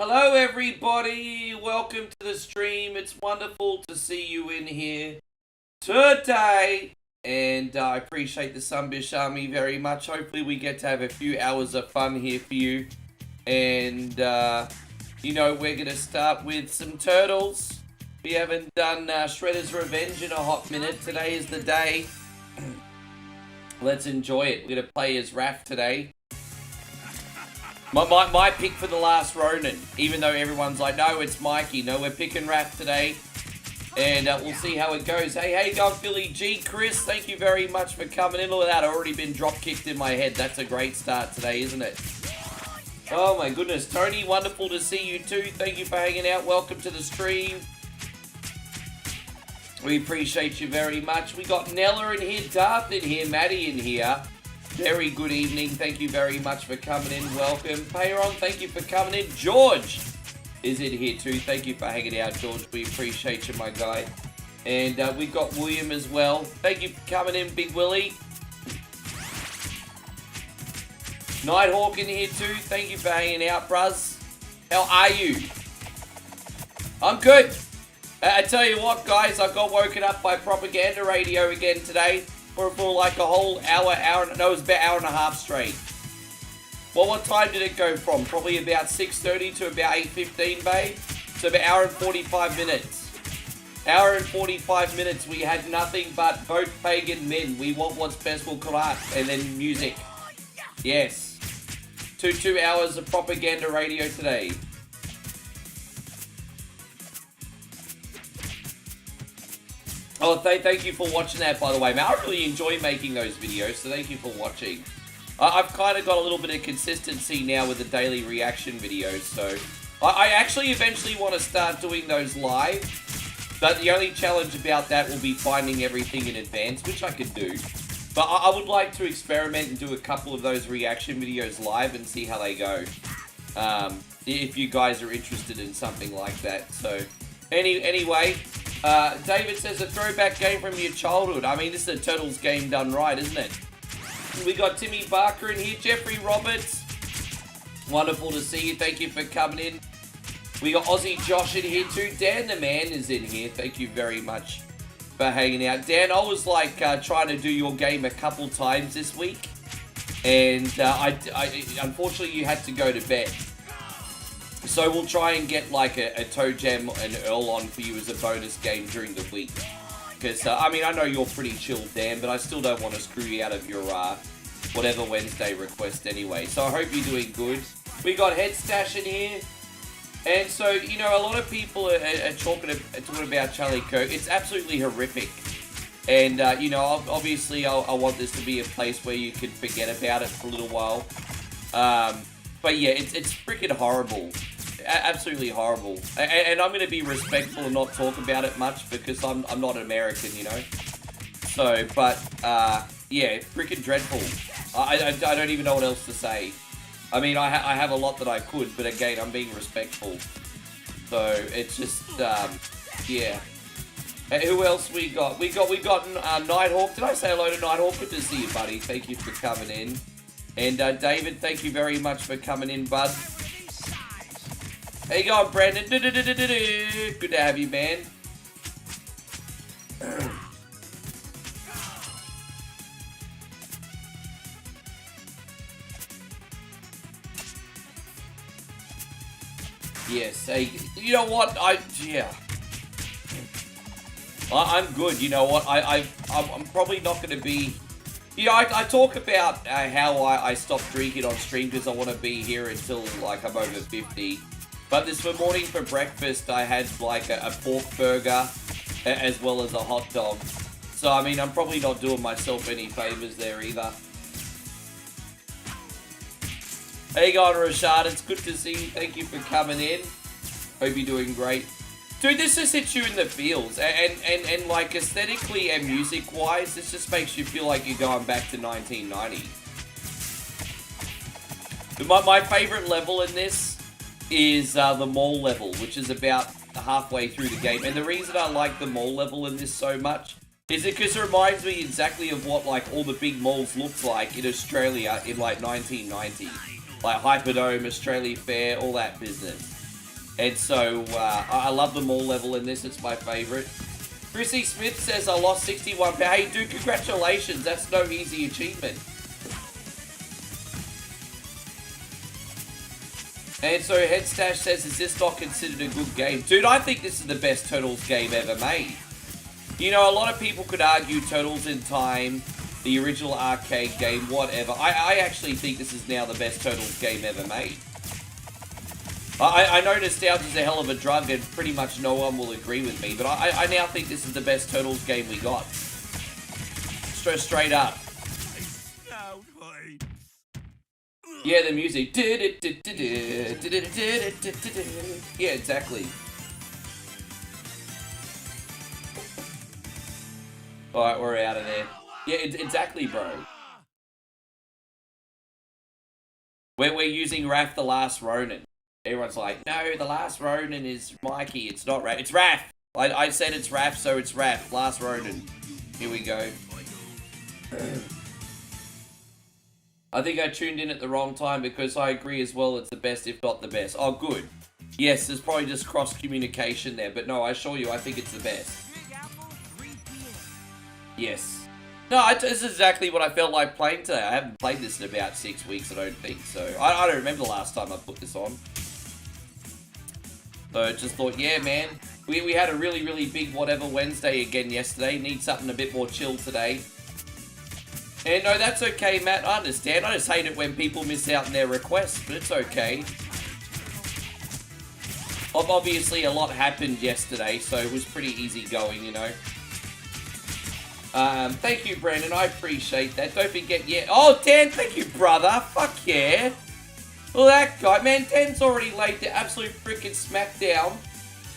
Hello everybody, welcome to the stream. It's wonderful to see you in here today. And I appreciate the Sunbish Army very much. Hopefully we get to have a few hours of fun here for you. And, we're going to start with some turtles. We haven't done Shredder's Revenge in a hot minute. Today is the day. Let's enjoy it. We're going to play as Raph today. My pick for the last Ronin, even though everyone's like, no, it's Mikey. No, we're picking Raph today, and we'll see how it goes. Hey, how you going, Philly G? Chris, thank you very much for coming in. Look at that, I've already been drop-kicked in my head. That's a great start today, isn't it? Oh, my goodness. Tony, wonderful to see you too. Thank you for hanging out. Welcome to the stream. We appreciate you very much. We got Nella in here, Darth in here, Maddie in here. Very good evening. Thank you very much for coming in. Welcome. Payron, thank you for coming in. George is in here too. Thank you for hanging out, George. We appreciate you, my guy. And we've got William as well. Thank you for coming in, Big Willie. Nighthawk in here too. Thank you for hanging out, bruz. How are you? I'm good. I tell you what, guys. I got woken up by propaganda radio again today. For like a whole hour, no, it was about hour and a half straight. Well, what time did it go from? Probably about 6:30 to about 8:15, babe. So about hour and 45 minutes. Hour and 45 minutes, we had nothing but vote pagan men. We want what's best for Karat, and then music. Yes. Two hours of propaganda radio today. Oh, thank you for watching that, by the way, man. I really enjoy making those videos, so thank you for watching. I've kind of got a little bit of consistency now with the daily reaction videos, so I actually eventually want to start doing those live, but the only challenge about that will be finding everything in advance, which I could do. But I would like to experiment and do a couple of those reaction videos live and see how they go. If you guys are interested in something like that, so anyway. David says a throwback game from your childhood. I mean, this is a Turtles game done right, isn't it? We got Timmy Barker in here, Jeffrey Roberts. Wonderful to see you. Thank you for coming in. We got Aussie Josh in here too. Dan the Man is in here. Thank you very much for hanging out. Dan, I was like trying to do your game a couple times this week. And unfortunately you had to go to bed. So we'll try and get like a Toe Jam and Earl on for you as a bonus game during the week. Because, I mean, I know you're pretty chill, Dan, but I still don't want to screw you out of your whatever Wednesday request anyway. So I hope you're doing good. We got Head Stash in here. And so, you know, a lot of people are talking about Charlie Kirk. It's absolutely horrific. And, obviously I want this to be a place where you can forget about it for a little while. But yeah, it's freaking horrible. Absolutely horrible. And I'm going to be respectful and not talk about it much because I'm not an American, you know. So, but, yeah, freaking dreadful. I don't even know what else to say. I mean, I have a lot that I could, but again, I'm being respectful. So, it's just, yeah. Who else we got? We got Nighthawk. Did I say hello to Nighthawk? Good to see you, buddy. Thank you for coming in. And David, thank you very much for coming in, bud. How you going, Brandon? Good to have you, man. Yes, hey, you know what? I'm good. You know what? I'm probably not going to be. You know, I talk about how I stopped drinking on stream because I want to be here until, like, I'm over 50. But this morning for breakfast, I had, like, a pork burger as well as a hot dog. So, I mean, I'm probably not doing myself any favors there either. How you going, Rashad? It's good to see you. Thank you for coming in. Hope you're doing great. Dude, this just hits you in the feels, and like aesthetically and music-wise, this just makes you feel like you're going back to 1990. My favorite level in this is the mall level, which is about halfway through the game. And the reason I like the mall level in this so much is because it reminds me exactly of what like all the big malls looked like in Australia in like 1990. Like Hyperdome, Australia Fair, all that business. And so, I love the mall level in this. It's my favorite. Chrissy Smith says, I lost 61 pounds. Hey, dude, congratulations. That's no easy achievement. And so Headstash says, is this not considered a good game? Dude, I think this is the best Turtles game ever made. You know, a lot of people could argue Turtles in Time, the original arcade game, whatever. I actually think this is now the best Turtles game ever made. I know nostalgia's a hell of a drug and pretty much no one will agree with me, but I now think this is the best Turtles game we got. Straight up. Yeah, the music. Yeah, exactly. Alright, we're out of there. Yeah, exactly, bro. We're using Raph the Last Ronin. Everyone's like, no, the Last Ronin is Mikey. It's not Raph. It's Raph. I said it's Raph, so it's Raph. Last Ronin. Here we go. I think I tuned in at the wrong time because I agree as well it's the best, if not the best. Oh, good. Yes, there's probably just cross-communication there, but no, I assure you, I think it's the best. Yes. No, this is exactly what I felt like playing today. I haven't played this in about 6 weeks, I don't think, so... I don't remember the last time I put this on. So I just thought, yeah, man, we had a really, really big whatever Wednesday again yesterday. Need something a bit more chill today. And no, that's okay, Matt. I understand. I just hate it when people miss out on their requests, but it's okay. Obviously, a lot happened yesterday, so it was pretty easy going, you know. Thank you, Brandon. I appreciate that. Don't forget, yeah. Oh, Dan, thank you, brother. Fuck yeah. Well, that guy, man, Dan's already laid the absolute freaking smackdown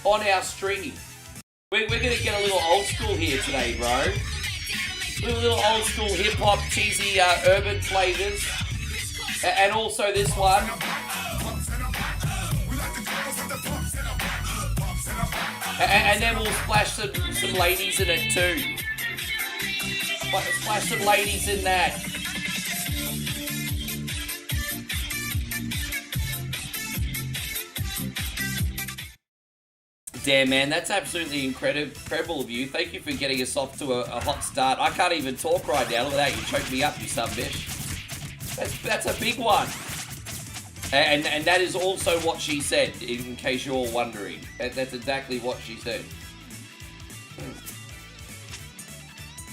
on our stream. We're going to get a little old school here today, bro. Little old school hip hop, cheesy urban flavors, and also this one. And then we'll splash some ladies in it too. Splash some ladies in that. Damn, man, that's absolutely incredible of you. Thank you for getting us off to a hot start. I can't even talk right now. Look at that. You choked me up, you son of a bitch. That's a big one. And that is also what she said, in case you're wondering. That's exactly what she said.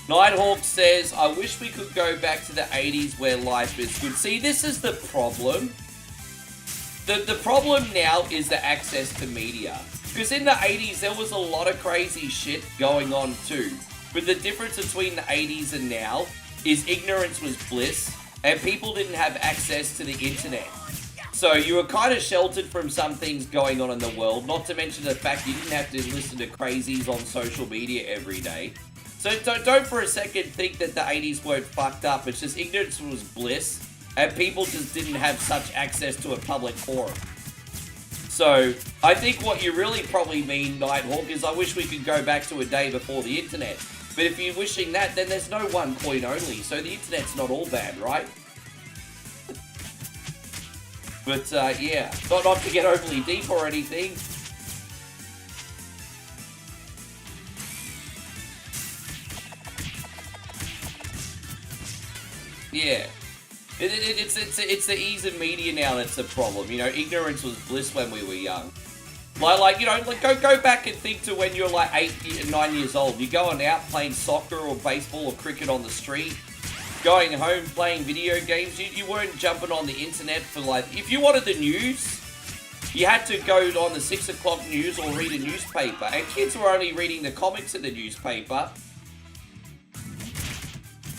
Nighthawk says, I wish we could go back to the 80s where life is good. See, this is the problem. The problem now is the access to media. Because in the 80s, there was a lot of crazy shit going on too. But the difference between the 80s and now is ignorance was bliss, and people didn't have access to the internet. So you were kind of sheltered from some things going on in the world, not to mention the fact you didn't have to listen to crazies on social media every day. So don't for a second think that the 80s weren't fucked up. It's just ignorance was bliss, and people just didn't have such access to a public forum. So, I think what you really probably mean, Nighthawk, is I wish we could go back to a day before the internet. But if you're wishing that, then there's no one point only, so the internet's not all bad, right? But, yeah, not to get overly deep or anything. Yeah. It's the ease of media now that's the problem. You know, ignorance was bliss when we were young. Like you know, go back and think to when you're like 8 and 9 years old. You're going out playing soccer or baseball or cricket on the street. Going home playing video games. You weren't jumping on the internet for like... If you wanted the news, you had to go on the 6 o'clock news or read a newspaper. And kids were only reading the comics in the newspaper.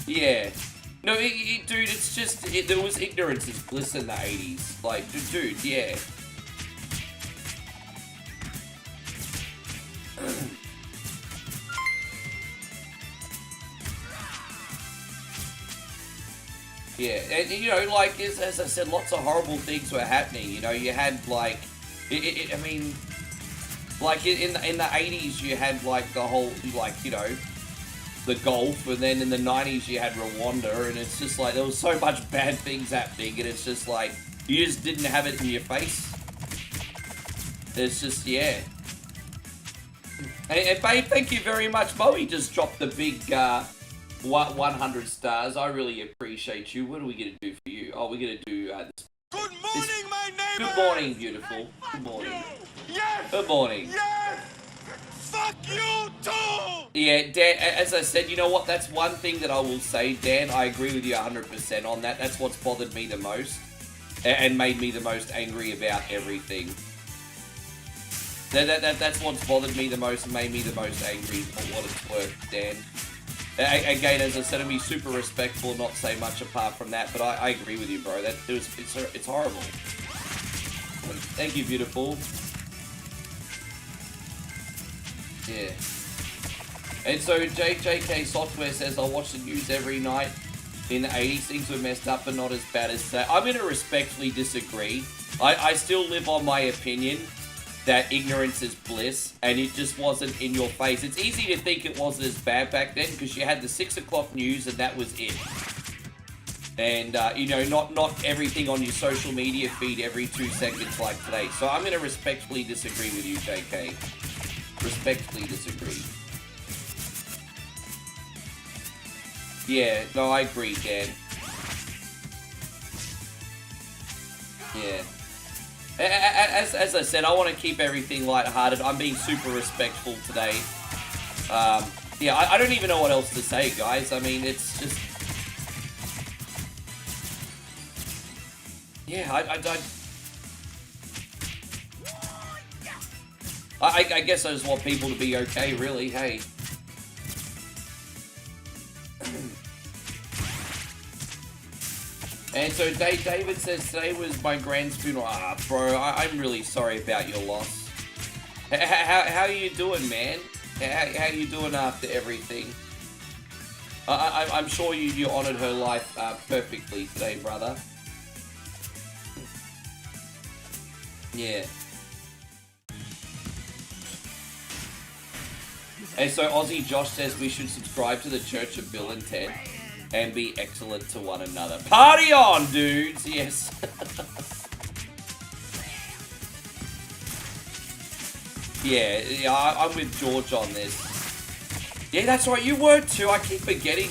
Yeah. No, dude, it's just... there was ignorance is bliss in the 80s. Like, dude, yeah. Yeah, and you know, like, as I said, lots of horrible things were happening. You know, you had, like... I mean... Like, in the 80s, you had, like, the whole, like, you know... the Gulf, and then in the 90s you had Rwanda, and it's just like there was so much bad things happening, and it's just like you just didn't have it in your face. It's just, yeah. And babe, thank you very much. Bowie just dropped the big 100 stars. I really appreciate you. What are we going to do for you? Oh, we're going to do this. Good morning, my neighbor! Good morning, beautiful. Good morning. Yes! Good morning. Yes! Fuck you too! Yeah, Dan, as I said, you know what? That's one thing that I will say, Dan. I agree with you 100% on that. That's what's bothered me the most and made me the most angry about everything. That's what's bothered me the most and made me the most angry for what it's worth, Dan. Again, as I said, I'll be super respectful, not say much apart from that, but I agree with you, bro. It's horrible. Thank you, beautiful. Yeah. And so JK Software says, I watch the news every night in the 80s. Things were messed up, but not as bad as that. I'm going to respectfully disagree. I still live on my opinion that ignorance is bliss, and it just wasn't in your face. It's easy to think it wasn't as bad back then because you had the 6 o'clock news and that was it. And, you know, not everything on your social media feed every 2 seconds like today. So I'm going to respectfully disagree with you, JK. Respectfully disagree. Yeah, no, I agree, Dan. Yeah. As I said, I want to keep everything lighthearted. I'm being super respectful today. Yeah, I don't even know what else to say, guys. I mean, it's just... Yeah, I guess I just want people to be okay, really, hey. And so David says, today was my grand's funeral. Ah, bro, I'm really sorry about your loss. How are you doing, man? How are you doing after everything? I'm sure you honoured her life perfectly today, brother. Yeah. And so Aussie Josh says we should subscribe to the Church of Bill and Ted and be excellent to one another. Party on, dudes! Yes. yeah, I'm with George on this. Yeah, that's right, you were too. I keep forgetting,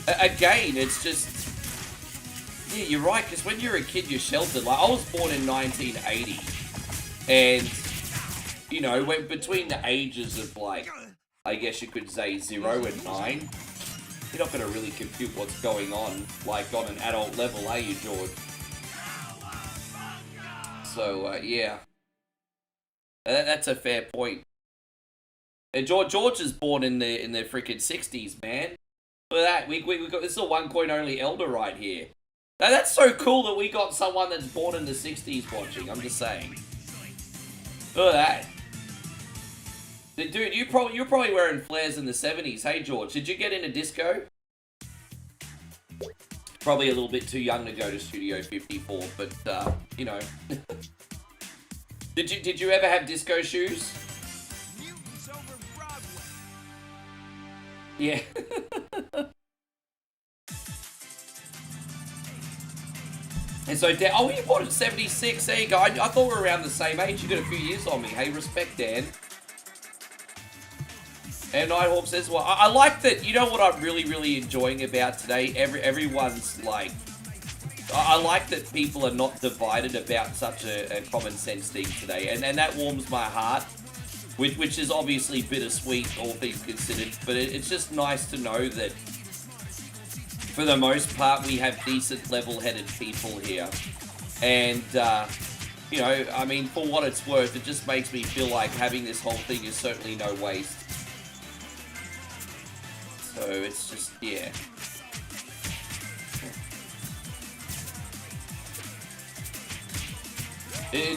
again, it's just... Yeah, you're right, because when you're a kid, you're sheltered. Like, I was born in 1980, and, you know, when between the ages of, like, I guess you could say 0 and 9, you're not going to really compute what's going on, like, on an adult level, are you, George? So, yeah. That's a fair point. And George is born in the freaking 60s, man. Look at that. We got, this is a one coin only elder right here. Now, that's so cool that we got someone that's born in the 60s watching, I'm just saying. Look at that. Dude, you're probably wearing flares in the 70s. Hey, George, did you get into disco? Probably a little bit too young to go to Studio 54, but, you know. Did you ever have disco shoes? Yeah. And so, Dan, oh, you bought it 76. There you go. I thought we were around the same age. You got a few years on me. Hey, respect, Dan. And Nighthawk says, well, I like that. You know what I'm really enjoying about today? Everyone's like, I like that people are not divided about such a common sense thing today. And that warms my heart, which is obviously bittersweet, all things considered. But it's just nice to know that, for the most part, we have decent, level-headed people here. And, you know, I mean, for what it's worth, it just makes me feel like having this whole thing is certainly no waste. So it's just, yeah.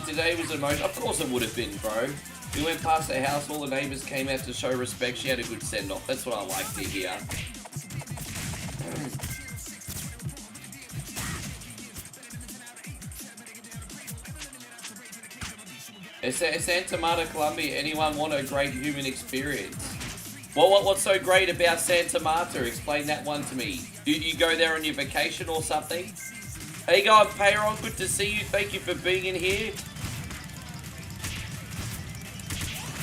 Today was emotional. Of course it would have been, bro. We went past the house, all the neighbours came out to show respect. She had a good send-off. That's what I like to hear. Santa Marta, Colombia, anyone want a great human experience? Well, what's so great about Santa Marta? Explain that one to me. You go there on your vacation or something? How you going, Payron? Good to see you. Thank you for being in here.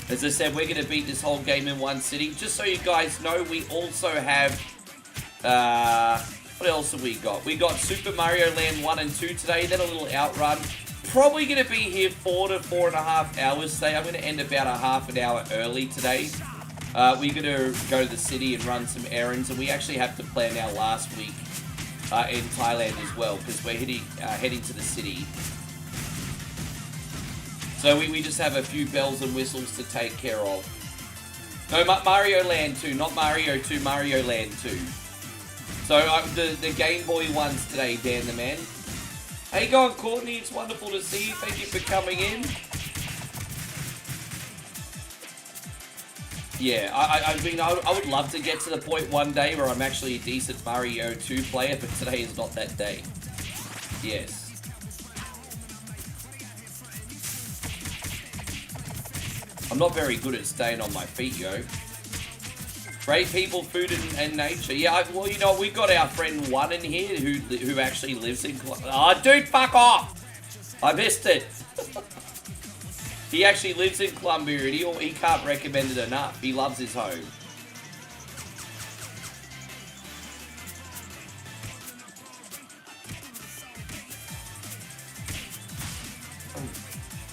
As I said, we're going to beat this whole game in one sitting. Just so you guys know, we also have... what else have we got? We got Super Mario Land 1 and 2 today, then a little OutRun. Probably going to be here 4 to 4.5 hours today. I'm going to end about a half an hour early today. We're going to go to the city and run some errands, and we actually have to plan our last week in Thailand as well, because we're heading to the city. So we just have a few bells and whistles to take care of. No, Mario Land 2, not Mario 2, Mario Land 2. So the Game Boy ones today, Dan the Man. How you going, Courtney? It's wonderful to see you. Thank you for coming in. Yeah, I mean, I would love to get to the point one day where I'm actually a decent Mario 2 player, but today is not that day. Yes. I'm not very good at staying on my feet, yo. Great people, food, and nature. Yeah, well, you know, we've got our friend One in here who actually lives in... Oh, dude, fuck off! I missed it. He actually lives in Colombia, and he can't recommend it enough. He loves his home.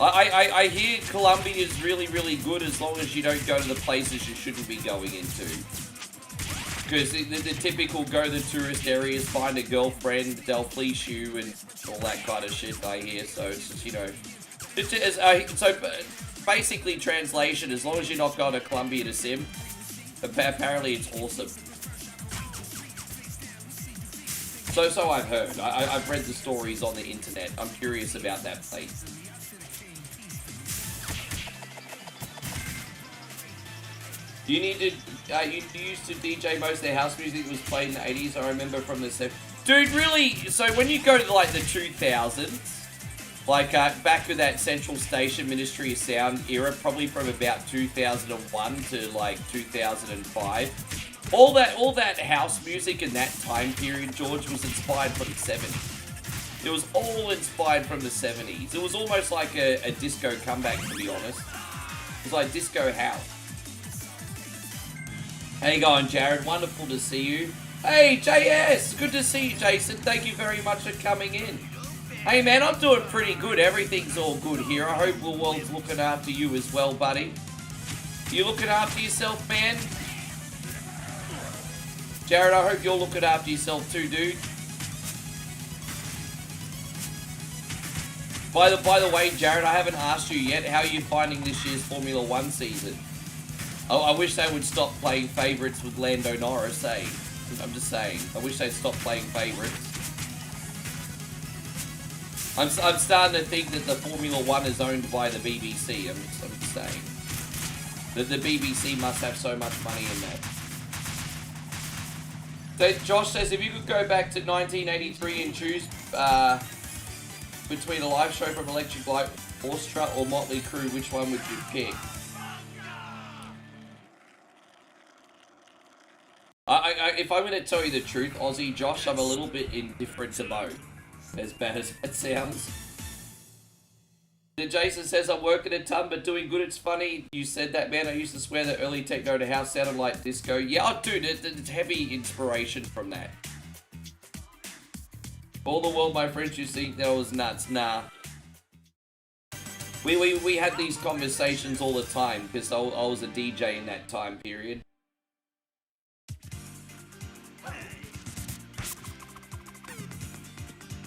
I hear Colombia is really, really good as long as you don't go to the places you shouldn't be going into. Because the typical go to the tourist areas, find a girlfriend, they'll fleece you and all that kind of shit I hear. So it's just, you know... so basically translation, as long as you're not going to Colombia to sim, apparently it's awesome. So I've heard. I've read the stories on the internet. I'm curious about that place. You need to, you used to DJ most of their house music was played in the 80s, I remember from the 70s. Dude, really? So when you go to like the 2000s, like back with that Central Station Ministry of Sound era, probably from about 2001 to like 2005, all that house music in that time period, George, was inspired from the 70s. It was all inspired from the 70s. It was almost like a disco comeback, to be honest. It was like disco house. How you going, Jared? Wonderful to see you. Hey, JS! Good to see you, Jason. Thank you very much for coming in. Hey, man, I'm doing pretty good. Everything's all good here. I hope the world's looking after you as well, buddy. You looking after yourself, man? Jared, I hope you're looking after yourself too, dude. By the way, Jared, I haven't asked you yet. How are you finding this year's Formula 1 season? Oh, I wish they would stop playing favourites with Lando Norris, eh? I'm just saying. I wish they'd stop playing favourites. I'm starting to think that the Formula 1 is owned by the BBC. I'm just saying. That the BBC must have so much money in that. So Josh says, if you could go back to 1983 and choose between a live show from Electric Light Orchestra or Motley Crue, which one would you pick? If I'm going to tell you the truth, Aussie Josh, I'm a little bit indifferent to both. As bad as it sounds. Jason says, I'm working a ton, but doing good. It's funny you said that, man. I used to swear that early techno to house sounded like disco. Yeah, dude, it's heavy inspiration from that. All the world, my friends, you think that was nuts. Nah. We had these conversations all the time because I was a DJ in that time period.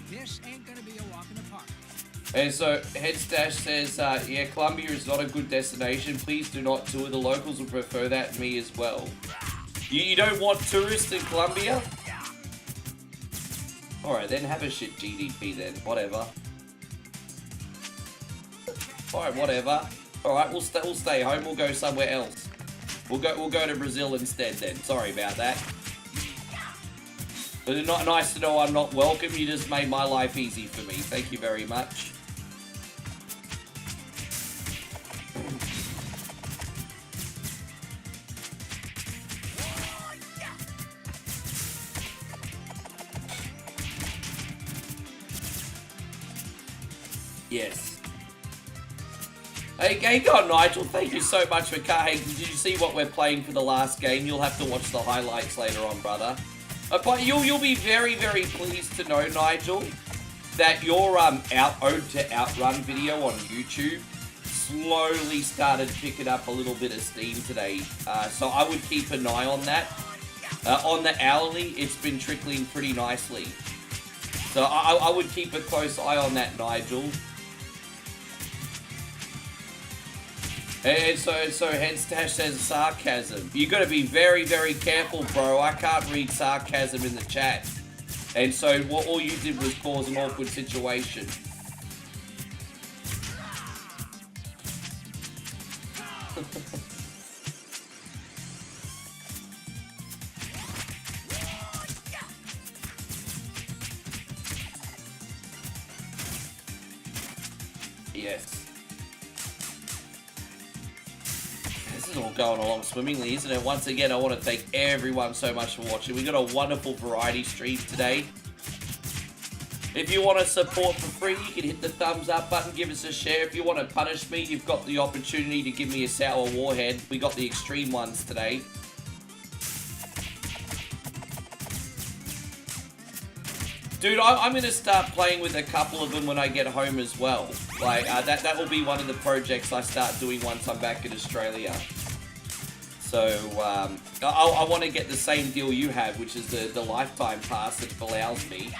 This ain't gonna be a walk in the park. And so Headstash says, yeah, Colombia is not a good destination. Please do not tour. The locals would prefer that and me as well. You don't want tourists in Colombia? Alright, then have a shit GDP then. Whatever. Alright, whatever. Alright, we'll stay home. We'll go somewhere else. We'll go to Brazil instead then. Sorry about that. But it's not nice to know I'm not welcome. You just made my life easy for me. Thank you very much. Yes. Hey, God, Nigel, thank you so much for Hey, did you see what we're playing for the last game? You'll have to watch the highlights later on, brother. But you'll be very, very pleased to know, Nigel, that your Ode to OutRun video on YouTube slowly started picking up a little bit of steam today. So I would keep an eye on that. On the hourly, it's been trickling pretty nicely. So I would keep a close eye on that, Nigel. And so hence Tash says sarcasm. You got to be very, very careful, bro. I can't read sarcasm in the chat. And so all you did was cause an awkward situation. Yes. This is all going along swimmingly, isn't it? Once again, I want to thank everyone so much for watching. We got a wonderful variety stream today. If you want to support for free, you can hit the thumbs up button, give us a share. If you want to punish me, you've got the opportunity to give me a sour warhead. We got the extreme ones today. Dude, I'm going to start playing with a couple of them when I get home as well. Like, that will be one of the projects I start doing once I'm back in Australia. So, I want to get the same deal you have, which is the lifetime pass that allows me.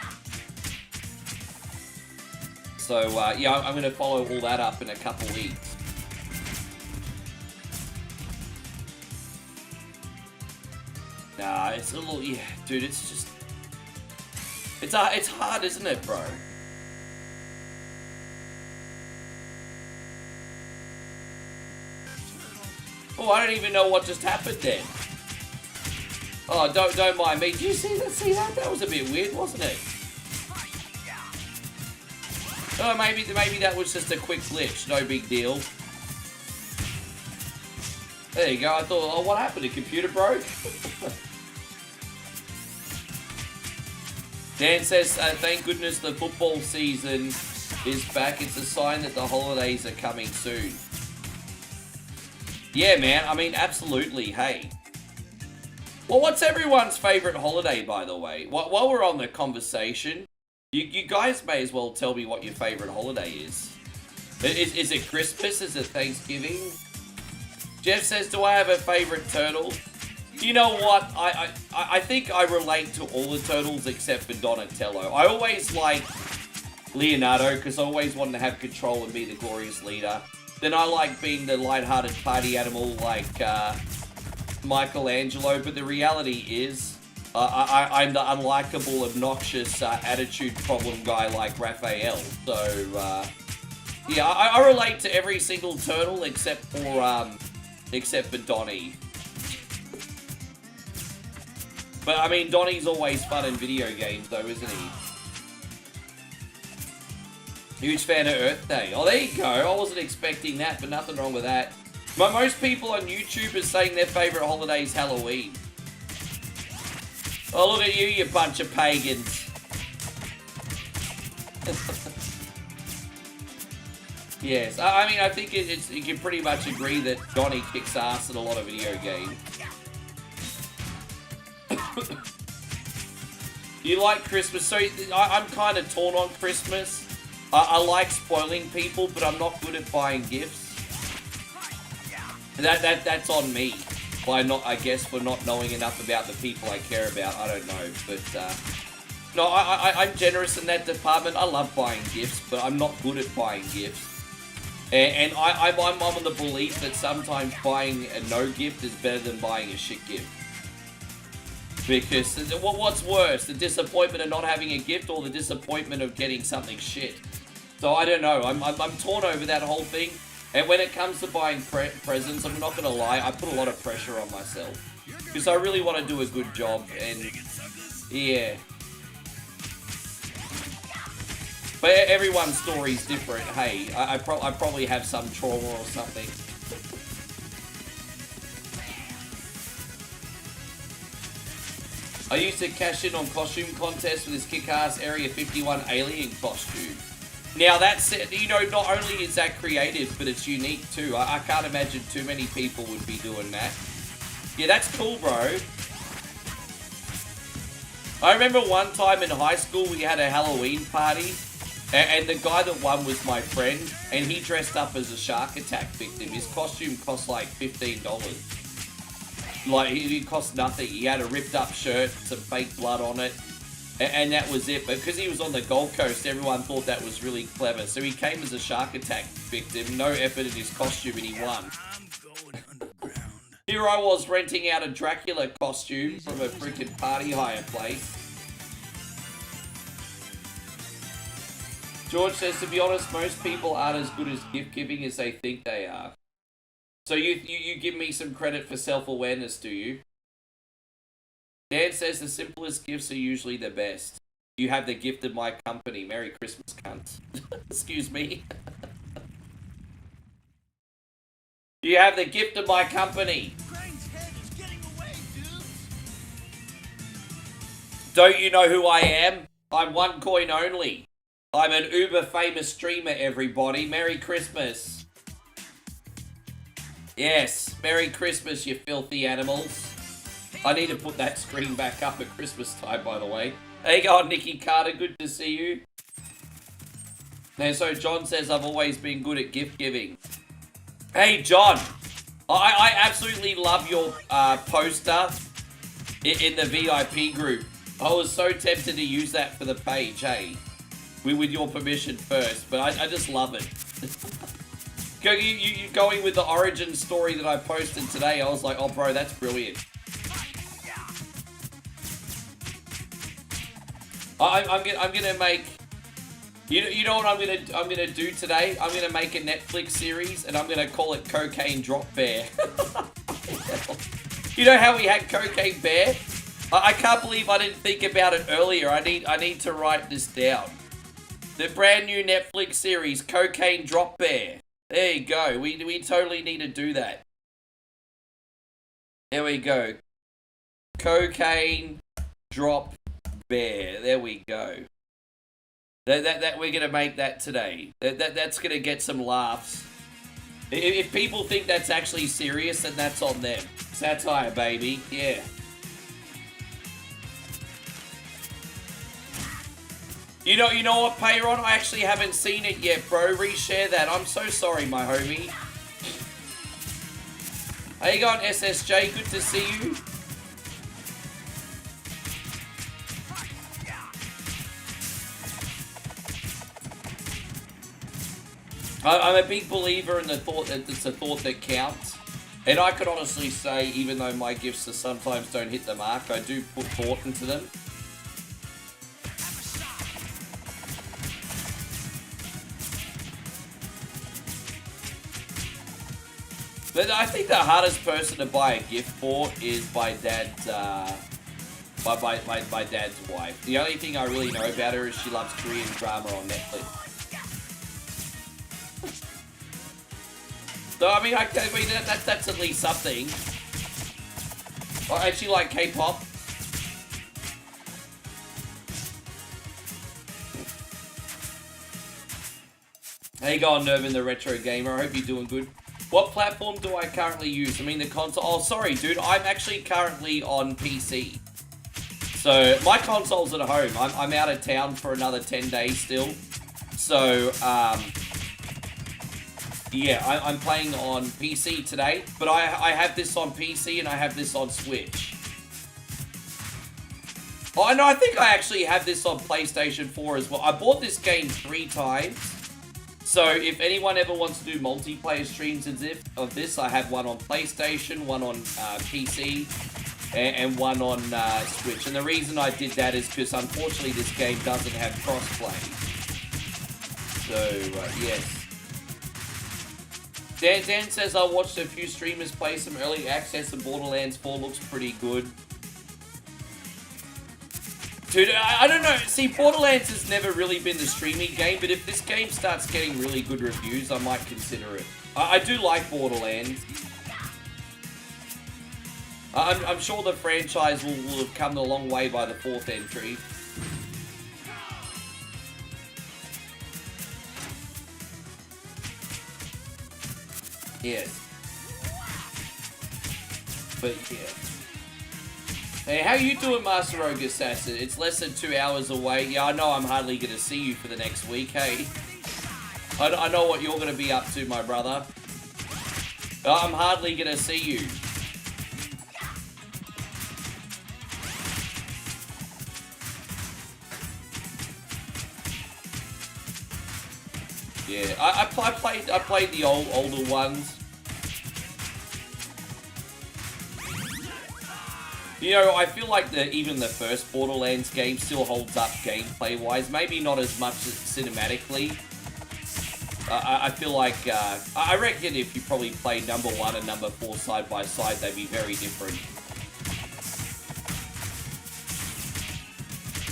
So, yeah, I'm going to follow all that up in a couple weeks. Nah, it's a little, yeah, dude, it's just... It's hard, isn't it, bro? Oh, I don't even know what just happened then. Oh, don't mind me. Did you see that? That was a bit weird, wasn't it? Oh, maybe that was just a quick glitch. No big deal. There you go. I thought, oh, what happened? The computer broke? Dan says, thank goodness the football season is back. It's a sign that the holidays are coming soon. Yeah, man. I mean, absolutely. Hey. Well, what's everyone's favorite holiday, by the way? While we're on the conversation, you guys may as well tell me what your favorite holiday is. Is it Christmas? Is it Thanksgiving? Jeff says, do I have a favorite turtle? You know what? I think I relate to all the turtles except for Donatello. I always like Leonardo because I always wanted to have control and be the glorious leader. Then I like being the lighthearted party animal like Michelangelo. But the reality is I'm the unlikable, obnoxious attitude problem guy like Raphael. So yeah, I relate to every single turtle except for Donnie. But, I mean, Donnie's always fun in video games, though, isn't he? Huge fan of Earth Day. Oh, there you go. I wasn't expecting that, but nothing wrong with that. But most people on YouTube are saying their favourite holiday is Halloween. Oh, look at you, you bunch of pagans. Yes, I mean, I think you can pretty much agree that Donnie kicks ass in a lot of video games. You like Christmas? So I'm kind of torn on Christmas. I like spoiling people, but I'm not good at buying gifts. That's on me. By not, I guess, for not knowing enough about the people I care about. I don't know, but no, I'm generous in that department. I love buying gifts, but I'm not good at buying gifts. And I'm on the belief that sometimes buying a no gift is better than buying a shit gift. Because what's worse, the disappointment of not having a gift or the disappointment of getting something shit? So I don't know. I'm torn over that whole thing. And when it comes to buying presents, I'm not going to lie, I put a lot of pressure on myself. Because I really want to do a good job. And yeah. But everyone's story's different. Hey, I probably have some trauma or something. I used to cash in on costume contests with this kick-ass Area 51 alien costume. Now that's it. You know, not only is that creative, but it's unique too. I can't imagine too many people would be doing that. Yeah, that's cool, bro. I remember one time in high school we had a Halloween party, and the guy that won was my friend, and he dressed up as a shark attack victim. His costume cost like $15. Like, it cost nothing. He had a ripped up shirt, some fake blood on it, and that was it. But because he was on the Gold Coast, everyone thought that was really clever. So he came as a shark attack victim, no effort in his costume, and he won. Here I was renting out a Dracula costume from a freaking party hire place. George says, to be honest, most people aren't as good as gift giving as they think they are. So you give me some credit for self-awareness, do you? Dan says the simplest gifts are usually the best. You have the gift of my company. Merry Christmas, cunt. Excuse me. You have the gift of my company. Crane's head is getting away, dude. Don't you know who I am? I'm one coin only. I'm an uber famous streamer, everybody. Merry Christmas. Yes, Merry Christmas, you filthy animals. I need to put that screen back up at Christmas time, by the way. Hey, God, Nikki Carter, good to see you. And so John says, I've always been good at gift giving. Hey, John, I absolutely love your poster in the VIP group. I was so tempted to use that for the page, hey? With your permission first, but I just love it. You going with the origin story that I posted today, I was like, oh, bro, that's brilliant. I'm gonna make... You know what I'm gonna do today? I'm gonna make a Netflix series, and I'm gonna call it Cocaine Drop Bear. You know how we had Cocaine Bear? I can't believe I didn't think about it earlier. I need to write this down. The brand new Netflix series, Cocaine Drop Bear. There you go. We totally need to do that. There we go. Cocaine Drop Bear. There we go. That we're gonna make that today. That's gonna get some laughs. If people think that's actually serious, then that's on them. Satire, baby. Yeah. You know what, Payron? I actually haven't seen it yet, bro. Reshare that. I'm so sorry, my homie. How you going, SSJ? Good to see you. I'm a big believer in the thought that it's a thought that counts. And I could honestly say, even though my gifts sometimes don't hit the mark, I do put thought into them. But I think the hardest person to buy a gift for is my dad's my dad's wife. The only thing I really know about her is she loves Korean drama on Netflix. So I mean, that's at least something. Oh, and she like K-pop. How you going, Nervin the Retro Gamer? I hope you're doing good. What platform do I currently use? I mean, the console... Oh, sorry, dude. I'm actually currently on PC. So, my console's at home. I'm out of town for another 10 days still. So, yeah, I'm playing on PC today. But I have this on PC and I have this on Switch. Oh, no, I think I actually have this on PlayStation 4 as well. I bought this game 3 times. So if anyone ever wants to do multiplayer streams of this, I have one on PlayStation, one on PC, and one on Switch. And the reason I did that is because unfortunately this game doesn't have crossplay. So, yes. Dan says, I watched a few streamers play some early access and Borderlands 4 looks pretty good. Dude, I don't know. See, Borderlands has never really been the streaming game, but if this game starts getting really good reviews, I might consider it. I do like Borderlands. I'm sure the franchise will have come a long way by the 4th entry. Yes. But yeah. Hey, how you doing, Master Rogue Assassin? It's less than 2 hours away. Yeah, I know I'm hardly going to see you for the next week, hey? I know what you're going to be up to, my brother. I'm hardly going to see you. Yeah, I played the older ones. You know, I feel like even the first Borderlands game still holds up gameplay-wise. Maybe not as much cinematically. I feel like, I reckon if you probably played number 1 and number 4 side by side, they'd be very different.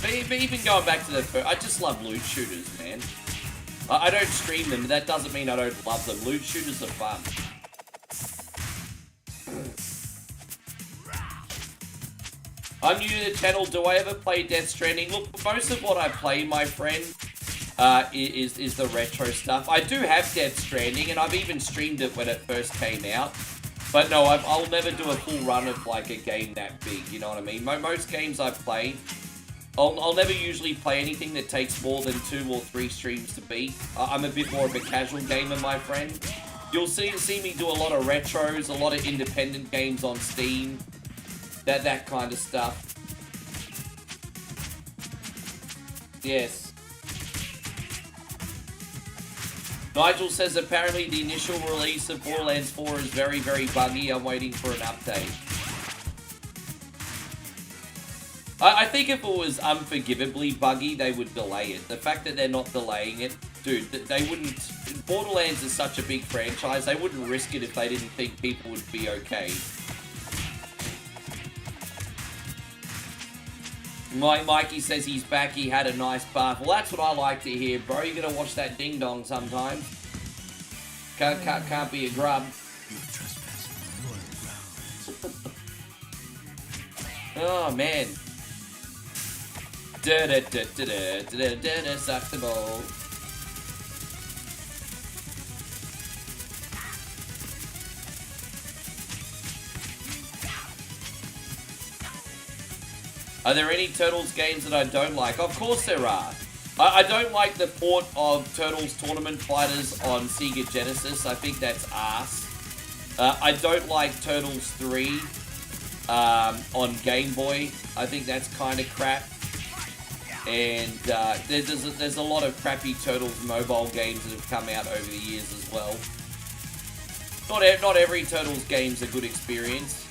But even going back to the first, I just love loot shooters, man. I don't stream them, but that doesn't mean I don't love them. Loot shooters are fun. I'm new to the channel. Do I ever play Death Stranding? Look, most of what I play, my friend, is the retro stuff. I do have Death Stranding, and I've even streamed it when it first came out. But no, I'll never do a full run of like a game that big, you know what I mean? Most games I play, I'll never usually play anything that takes more than 2 or 3 streams to beat. I'm a bit more of a casual gamer, my friend. You'll see me do a lot of retros, a lot of independent games on Steam. That kind of stuff. Yes. Nigel says apparently the initial release of Borderlands 4 is very, very buggy. I'm waiting for an update. I think if it was unforgivably buggy, they would delay it. The fact that they're not delaying it, dude, they wouldn't... Borderlands is such a big franchise, they wouldn't risk it if they didn't think people would be okay. Mikey says he's back, he had a nice bath. Well, that's what I like to hear, bro. You gotta watch that ding dong sometime. Can't be a grub. Oh, man. Suck the ball. Are there any Turtles games that I don't like? Of course there are. I don't like the port of Turtles Tournament Fighters on Sega Genesis. I think that's arse. I don't like Turtles 3 on Game Boy. I think that's kind of crap. And there's a lot of crappy Turtles mobile games that have come out over the years as well. Not every Turtles game's a good experience.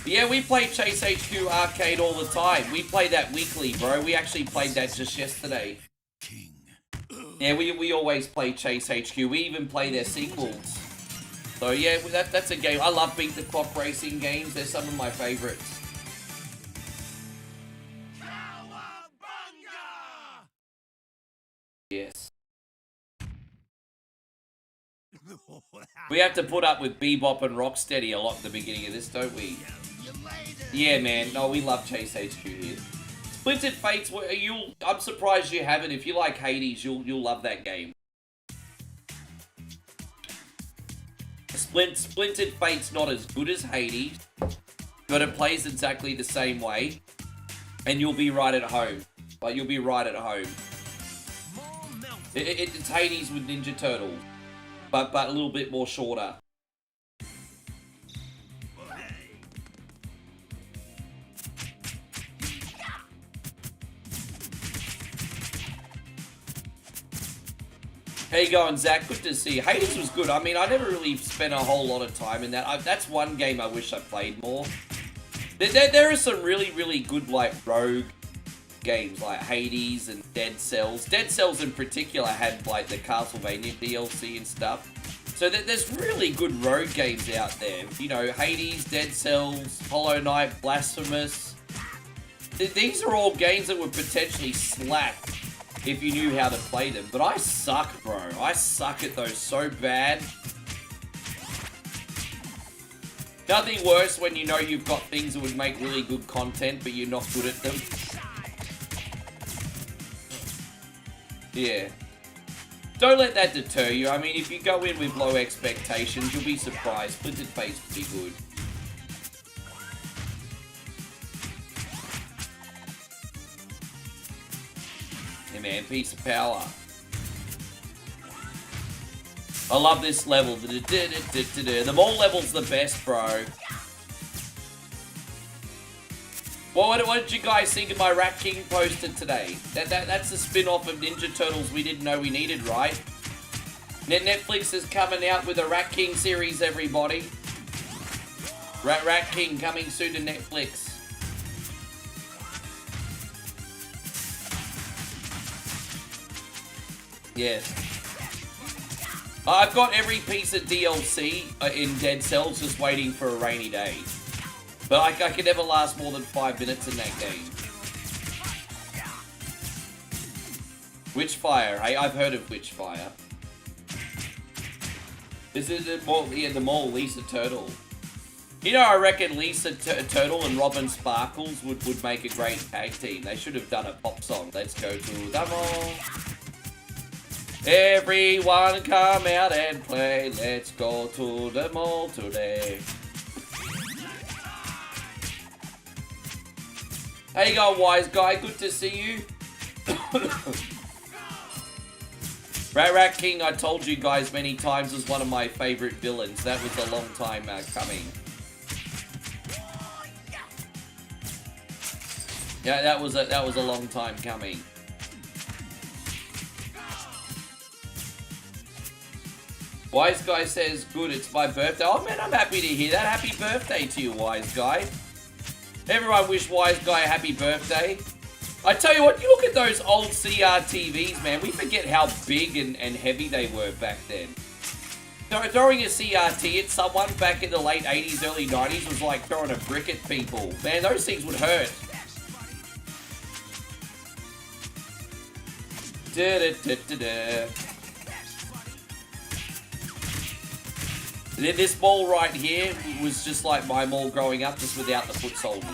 Yeah, we play Chase HQ Arcade all the time. We play that weekly, bro. We actually played that just yesterday. Yeah, we always play Chase HQ. We even play their sequels. So yeah, that's a game. I love Beat the Clock racing games. They're some of my favorites. Yes. We have to put up with Bebop and Rocksteady a lot at the beginning of this, don't we? Yeah, man. No, we love Chase HQ here. Splintered Fates, I'm surprised you haven't. If you like Hades, you'll love that game. Splintered Fate's not as good as Hades, but it plays exactly the same way, and you'll be right at home. Like, you'll be right at home. It's Hades with Ninja Turtles, but a little bit more shorter. How you going, Zach? Good to see you. Hades was good. I mean, I never really spent a whole lot of time in that. That's one game I wish I played more. There are some really, really good, like, rogue games, like Hades and Dead Cells. Dead Cells in particular had, like, the Castlevania DLC and stuff. So there's really good rogue games out there. You know, Hades, Dead Cells, Hollow Knight, Blasphemous. These are all games that would potentially slap if you knew how to play them. But I suck, bro. I suck at those so bad. Nothing worse when you know you've got things that would make really good content, but you're not good at them. Yeah. Don't let that deter you. I mean, if you go in with low expectations, you'll be surprised. Splintered Face will be good. Yeah, man, piece of power. I love this level. The mall level's the best, bro. Well, what did you guys think of my Rat King poster today? That's a spin-off of Ninja Turtles we didn't know we needed, right? Netflix is coming out with a Rat King series, everybody. Rat King coming soon to Netflix. Yes. I've got every piece of DLC in Dead Cells just waiting for a rainy day. But I could never last more than 5 minutes in that game. Witchfire. Hey, I've heard of Witchfire. This is the mole Lisa Turtle. You know, I reckon Lisa Turtle and Robin Sparkles would make a great tag team. They should have done a pop song. Let's go to the mall. Everyone come out and play. Let's go to the mall today. How you going, wise guy? Good to see you. Rat King, I told you guys many times, was one of my favorite villains. That was a long time coming. Yeah, that was a long time coming. Wise Guy says, good, it's my birthday. Oh man, I'm happy to hear that. Happy birthday to you, Wise Guy. Everyone wish Wise Guy a happy birthday. I tell you what, you look at those old CRTVs, man. We forget how big and heavy they were back then. Throwing a CRT at someone back in the late 80s, early 90s was like throwing a brick at people. Man, those things would hurt. This mall right here was just like my mall growing up, just without the foot soldiers.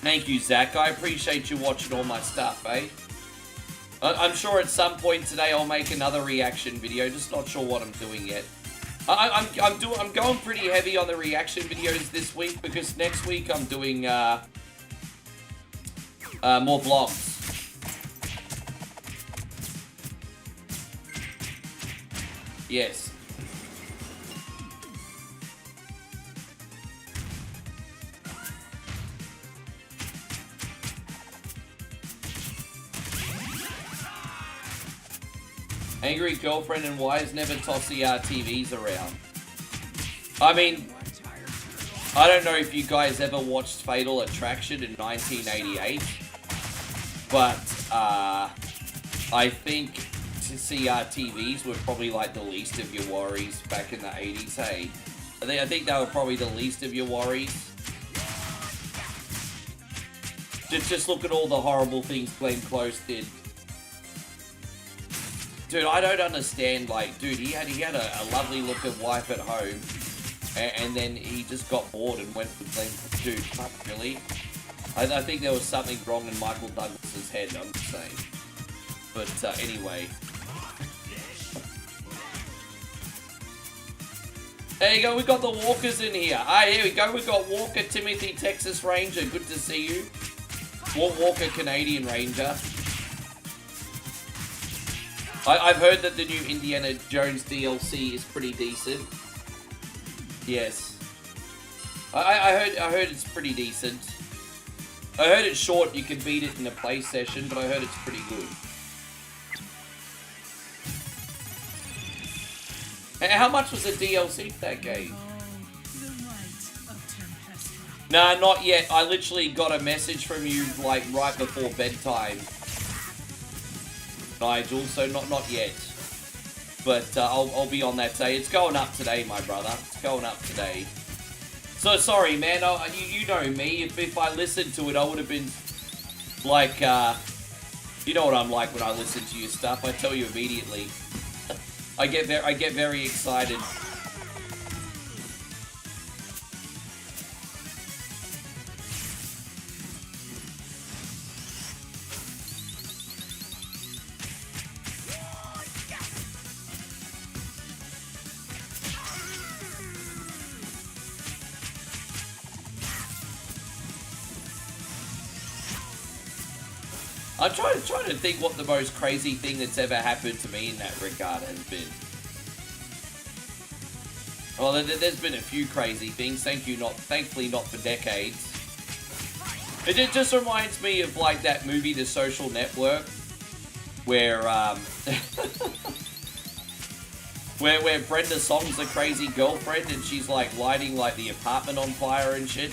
Thank you, Zach. I appreciate you watching all my stuff, eh? I'm sure at some point today I'll make another reaction video. Just not sure what I'm doing yet. I'm going pretty heavy on the reaction videos this week because next week I'm doing more vlogs. Yes. Angry girlfriend and wives never toss the TVs around. I mean, I don't know if you guys ever watched Fatal Attraction in 1988, but I think CRTVs were probably like the least of your worries back in the 80s, hey? I think they were probably the least of your worries. Just look at all the horrible things Glenn Close did. Dude, I don't understand, like, dude, he had a lovely looking wife at home, and then he just got bored and went with Glenn. Dude, fuck, really? I think there was something wrong in Michael Douglas's head, I'm just saying. But anyway. There you go, we got the Walkers in here. Ah, here we go, we got Walker, Timothy, Texas Ranger. Good to see you. Walker, Canadian Ranger. I've heard that the new Indiana Jones DLC is pretty decent. Yes. I heard it's pretty decent. I heard it's short, you can beat it in a play session, but I heard it's pretty good. And how much was the DLC for that game? Nah, not yet. I literally got a message from you like right before bedtime, Nigel, so not yet. But I'll be on that today. It's going up today, my brother. It's going up today. So sorry, man. You know me. If I listened to it, I would have been like, you know what I'm like when I listen to your stuff. I tell you immediately. I get very excited. I'm trying to think what the most crazy thing that's ever happened to me in that regard has been. Well, there's been a few crazy things. Thankfully not for decades. It just reminds me of like that movie, The Social Network, where where Brenda Song's a crazy girlfriend and she's like lighting like the apartment on fire and shit.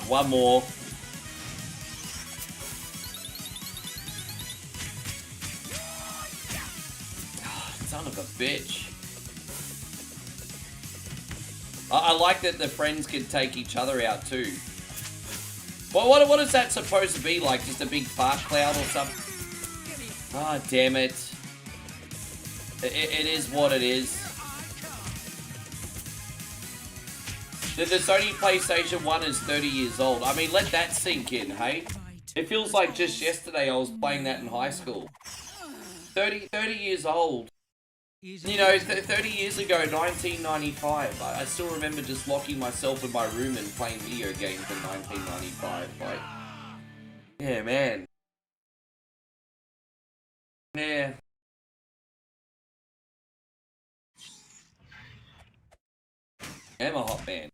One more. Son of a bitch. I like that the friends can take each other out too. Well, what is that supposed to be like? Just a big fart cloud or something? Ah, oh, damn it. It is what it is. The Sony PlayStation 1 is 30 years old. I mean, let that sink in, hey? It feels like just yesterday I was playing that in high school. 30 years old. You know, 30 years ago, 1995. I still remember just locking myself in my room and playing video games in 1995. Like, yeah, man. Yeah. I'm a hot man.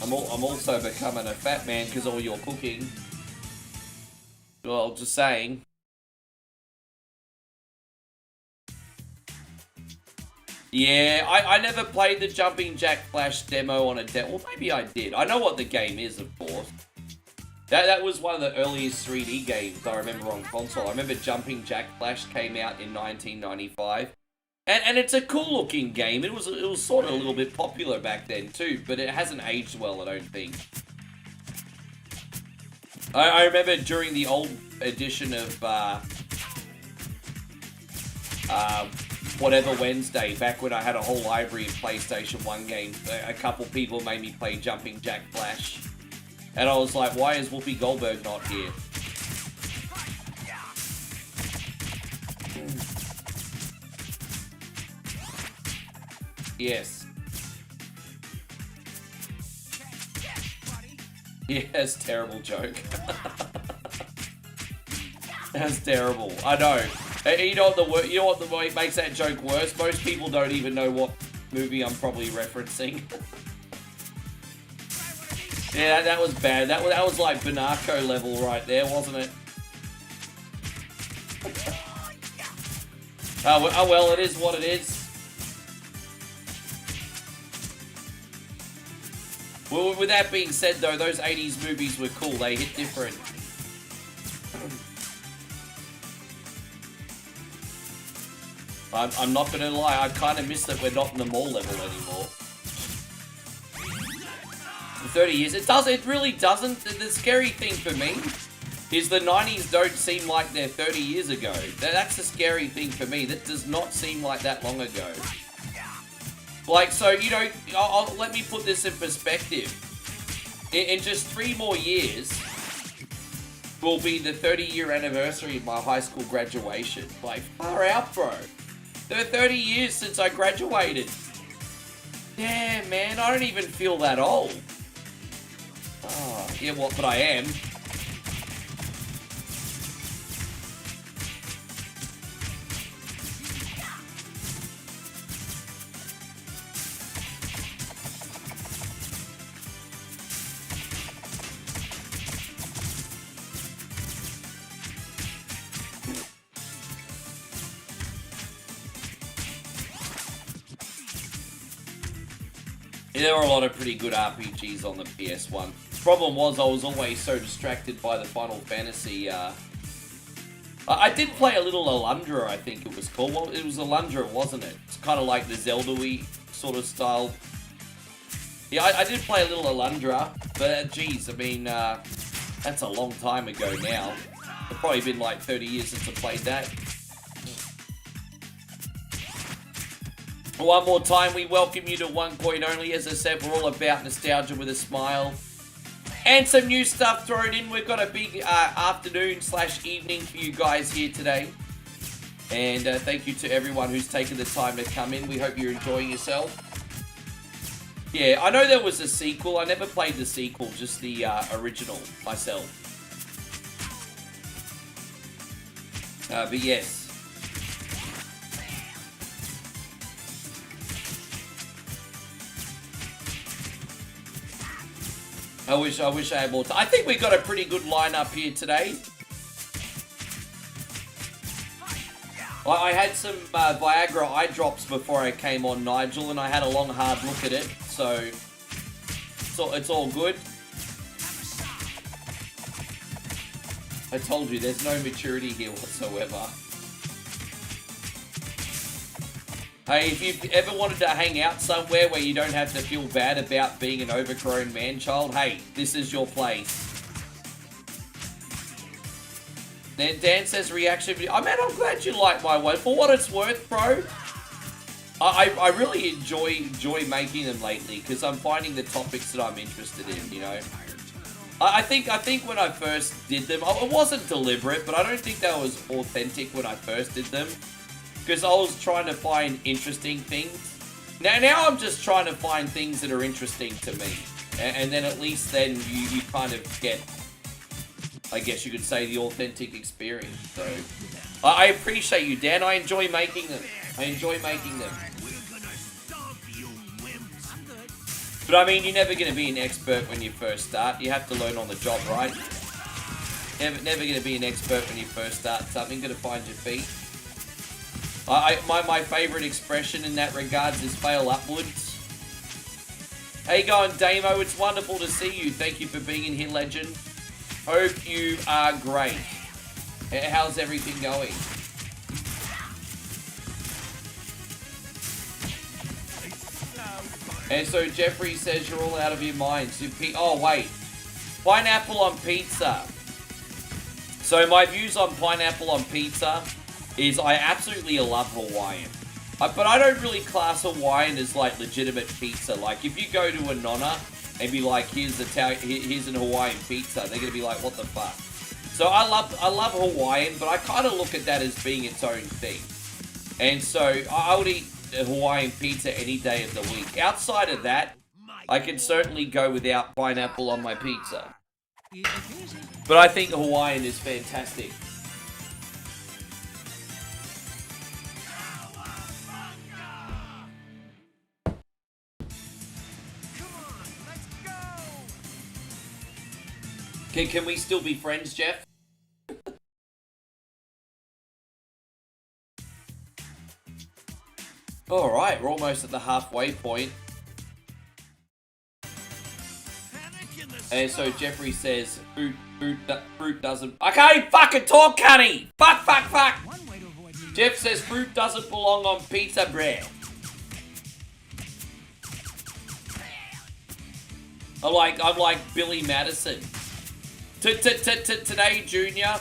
I'm also becoming a fat man because all your cooking. Well, just saying. Yeah, I never played the Jumping Jack Flash demo on a well, maybe I did. I know what the game is, of course. That was one of the earliest 3D games I remember on console. I remember Jumping Jack Flash came out in 1995. And it's a cool looking game. It was sort of a little bit popular back then too, but it hasn't aged well, I don't think. I remember during the old edition of whatever Wednesday, back when I had a whole library of PlayStation 1 games, a couple people made me play Jumping Jack Flash. And I was like, why is Whoopi Goldberg not here? Yes. Yes, terrible joke. That's terrible. I know. You know what makes that joke worse? Most people don't even know what movie I'm probably referencing. Yeah, that was bad. That was like Banako level right there, wasn't it? Oh well, it is what it is. Well, with that being said, though, those 80s movies were cool. They hit different. I'm not going to lie. I kind of miss that we're not in the mall level anymore. 30 years. It really doesn't. The scary thing for me is the 90s don't seem like they're 30 years ago. That's the scary thing for me. That does not seem like that long ago. Like, so, you know, let me put this in perspective. In just 3 more years will be the 30-year anniversary of my high school graduation. Like, far out, bro. There were 30 years since I graduated. Damn, man, I don't even feel that old. Oh, yeah, what? But I am. There were a lot of pretty good RPGs on the PS1. Problem was, I was always so distracted by the Final Fantasy. I did play a little Alundra, I think it was called. Well, it was Alundra, wasn't it? It's kind of like the Zelda-y sort of style. Yeah, I did play a little Alundra, but geez, I mean, that's a long time ago now. It's probably been like 30 years since I played that. One more time, we welcome you to One Coin Only. As I said, we're all about nostalgia with a smile. And some new stuff thrown in. We've got a big afternoon/evening for you guys here today. And thank you to everyone who's taken the time to come in. We hope you're enjoying yourself. Yeah, I know there was a sequel. I never played the sequel, just the original myself. But yes. I wish I had more time. I think we got a pretty good lineup here today. I had some Viagra eye drops before I came on, Nigel, and I had a long, hard look at it, so it's all good. I told you, there's no maturity here whatsoever. Hey, if you've ever wanted to hang out somewhere where you don't have to feel bad about being an overgrown man-child, hey, this is your place. Then Dan says reaction video. Oh man, I'm glad you like my one. For what it's worth, bro, I really enjoy making them lately because I'm finding the topics that I'm interested in, you know. I think when I first did them, it wasn't deliberate, but I don't think that was authentic when I first did them. Because I was trying to find interesting things. Now I'm just trying to find things that are interesting to me. And then at least then you kind of get, I guess you could say, the authentic experience. So I appreciate you, Dan. I enjoy making them. But I mean, you're never going to be an expert when you first start. You have to learn on the job, right? Never going to be an expert when you first start something. Got to find your feet. My favourite expression in that regards is fail upwards. How you going, Damo? It's wonderful to see you. Thank you for being in here, legend. Hope you are great. How's everything going? And so Jeffrey says you're all out of your minds. Oh, wait. Pineapple on pizza. So my views on pineapple on pizza is I absolutely love Hawaiian. But I don't really class Hawaiian as like legitimate pizza. Like if you go to a nonna and be like, here's an Hawaiian pizza, they're gonna be like, what the fuck? So I love Hawaiian, but I kind of look at that as being its own thing. And so I would eat a Hawaiian pizza any day of the week. Outside of that, I can certainly go without pineapple on my pizza. But I think Hawaiian is fantastic. Can we still be friends, Jeff? Alright, we're almost at the halfway point. And so Jeffrey says, fruit doesn't... I can't even fucking talk, Cunny! Fuck! Jeff says fruit doesn't belong on pizza bread. I'm like Billy Madison. Today, Junior,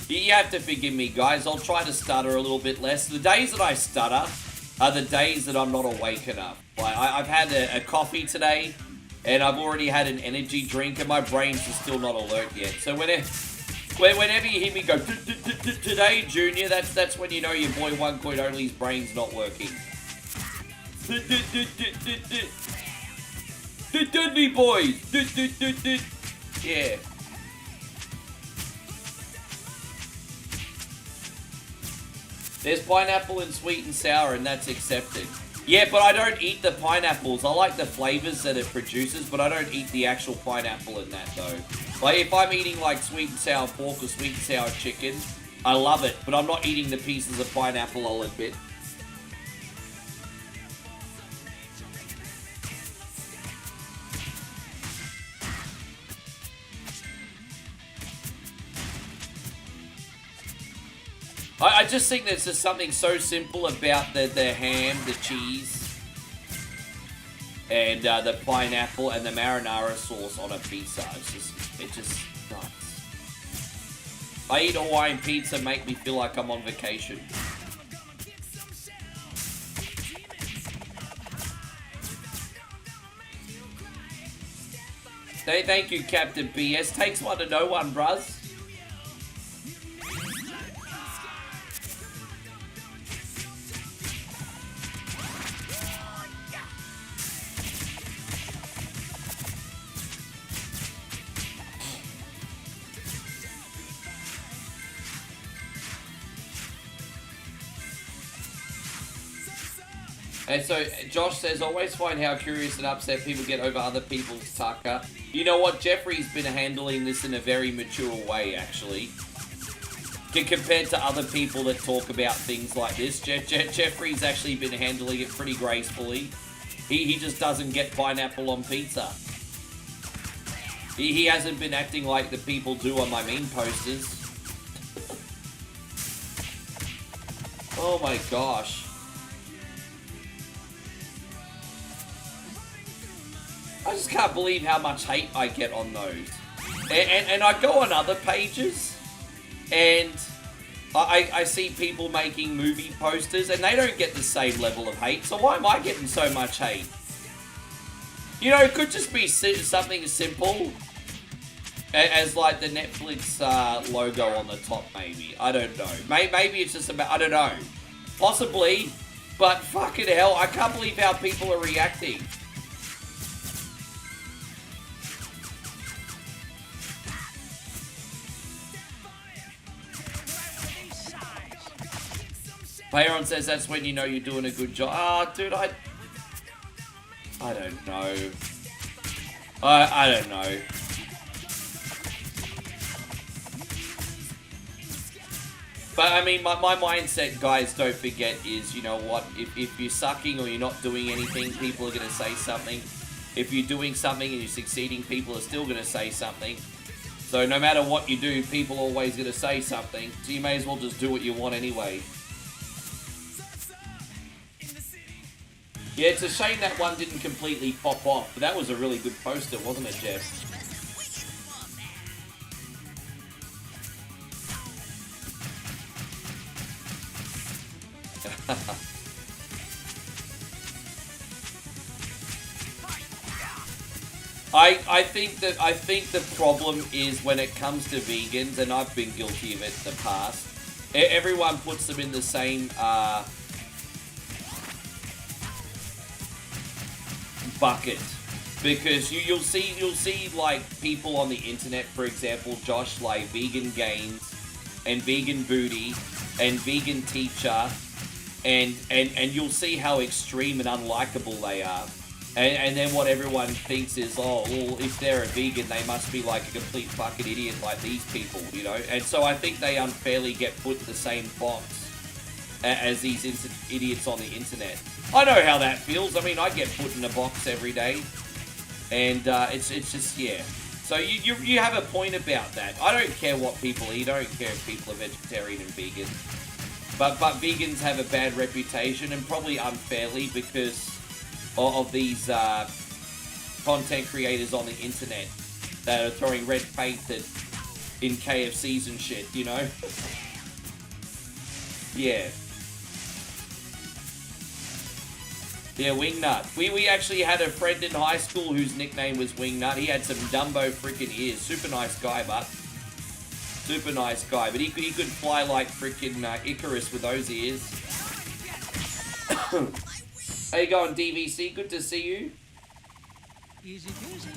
you have to forgive me, guys. I'll try to stutter a little bit less. The days that I stutter are the days that I'm not awake enough. Like, I've had a coffee today, and I've already had an energy drink, and my brain's just still not alert yet. So whenever you hear me go, today, Junior, that's when you know your boy One Coin Only's brain's not working. Dudley boys! Yeah. There's pineapple and sweet and sour, and that's accepted. Yeah, but I don't eat the pineapples. I like the flavors that it produces, but I don't eat the actual pineapple in that, though. Like, if I'm eating, like, sweet and sour pork or sweet and sour chicken, I love it, but I'm not eating the pieces of pineapple, I'll admit. I just think there's just something so simple about the ham, the cheese, and the pineapple and the marinara sauce on a pizza. It's just nuts. I eat Hawaiian pizza, make me feel like I'm on vacation. Thank you, Captain BS. Takes one to know one, bruz. And so Josh says, always find how curious and upset people get over other people's tucker. You know what? Jeffrey's been handling this in a very mature way, actually. Compared to other people that talk about things like this, Jeffrey's actually been handling it pretty gracefully. He just doesn't get pineapple on pizza. He hasn't been acting like the people do on my meme posters. Oh my gosh. I just can't believe how much hate I get on those. And I go on other pages, and I see people making movie posters, and they don't get the same level of hate, so why am I getting so much hate? You know, it could just be something as simple as like the Netflix logo on the top, maybe. I don't know. Maybe it's just about, I don't know. Possibly, but fucking hell, I can't believe how people are reacting. Payron says that's when you know you're doing a good job. Ah, dude, I don't know. I don't know. But I mean, my mindset, guys, don't forget, is, you know what, if you're sucking or you're not doing anything, people are going to say something. If you're doing something and you're succeeding, people are still going to say something. So no matter what you do, people are always going to say something. So you may as well just do what you want anyway. Yeah, it's a shame that one didn't completely pop off, but that was a really good poster, wasn't it, Jeff? I think the problem is when it comes to vegans, and I've been guilty of it in the past, everyone puts them in the same bucket, because you'll see like people on the internet, for example, Josh, like vegan gains and vegan booty and vegan teacher, and you'll see how extreme and unlikable they are, and then what everyone thinks is, oh well, if they're a vegan they must be like a complete fucking idiot like these people, you know. And so I think they unfairly get put in the same box as these idiots on the internet. I know how that feels. I mean, I get put in a box every day, and it's just, yeah. So you have a point about that. I don't care what people eat. I don't care if people are vegetarian and vegan, but vegans have a bad reputation, and probably unfairly, because of these content creators on the internet that are throwing red paint in KFCs and shit, you know. Yeah. Yeah, Wingnut. We actually had a friend in high school whose nickname was Wingnut. He had some Dumbo freaking ears. Super nice guy, but... Super nice guy. But he could fly like freaking Icarus with those ears. How you going, DVC? Good to see you. Easy peasy.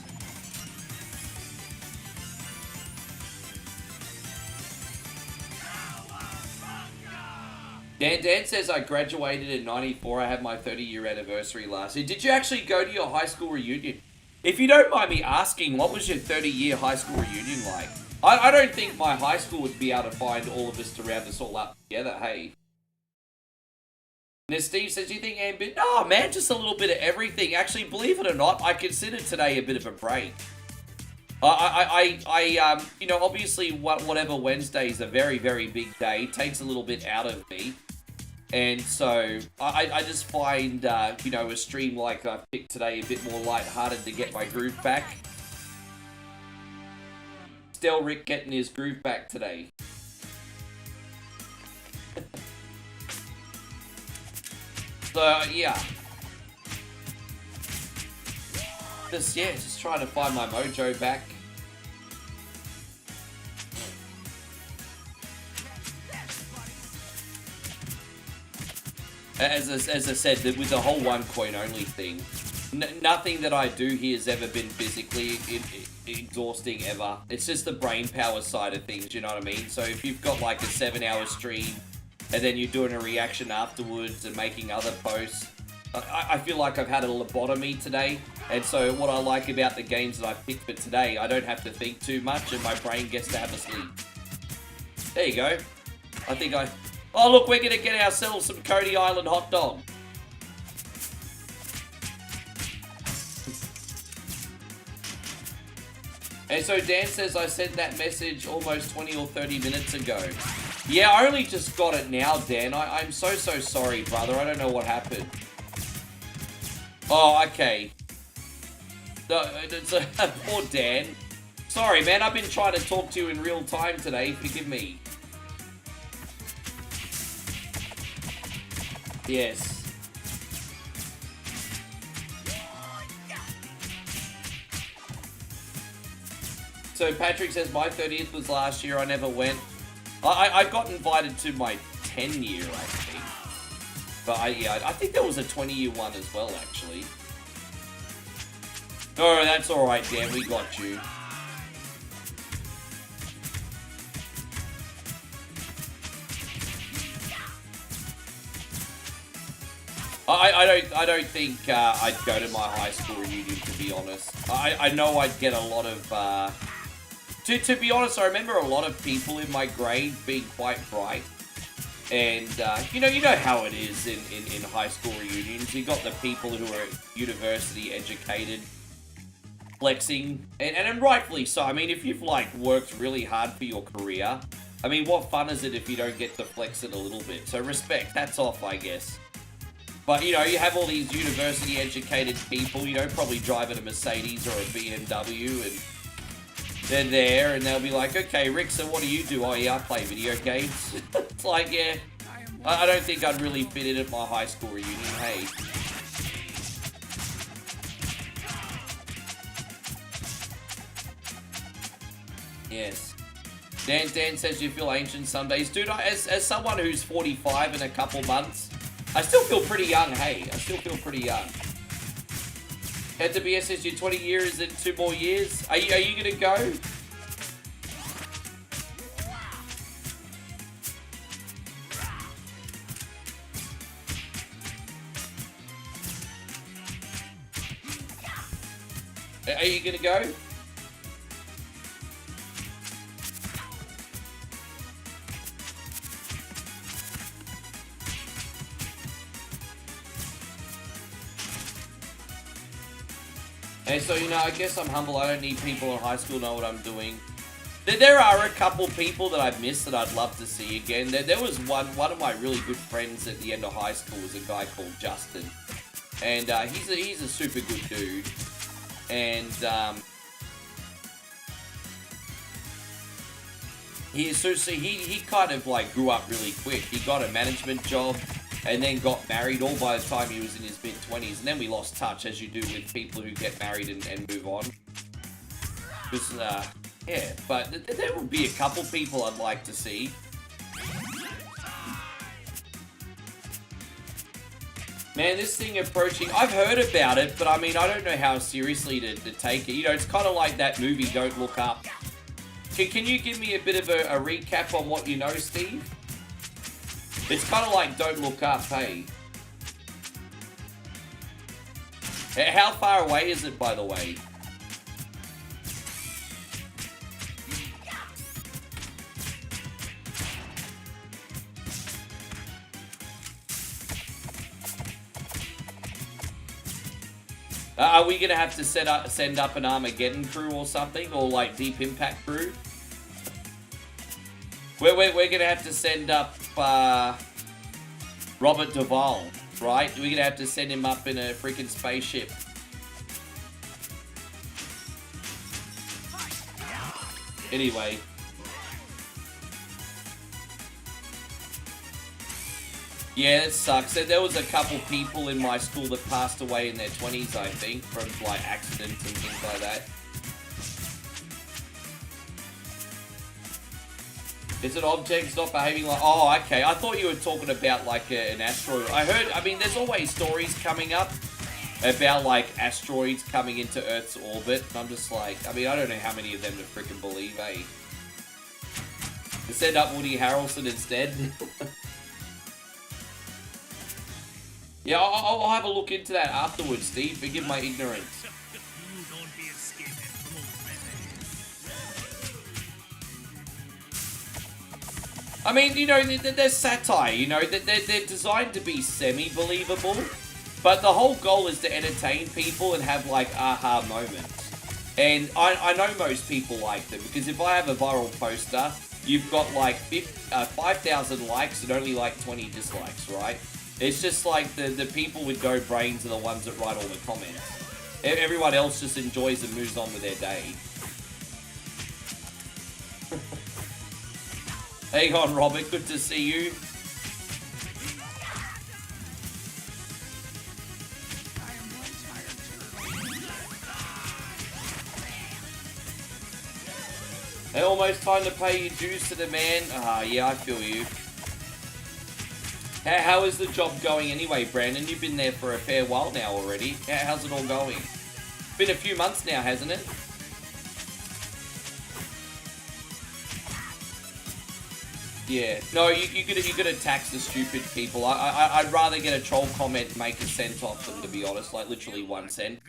Dan says, I graduated in 94. I had my 30-year anniversary last year. Did you actually go to your high school reunion? If you don't mind me asking, what was your 30-year high school reunion like? I don't think my high school would be able to find all of us to round us all up together, hey. Now Steve says, do you think ambit? No, man, just a little bit of everything. Actually, believe it or not, I consider today a bit of a break. You know, obviously, whatever Wednesday is a very, very big day. Takes a little bit out of me. And so, I just find, you know, a stream like I picked today a bit more lighthearted to get my groove back. Still Rick getting his groove back today. So, yeah. just trying to find my mojo back. As I said, with the whole 1 coin only thing, nothing that I do here has ever been physically exhausting ever. It's just the brain power side of things, you know what I mean? So if you've got like a 7-hour stream and then you're doing a reaction afterwards and making other posts, I feel like I've had a lobotomy today. And so what I like about the games that I picked for today, I don't have to think too much and my brain gets to have a sleep. There you go. Oh, look, we're going to get ourselves some Coney Island hot dog. And so Dan says, I sent that message almost 20 or 30 minutes ago. Yeah, I only just got it now, Dan. I'm so sorry, brother. I don't know what happened. Oh, okay. No, it's poor Dan. Sorry, man. I've been trying to talk to you in real time today. Forgive me. Yes. So Patrick says, my 30th was last year. I never went. I got invited to my 10-year, I think. But I think there was a 20-year one as well, actually. No, that's alright, Dan. We got you. I don't think I'd go to my high school reunion, to be honest. I know I'd get a lot of to be honest, I remember a lot of people in my grade being quite bright. And you know how it is in high school reunions. You got the people who are university educated flexing, and rightfully so. I mean, if you've like worked really hard for your career, I mean, what fun is it if you don't get to flex it a little bit? So respect, hats off, I guess. But, you know, you have all these university-educated people, you know, probably driving a Mercedes or a BMW, and they're there, and they'll be like, okay, Rick, so what do you do? Oh, yeah, I play video games. It's like, yeah, I don't think I'd really fit in at my high school reunion, hey. Yes. Dan says you feel ancient some days. Dude, as someone who's 45 in a couple months, I still feel pretty young, hey. I still feel pretty young. At the BS says you're 20 years and 2 more years. Are you gonna go? Are you gonna go? And so, you know, I guess I'm humble. I don't need people in high school to know what I'm doing. There are a couple people that I've missed that I'd love to see again. There was one of my really good friends at the end of high school was a guy called Justin. And he's a super good dude. And he kind of like grew up really quick. He got a management job and then got married all by the time he was in his mid-20s. And then we lost touch, as you do with people who get married and move on. Because, yeah, but there would be a couple people I'd like to see. Man, this thing approaching, I've heard about it, but I mean, I don't know how seriously to take it. You know, it's kind of like that movie, Don't Look Up. Can you give me a bit of a recap on what you know, Steve? It's kind of like Don't Look Up, hey. How far away is it, by the way? Are we going to have to send up an Armageddon crew or something? Or like Deep Impact crew? We're going to have to send up Robert Duvall, right? We're going to have to send him up in a freaking spaceship. Anyway. Yeah, it sucks. There was a couple people in my school that passed away in their 20s, I think, from like accidents and things like that. Is it objects not behaving like... Oh, okay. I thought you were talking about like an asteroid. I mean, there's always stories coming up about like asteroids coming into Earth's orbit. And I'm just like, I mean, I don't know how many of them to freaking believe, eh? Send up Woody Harrelson instead. Yeah, I'll have a look into that afterwards, Steve. Forgive my ignorance. I mean, you know, there's satire, you know, they're designed to be semi-believable, but the whole goal is to entertain people and have, like, aha moments. And I know most people like them, because if I have a viral poster, you've got, like, 5,000 likes and only, like, 20 dislikes, right? It's just like the people with no brains are the ones that write all the comments. Everyone else just enjoys and moves on with their day. Hey on, Robert, good to see you. Hey, almost time to pay your dues to the man. Ah, yeah, I feel you. How is the job going anyway, Brandon? You've been there for a fair while now already. How's it all going? Been a few months now, hasn't it? Yeah. No, you gotta tax the stupid people. I'd rather get a troll comment and make a cent off them, to be honest. Like, literally 1 cent.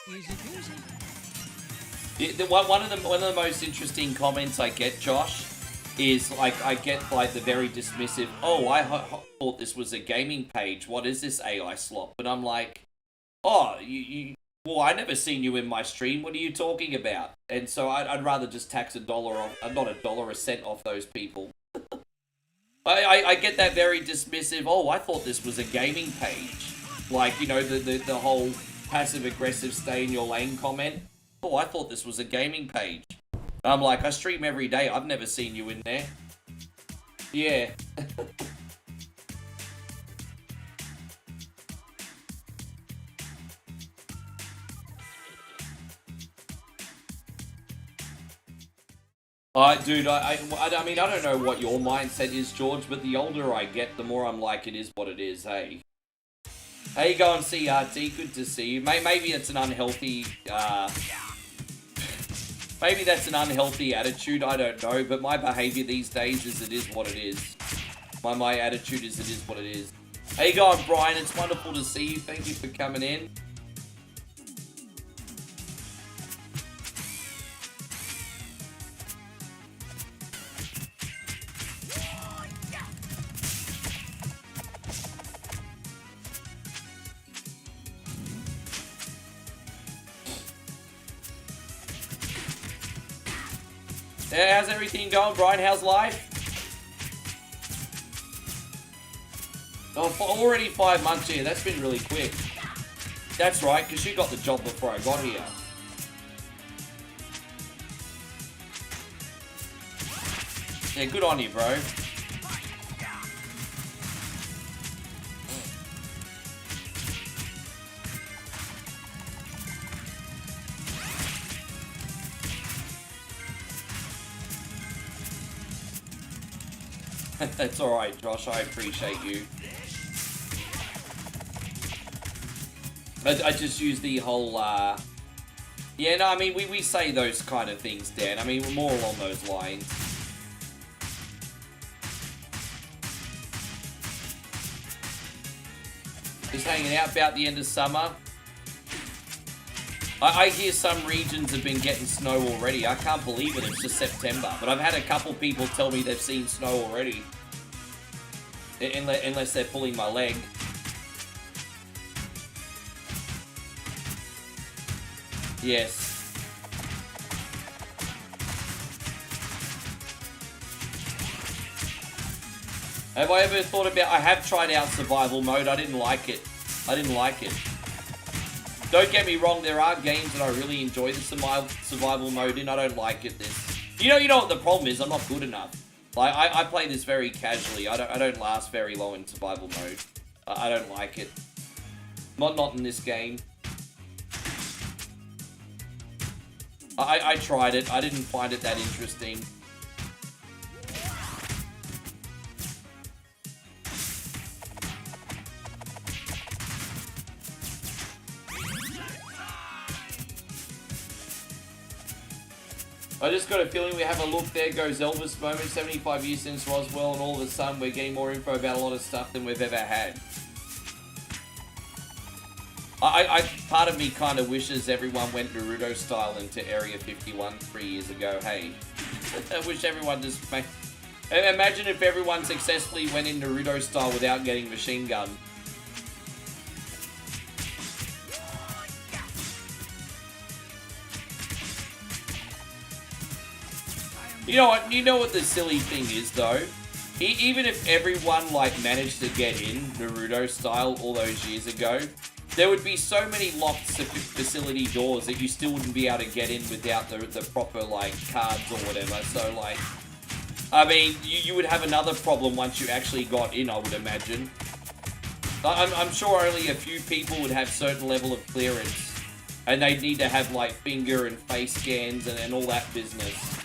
Easy peasy. Yeah, one of the most interesting comments I get, Josh, is like I get like the very dismissive, oh, I thought this was a gaming page. What is this AI slop? But I'm like, oh, well, I never seen you in my stream. What are you talking about? And so I'd rather just tax $1 off, not $1, a cent off those people. I get that very dismissive, oh, I thought this was a gaming page. Like, you know, the whole passive-aggressive stay in your lane comment. Oh, I thought this was a gaming page. I'm like, I stream every day. I've never seen you in there. Yeah. Dude, I mean, I don't know what your mindset is, George, but the older I get, the more I'm like, it is what it is, hey. How you going, CRT? Good to see you. Maybe it's an unhealthy, maybe that's an unhealthy attitude, I don't know, but my behavior these days is it is what it is. My attitude is it is what it is. How you going, Brian? It's wonderful to see you. Thank you for coming in. How's everything going, Brian? How's life? Oh, already 5 months here. That's been really quick. That's right, because you got the job before I got here. Yeah, good on you, bro. That's alright, Josh. I appreciate you. I just use the whole, yeah, no, I mean, we say those kind of things, Dan. I mean, we're more along those lines. Just hanging out about the end of summer. I hear some regions have been getting snow already. I can't believe it. It's just September. But I've had a couple people tell me they've seen snow already. Unless they're pulling my leg. Yes. Have I ever thought about... I have tried out survival mode. I didn't like it. I didn't like it. Don't get me wrong, there are games that I really enjoy the survival mode in. I don't like it. You know what the problem is? I'm not good enough. Like, I play this very casually. I don't last very long in survival mode. I don't like it. Not in this game. I tried it. I didn't find it that interesting. I just got a feeling we have a look. There goes Elvis moment. 75 years since Roswell, and all of a sudden we're getting more info about a lot of stuff than we've ever had. Part of me kind of wishes everyone went Naruto style into Area 51 3 years ago. Hey, I wish everyone just made... Imagine if everyone successfully went in Naruto style without getting machine gun. You know what the silly thing is though? Even if everyone like managed to get in Naruto style all those years ago, there would be so many locked facility doors that you still wouldn't be able to get in without the proper like cards or whatever. So like, I mean, you would have another problem once you actually got in, I would imagine. I'm sure only a few people would have certain level of clearance, and they'd need to have like finger and face scans and all that business.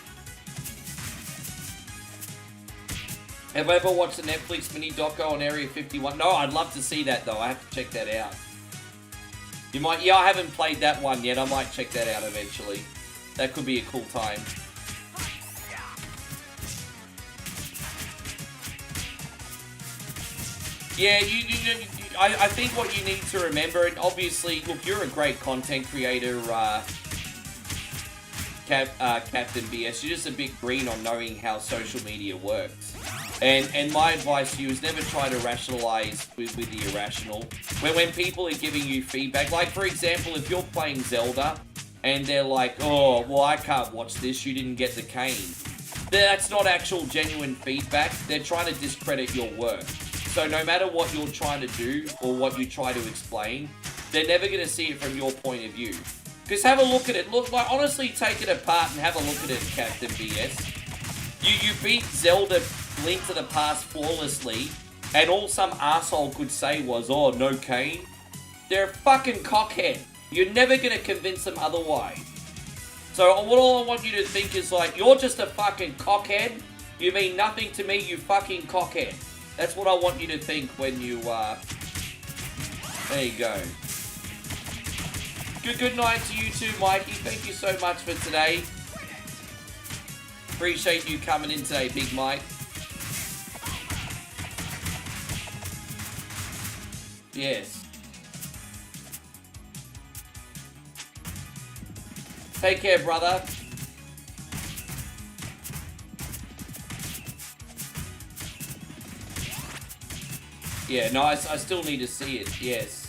Have I ever watched the Netflix mini doco on Area 51? No, I'd love to see that though. I have to check that out. You might, yeah, I haven't played that one yet. I might check that out eventually. That could be a cool time. Yeah, I think what you need to remember, and obviously, look, you're a great content creator, Captain BS. You're just a bit green on knowing how social media works. And my advice to you is never try to rationalize with the irrational. When people are giving you feedback, like for example, if you're playing Zelda and they're like, oh, well, I can't watch this, you didn't get the cane. That's not actual genuine feedback. They're trying to discredit your work. So no matter what you're trying to do or what you try to explain, they're never going to see it from your point of view. Because have a look at it. Look, like, honestly, take it apart and have a look at it, Captain BS. You beat Zelda Link to the Past flawlessly, and all some asshole could say was, oh, no cane. They're a fucking cockhead. You're never going to convince them otherwise. So all I want you to think is like, you're just a fucking cockhead. You mean nothing to me, you fucking cockhead. That's what I want you to think when you, there you go. Good night to you too, Mikey. Thank you so much for today. Appreciate you coming in today, Big Mike. Yes. Take care, brother. Yeah, no, I still need to see it, yes.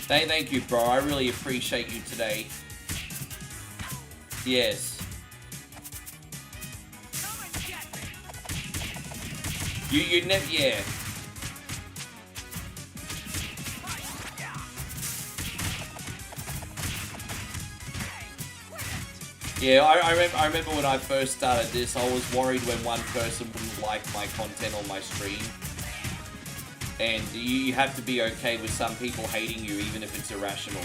Thank you, bro. I really appreciate you today. Yes. You never, yeah. Yeah, I remember when I first started this, I was worried when one person wouldn't like my content on my stream. And you have to be okay with some people hating you, even if it's irrational.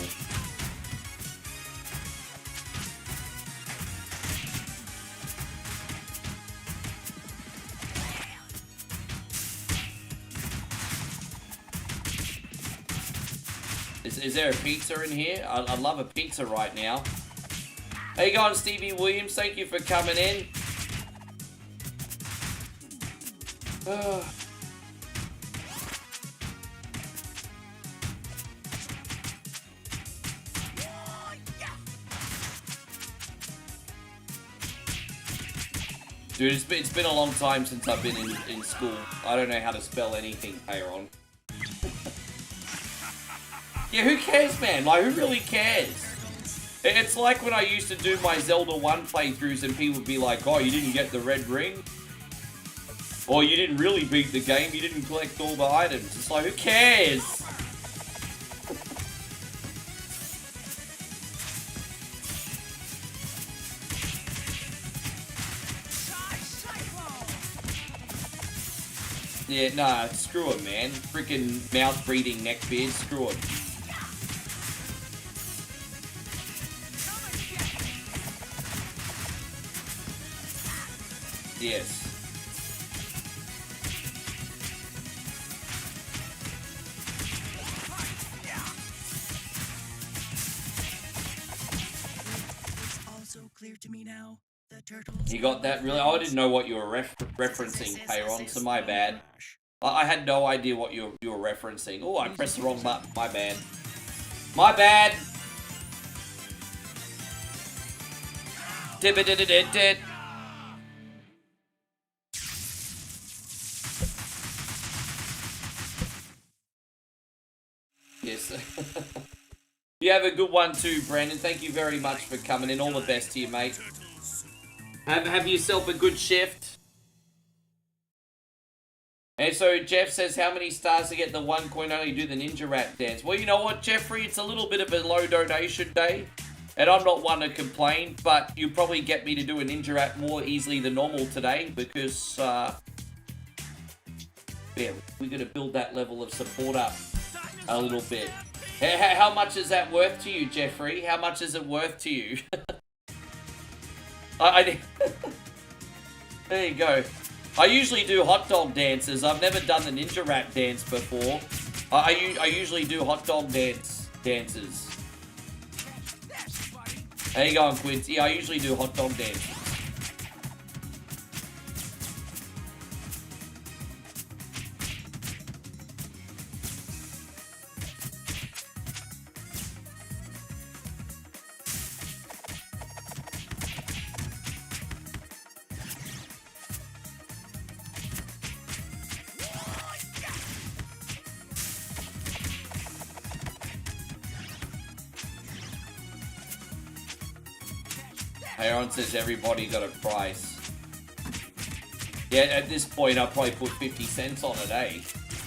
Is there a pizza in here? I'd love a pizza right now. How you going, Stevie Williams? Thank you for coming in. Dude, it's been a long time since I've been in school. I don't know how to spell anything, Payron. Yeah, who cares, man? Like, who really cares? It's like when I used to do my Zelda 1 playthroughs and people would be like, oh, you didn't get the red ring? Or you didn't really beat the game, you didn't collect all the items. It's like, who cares? Yeah, nah, screw it, man. Freaking mouth-breathing neckbeard, screw it. Yes. It's also clear to me now. The turtles. You got that? Really? Oh, I didn't know what you were referencing, Payron, so my bad. I had no idea what you were referencing. Oh, I pressed the wrong button. My bad. My bad. Did. Yes. You have a good one too, Brandon. Thank you very much for coming in. All the best to you, mate. Have yourself a good shift. And so Jeff says, how many stars to get the 1 coin only do the ninja rat dance? Well, you know what, Jeffrey? It's a little bit of a low donation day. And I'm not one to complain, but you probably get me to do a ninja rat more easily than normal today because, yeah, we're going to build that level of support up a little bit. How much is that worth to you, Jeffrey? How much is it worth to you? There you go. I usually do hot dog dances. I've never done the ninja rat dance before. I usually do hot dog dances. There you go, Quincy. I usually do hot dog dances. Aaron says everybody got a price. Yeah, at this point I'll probably put 50 cents on it, eh?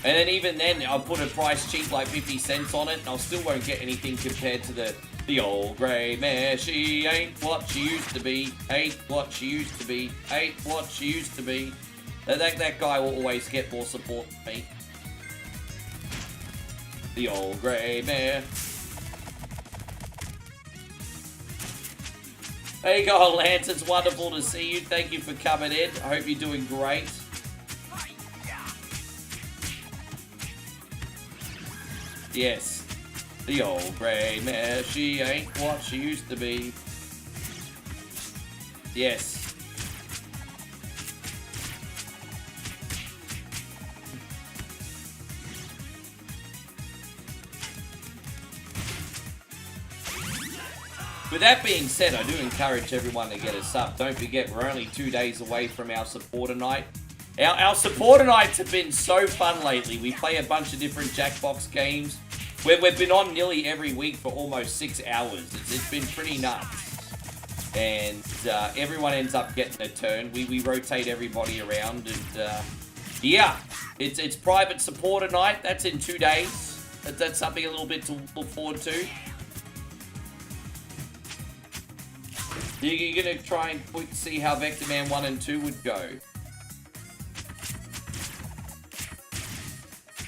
And then even then I'll put a price cheap like 50 cents on it and I still won't get anything compared to the old grey mare. She ain't what she used to be, ain't what she used to be, ain't what she used to be. That guy will always get more support than me. The old grey mare. There you go, Lance. It's wonderful to see you. Thank you for coming in. I hope you're doing great. Yes. The old grey mare. She ain't what she used to be. Yes. With that being said, I do encourage everyone to get a sub. Don't forget, we're only 2 days away from our supporter night. Our supporter nights have been so fun lately. We play a bunch of different Jackbox games. We've been on nearly every week for almost 6 hours. It's been pretty nuts. And everyone ends up getting a turn. We rotate everybody around. And yeah, it's private supporter night. That's in 2 days. That's something a little bit to look forward to. You're going to try and see how Vector Man 1 and 2 would go.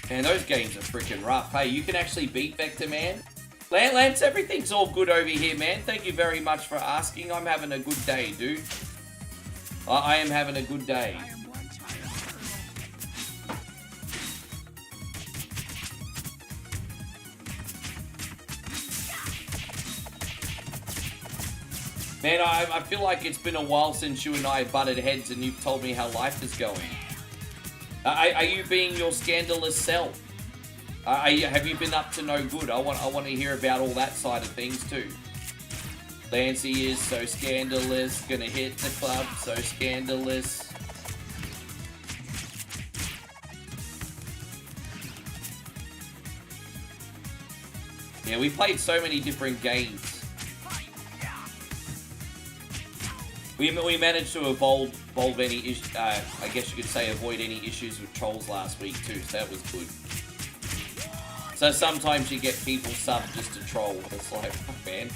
Man, those games are freaking rough. Hey, you can actually beat Vector Man. Lance, everything's all good over here, man. Thank you very much for asking. I'm having a good day, dude. I am having a good day. Man, I feel like it's been a while since you and I butted heads and you've told me how life is going. Are you being your scandalous self? Have you been up to no good? I want to hear about all that side of things too. Lancy is so scandalous, gonna hit the club, so scandalous. Yeah, we played so many different games. We managed to avoid any I guess you could say avoid any issues with trolls last week too, so that was good. So sometimes you get people sub just to troll. It's like, oh, man.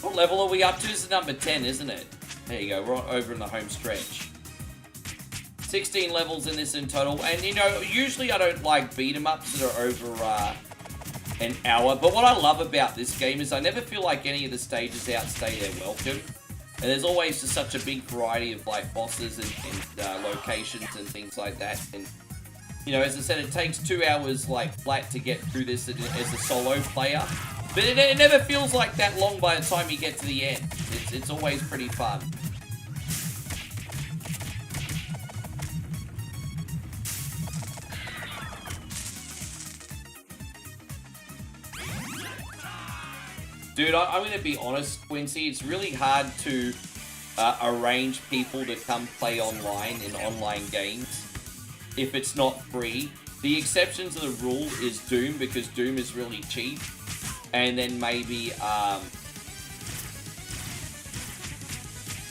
What level are we up to? This is number 10, isn't it? There you go, we're over in the home stretch. 16 levels in this in total, and you know, usually I don't like beat 'em ups that are over an hour, but what I love about this game is I never feel like any of the stages outstay their welcome, and there's always just such a big variety of like bosses and locations and things like that, and you know, as I said, it takes 2 hours like flat to get through this as a solo player, but it never feels like that long by the time you get to the end. It's always pretty fun. Dude, I'm going to be honest, Quincy, it's really hard to arrange people to come play online in online games if it's not free. The exception to the rule is Doom, because Doom is really cheap. And then maybe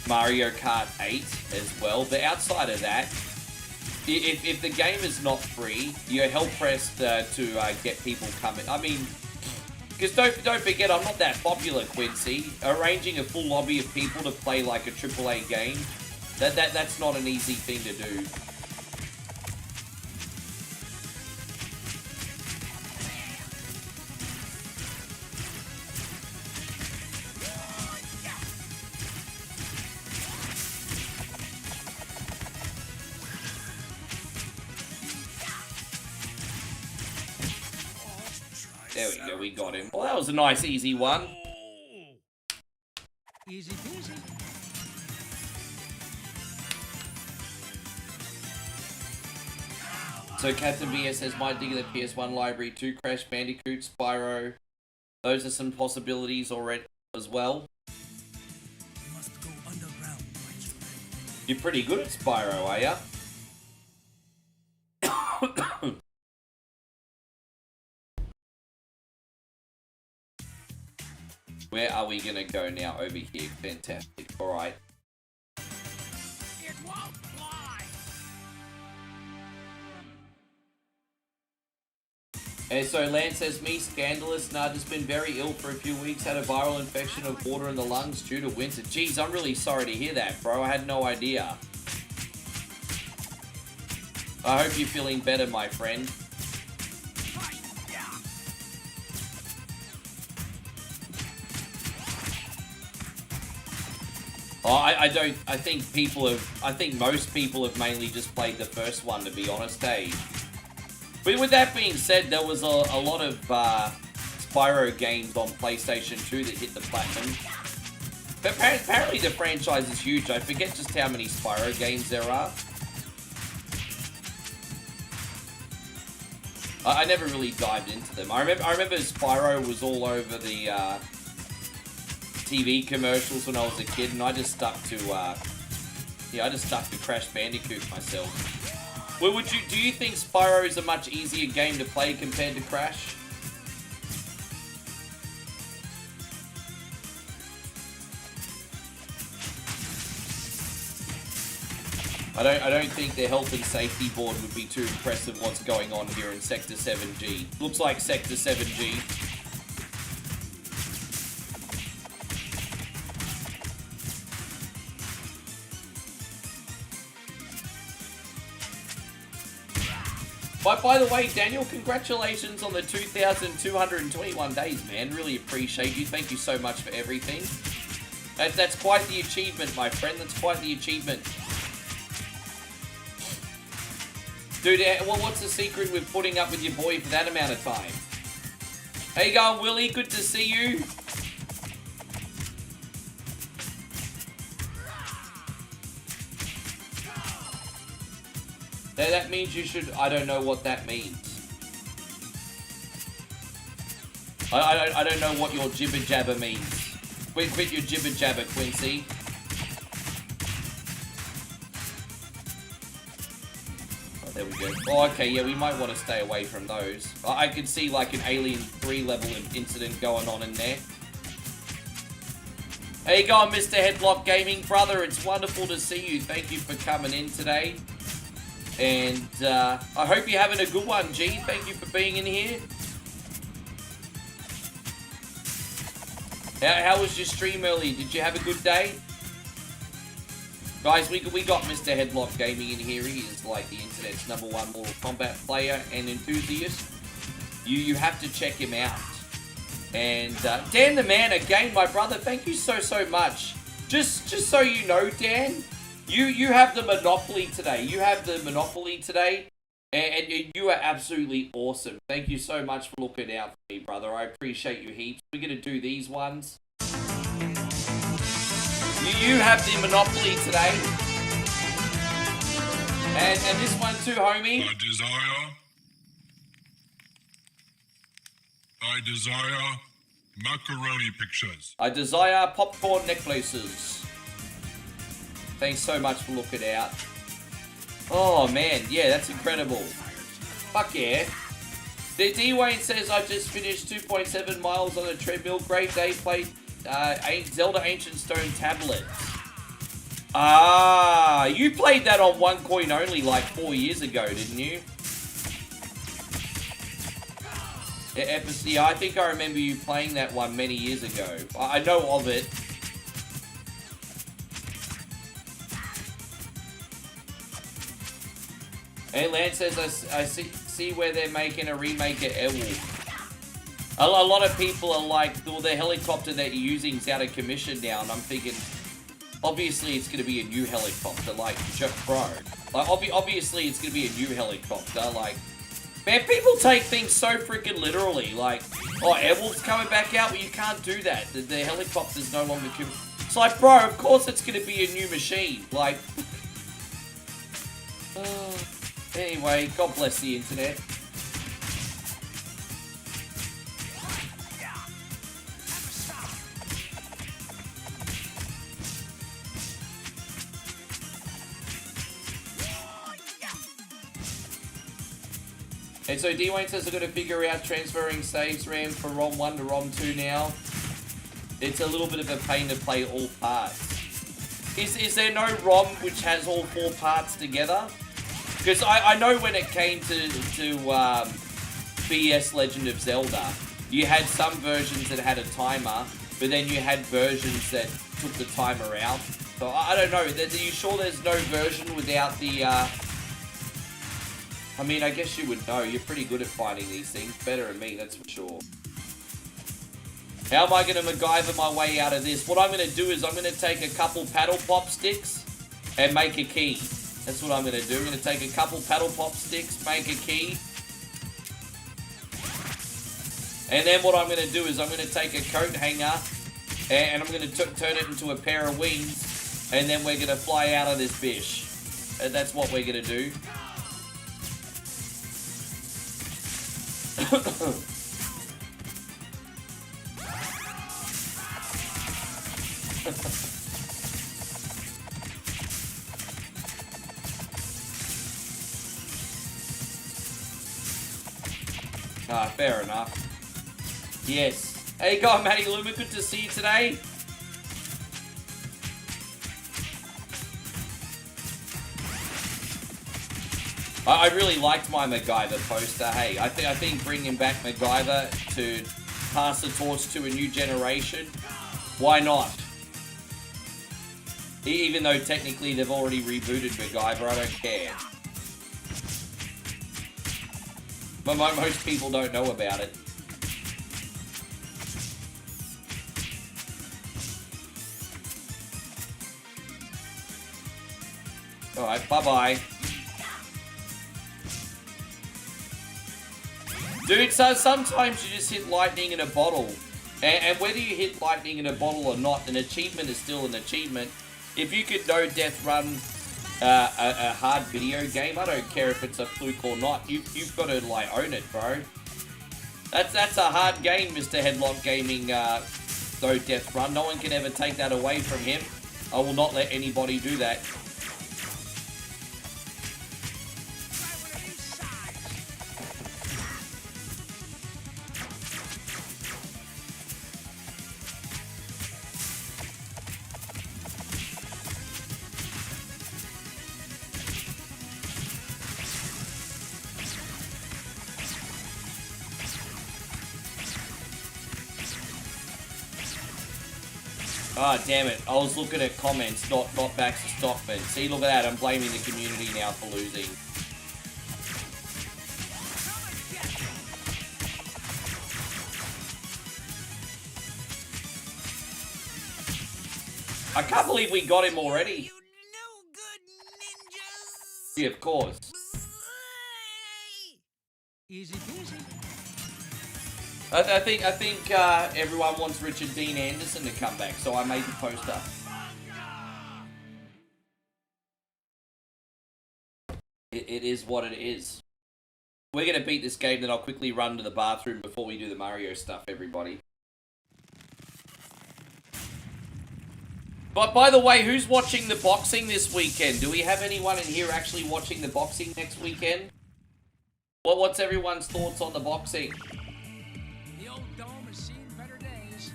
Mario Kart 8 as well. But outside of that, if the game is not free, you're hell-pressed to get people coming. I mean, because don't forget, I'm not that popular, Quincy. Arranging a full lobby of people to play like a AAA game, that's not an easy thing to do. There we go, we got him. Well, that was a nice, easy one. Easy peasy. So Captain BS says, might dig in the PS1 library too. Crash Bandicoot, Spyro. Those are some possibilities already as well. You must go underground, my children. You're pretty good at Spyro, are ya? Where are we gonna go now? Over here. Fantastic. Alright. It won't fly. And so Lance says, me, scandalous. Nah, just been very ill for a few weeks. Had a viral infection of water in the lungs due to winter. Jeez, I'm really sorry to hear that, bro. I had no idea. I hope you're feeling better, my friend. Oh, I think most people have mainly just played the first one, to be honest, hey. But with that being said, there was a lot of Spyro games on PlayStation 2 that hit the platinum. But apparently the franchise is huge. I forget just how many Spyro games there are. I never really dived into them. I remember Spyro was all over the TV commercials when I was a kid, and I just stuck to Crash Bandicoot myself. Well, do you think Spyro is a much easier game to play compared to Crash? I don't think the health and safety board would be too impressive what's going on here in Sector 7G. Looks like Sector 7G. By the way, Daniel, congratulations on the 2,221 days, man. Really appreciate you. Thank you so much for everything. That's quite the achievement, my friend. That's quite the achievement. Dude, what's the secret with putting up with your boy for that amount of time? How you going, Willie? Good to see you. That means you should... I don't know what that means. I don't know what your jibber jabber means. Quit your jibber jabber, Quincy. Oh, there we go. Oh, okay, yeah, we might want to stay away from those. I could see like an Alien 3 level incident going on in there. How you going, Mr. Headlock Gaming? Brother, it's wonderful to see you. Thank you for coming in today. And I hope you're having a good one, G. Thank you for being in here. How was your stream earlier? Did you have a good day? Guys, we got Mr. Headlock Gaming in here. He is like the internet's #1 Mortal Kombat player and enthusiast. You have to check him out. And Dan the Man, again, my brother, thank you so much. Just so you know, Dan, you have the monopoly today. You have the monopoly today, and you are absolutely awesome. Thank you so much for looking out for me, brother. I appreciate you heaps. We're gonna do these ones. You have the monopoly today. And this one too, homie. I desire macaroni pictures. I desire popcorn necklaces. Thanks so much for looking out. Oh man, yeah, that's incredible. Fuck yeah. The D-Wayne says, I just finished 2.7 miles on a treadmill. Great day, played Zelda Ancient Stone tablets. Ah, you played that on OneCoin only like 4 years ago, didn't you? Yeah, I think I remember you playing that one many years ago. I know of it. And Lance says, I see where they're making a remake of Airwolf. A lot of people are like, well, the helicopter that you're using is out of commission now, and I'm thinking, obviously it's going to be a new helicopter, like, bro. Like, obviously it's going to be a new helicopter, like, man, people take things so freaking literally, like, oh, Airwolf's coming back out, well, you can't do that. The helicopter's no longer... It's like, bro, of course it's going to be a new machine, like... Anyway, God bless the internet. And so D-Wayne says I've got to figure out transferring saves RAM from ROM 1 to ROM 2 now. It's a little bit of a pain to play all parts. Is there no ROM which has all 4 parts together? Because I know when it came to BS Legend of Zelda, you had some versions that had a timer, but then you had versions that took the timer out. So I don't know, are you sure there's no version without the... I mean, I guess you would know. You're pretty good at finding these things. Better than me, that's for sure. How am I going to MacGyver my way out of this? What I'm going to do is I'm going to take a couple paddle pop sticks and make a key. That's what I'm going to do. I'm going to take a couple paddle pop sticks, make a key. And then what I'm going to do is I'm going to take a coat hanger and I'm going to turn it into a pair of wings. And then we're going to fly out of this bish. And that's what we're going to do. Ah, fair enough. Yes. Hey, God, Matty Luma, good to see you today. I really liked my MacGyver poster. Hey, I think bringing back MacGyver to pass the torch to a new generation, why not? Even though technically they've already rebooted MacGyver, I don't care. But most people don't know about it. Alright, bye-bye. Dude, so sometimes you just hit lightning in a bottle. And whether you hit lightning in a bottle or not, an achievement is still an achievement. If you could no-death run a hard video game, I don't care if it's a fluke or not, you've got to, like, own it, bro. That's a hard game, Mr. Headlock Gaming no-death run. No one can ever take that away from him. I will not let anybody do that. Ah, damn it. I was looking at comments, not Baxter Stockman. See, look at that. I'm blaming the community now for losing. I can't believe we got him already. You no good ninjas. Yeah, of course. Easy peasy. I think everyone wants Richard Dean Anderson to come back, so I made the poster. It is what it is. We're going to beat this game, then I'll quickly run to the bathroom before we do the Mario stuff, everybody. But by the way, who's watching the boxing this weekend? Do we have anyone in here actually watching the boxing next weekend? Well, what's everyone's thoughts on the boxing? The old dome has seen better days.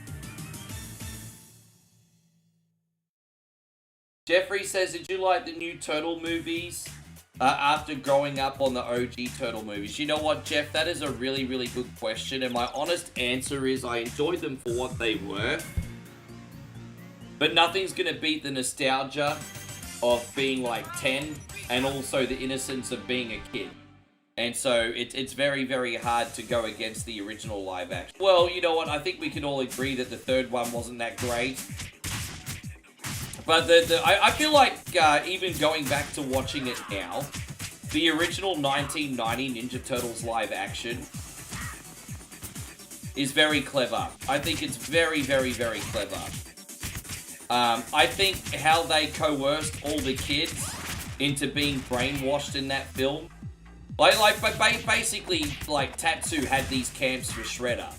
Jeffrey says, did you like the new Turtle movies after growing up on the OG Turtle movies? You know what, Jeff? That is a really, really good question. And my honest answer is I enjoyed them for what they were. But nothing's going to beat the nostalgia of being like 10 and also the innocence of being a kid. And so it's very, very hard to go against the original live action. Well, you know what? I think we can all agree that the third one wasn't that great. But I feel like even going back to watching it now, the original 1990 Ninja Turtles live action is very clever. I think it's very, very, very clever. I think how they coerced all the kids into being brainwashed in that film. Basically, like, Tatsu had these camps for Shredder.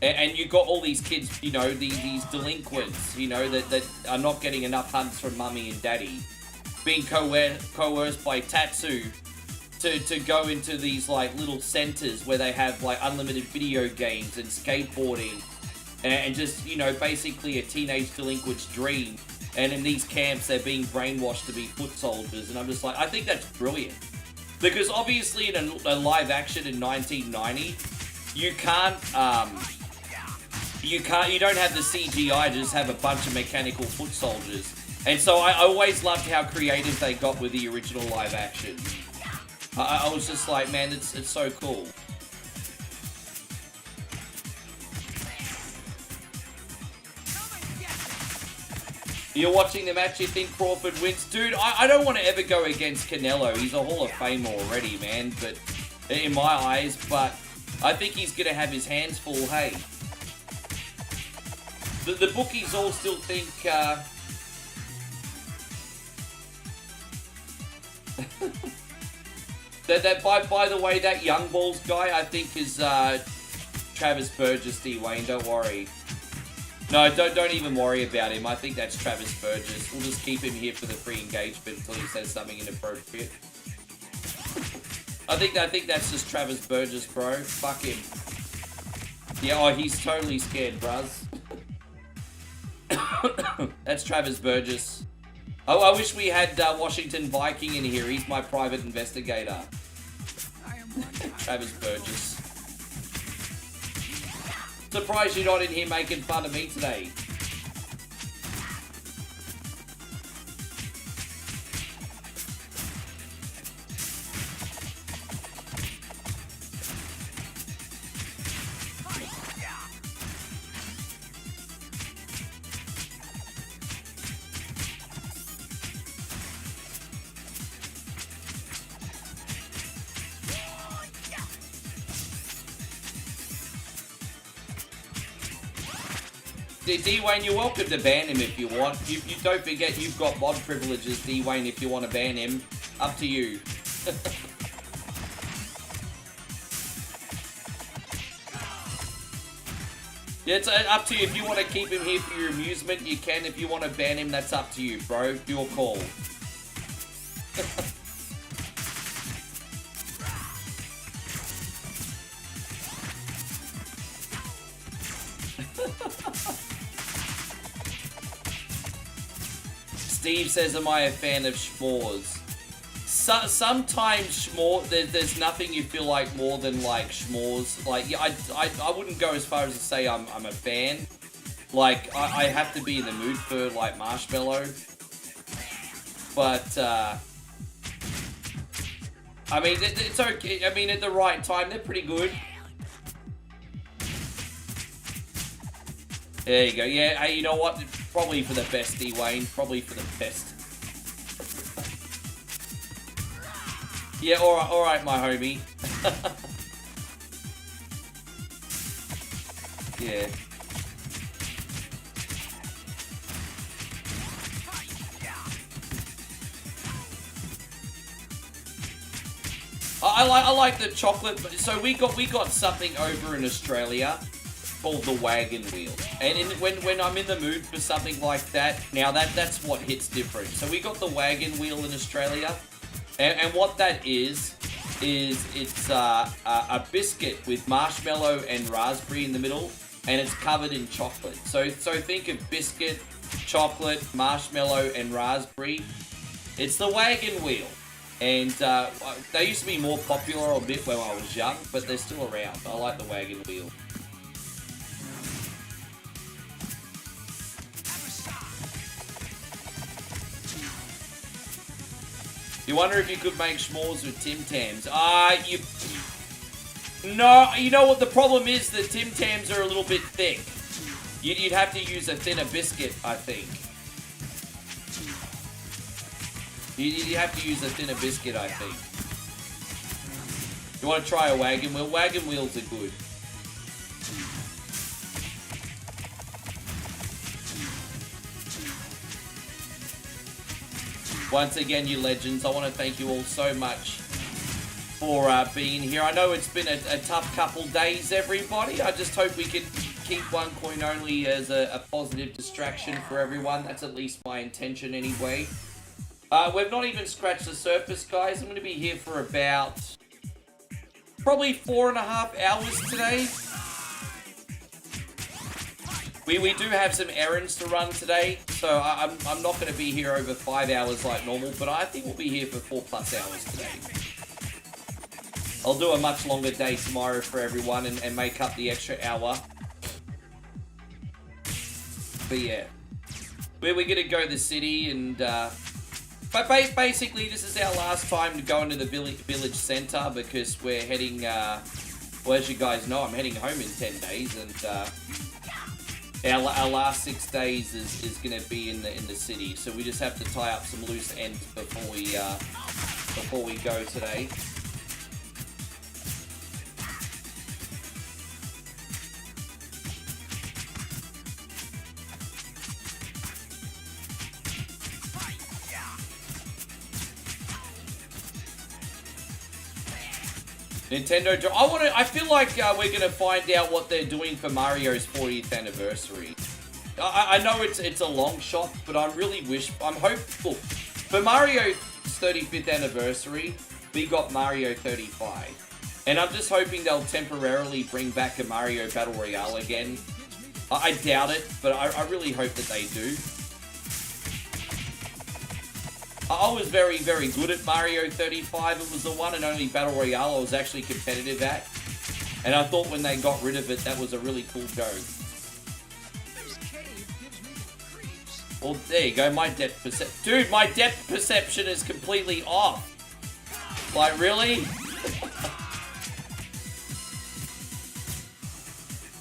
And you got all these kids, you know, these delinquents, you know, that are not getting enough hugs from mummy and daddy, being coerced by Tatsu to go into these, like, little centers where they have, like, unlimited video games and skateboarding and just, you know, basically a teenage delinquent's dream. And in these camps, they're being brainwashed to be foot soldiers. And I'm just like, I think that's brilliant. Because obviously in a live action in 1990, you don't have the CGI to just have a bunch of mechanical foot soldiers. And so I always loved how creative they got with the original live action. I was just like, man, it's so cool. You're watching the match, you think Crawford wins? Dude, I don't want to ever go against Canelo. He's a Hall of Famer already, man, but in my eyes, but I think he's going to have his hands full, hey. The bookies all still think, by the way, that Young Balls guy, I think is, Travis Burgess, D-Wayne, don't worry. No, don't even worry about him. I think that's Travis Burgess. We'll just keep him here for the free engagement until he says something inappropriate. I think that's just Travis Burgess, bro. Fuck him. Yeah, oh, he's totally scared, bruz. That's Travis Burgess. Oh, I wish we had Washington Viking in here. He's my private investigator. Travis Burgess. Surprised you're not in here making fun of me today. D-Wayne, you're welcome to ban him if you want. You don't forget you've got mod privileges, D-Wayne, if you want to ban him. Up to you. Yeah, it's up to you. If you want to keep him here for your amusement, you can. If you want to ban him, that's up to you, bro. Your call. Steve says, am I a fan of schmores? Sometimes schmore, there's nothing you feel like more than like schmores. Like, yeah, I wouldn't go as far as to say I'm a fan. Like, I have to be in the mood for, like, marshmallow. But, I mean, it's okay. I mean, at the right time, they're pretty good. There you go. Yeah, hey, you know what? Probably for the best, Dwayne. Probably for the best. Yeah, alright, my homie. Yeah. I like the chocolate. So we got something over in Australia called the wagon wheel, and when I'm in the mood for something like that, now that's what hits different. So we got the wagon wheel in Australia, and what that is it's a biscuit with marshmallow and raspberry in the middle, and it's covered in chocolate. So think of biscuit, chocolate, marshmallow, and raspberry. It's the wagon wheel. And they used to be more popular a bit when I was young, but they're still around. I like the wagon wheel. You wonder if you could make s'mores with Tim Tams. No, you know what the problem is? The Tim Tams are a little bit thick. You'd have to use a thinner biscuit, I think. You have to use a thinner biscuit, I think. You want to try a wagon wheel? Wagon wheels are good. Once again, you legends, I want to thank you all so much for being here. I know it's been a tough couple days, everybody. I just hope we can keep one coin only as a positive distraction for everyone. That's at least my intention anyway. We've not even scratched the surface, guys. I'm going to be here for about probably 4.5 hours today. We do have some errands to run today, so I'm not going to be here over 5 hours like normal, but I think we'll be here for 4+ hours today. I'll do a much longer day tomorrow for everyone and make up the extra hour. But yeah, we're going to go to the city and... But basically, this is our last time to go into the village centre because we're heading, well, as you guys know, I'm heading home in 10 days, and our last 6 days is going to be in the city. So we just have to tie up some loose ends before we go today. Nintendo, I feel like we're gonna find out what they're doing for Mario's 40th anniversary. I know it's a long shot, but I'm hopeful. For Mario's 35th anniversary, we got Mario 35. And I'm just hoping they'll temporarily bring back a Mario Battle Royale again. I doubt it, but I really hope that they do. I was very, very good at Mario 35. It was the one and only Battle Royale I was actually competitive at. And I thought when they got rid of it, that was a really cool go. Well, there you go, my depth perception. Dude, my depth perception is completely off. Like, really?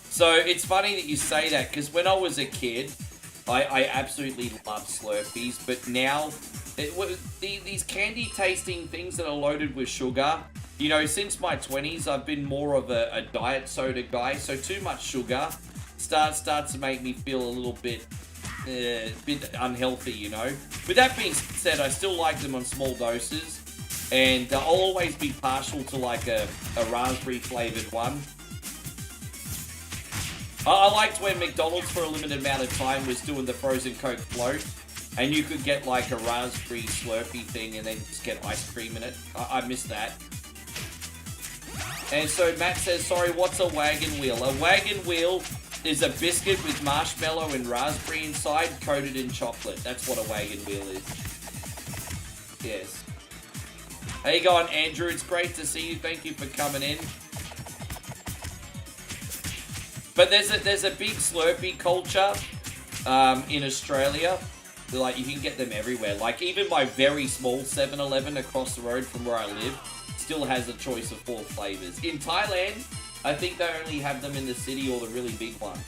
So, it's funny that you say that, because when I was a kid, I absolutely loved Slurpees, but now... these candy tasting things that are loaded with sugar, you know, since my 20s, I've been more of a diet soda guy, so too much sugar starts to make me feel a little bit unhealthy, you know. With that being said, I still like them on small doses, and I'll always be partial to like a raspberry flavored one. I liked when McDonald's for a limited amount of time was doing the frozen Coke float. And you could get like a raspberry Slurpee thing and then just get ice cream in it. I miss that. And so Matt says, sorry, what's a wagon wheel? A wagon wheel is a biscuit with marshmallow and raspberry inside coated in chocolate. That's what a wagon wheel is. Yes. How you going, Andrew? It's great to see you. Thank you for coming in. But there's a big Slurpee culture in Australia. Like, you can get them everywhere. Like, even my very small 7-Eleven across the road from where I live still has a choice of 4 flavors. In Thailand, I think they only have them in the city or the really big one.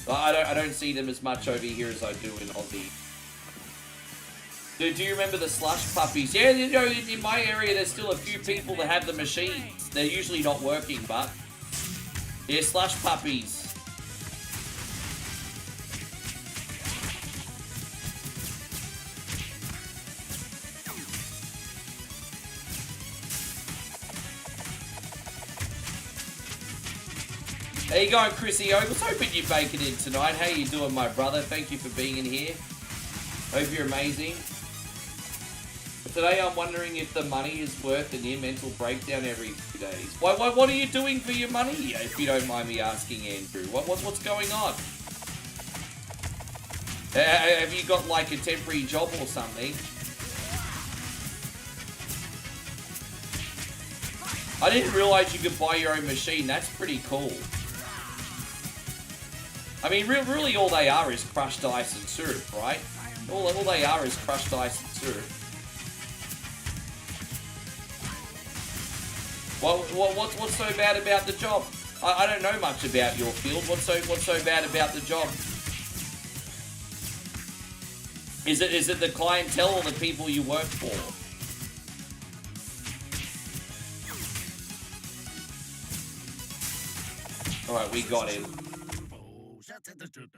I don't see them as much over here as I do in Aussie. Do you remember the slush puppies? Yeah, you know, in my area, there's still a few people that have the machines. They're usually not working, but... yeah, slush puppies. How you going, Chrissy? I was hoping you'd make it in tonight. How you doing, my brother? Thank you for being in here. Hope you're amazing. But today I'm wondering if the money is worth a near mental breakdown every few days. What are you doing for your money, if you don't mind me asking, Andrew? What's going on? Have you got like a temporary job or something? I didn't realize you could buy your own machine. That's pretty cool. I mean, really all they are is crushed ice and syrup, right? All they are is crushed ice and syrup. What's so bad about the job? I don't know much about your field. What's so bad about the job? Is it the clientele or the people you work for? All right, we got him.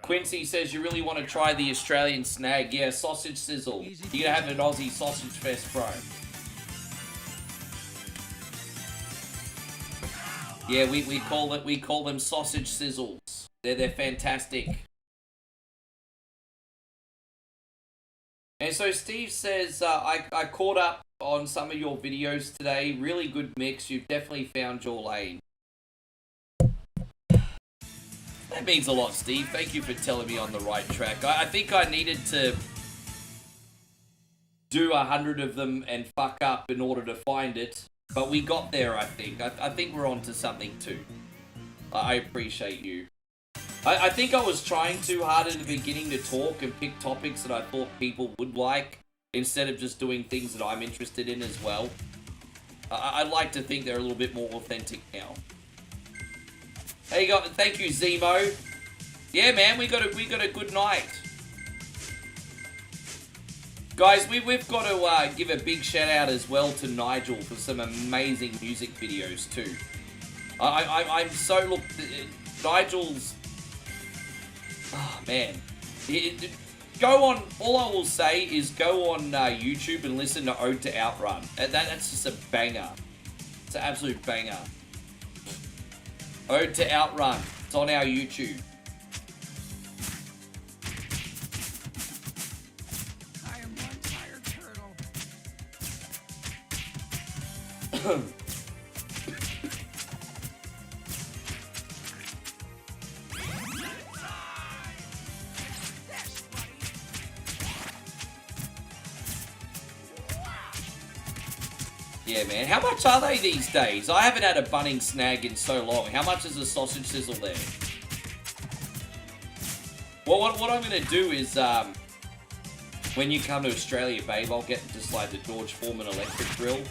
Quincy says you really want to try the Australian snag. Yeah, sausage sizzle. You're gonna have an Aussie sausage fest, bro. Yeah, we call them sausage sizzles. They're fantastic. And so Steve says I caught up on some of your videos today. Really good mix. You've definitely found your lane. That means a lot, Steve. Thank you for telling me on the right track. I think I needed to do 100 of them and fuck up in order to find it. But we got there, I think. I think we're on to something too. I appreciate you. I think I was trying too hard in the beginning to talk and pick topics that I thought people would like, instead of just doing things that I'm interested in as well. I'd like to think they're a little bit more authentic now. There you go. Thank you, Zemo. Yeah, man, we got a good night. Guys, we've got to give a big shout out as well to Nigel for some amazing music videos too. I'm so look, Nigel's. Oh man, go on. All I will say is go on YouTube and listen to Ode to Outrun. That's just a banger. It's an absolute banger. Ode to Outrun. It's on our YouTube. I am one tired turtle. Yeah, man. How much are they these days? I haven't had a Bunnings snag in so long. How much is a sausage sizzle there? Well, what I'm going to do is, when you come to Australia, babe, I'll get just like the George Foreman electric grill,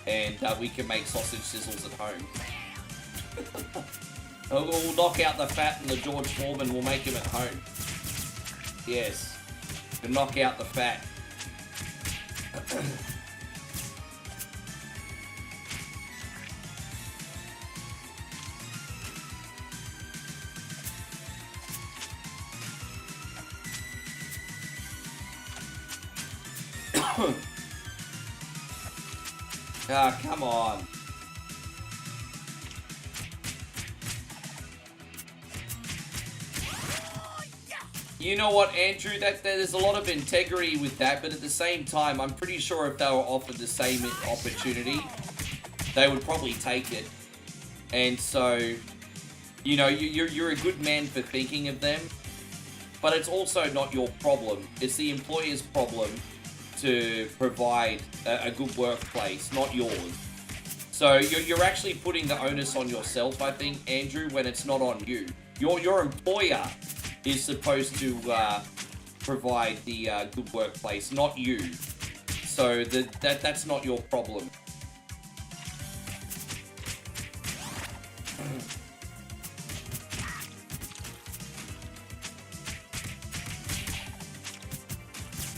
and we can make sausage sizzles at home. We'll knock out the fat and the George Foreman, we'll make him at home. Yes. We'll knock out the fat. Ah, come on. You know what, Andrew? There's a lot of integrity with that, but at the same time, I'm pretty sure if they were offered the same opportunity, they would probably take it. And so, you know, you're a good man for thinking of them, but it's also not your problem. It's the employer's problem to provide a good workplace, not yours. So you're actually putting the onus on yourself, I think, Andrew, when it's not on you. Your employer is supposed to provide the good workplace, not you. So that's not your problem.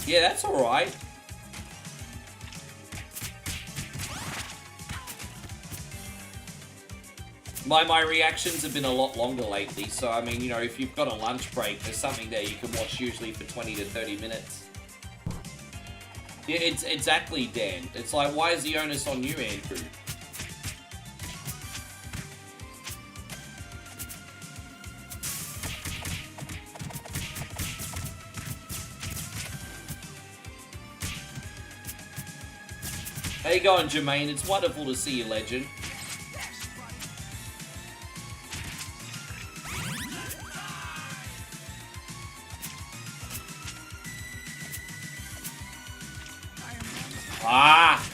Yeah, that's all right. My reactions have been a lot longer lately, so I mean, you know, if you've got a lunch break, there's something there you can watch usually for 20 to 30 minutes. Yeah, it's exactly, Dan. It's like, why is the onus on you, Andrew? How you going, Jermaine? It's wonderful to see you, legend. Ah!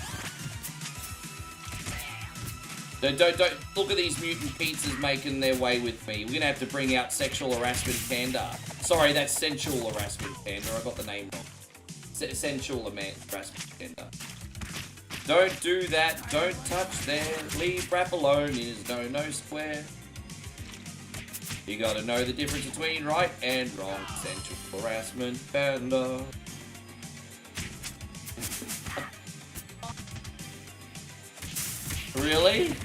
Don't look at these mutant pizzas making their way with me. We're gonna have to bring out sexual harassment panda. Sorry, that's sensual harassment panda. I got the name wrong. Sensual harassment panda. Don't do that. Don't touch there. Leave rap alone. It is no square. You gotta know the difference between right and wrong. Sensual harassment panda. Really?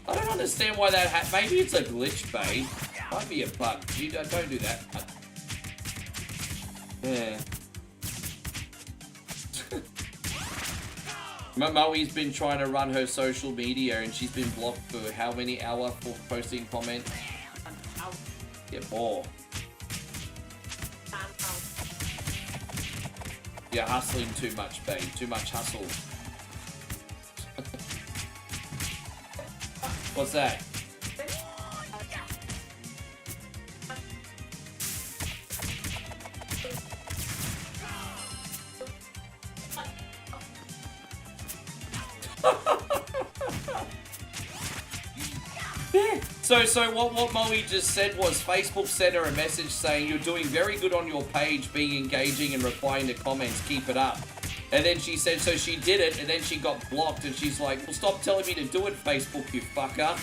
I don't understand why that maybe it's a glitch, babe. Might be a bug. You don't do that. Yeah. Moe's been trying to run her social media and she's been blocked for how many hours for posting comments? Yeah, more. You're hustling too much, babe. Too much hustle. What's that? So what Moe just said was Facebook sent her a message saying you're doing very good on your page, being engaging and replying to comments, keep it up. And then she said, so she did it, and then she got blocked, and she's like, well, stop telling me to do it, Facebook, you fucker.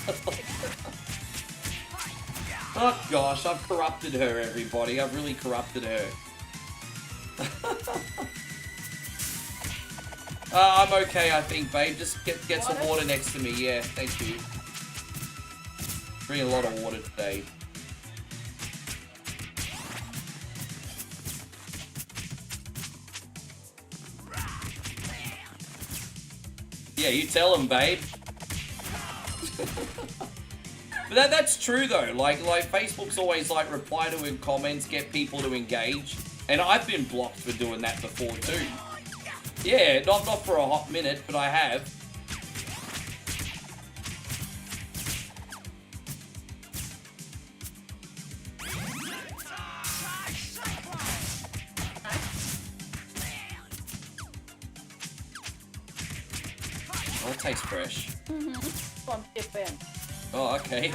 Oh, gosh, I've corrupted her, everybody. I've really corrupted her. I'm okay, I think, babe. Just get some water next to me. Yeah, thank you. Drink a lot of water today. Yeah, you tell him, babe. But that's true though. Like Facebook's always like reply to in comments, get people to engage, and I've been blocked for doing that before too. Yeah, not for a hot minute, but I have. Oh, it tastes fresh. From Japan. Oh, okay.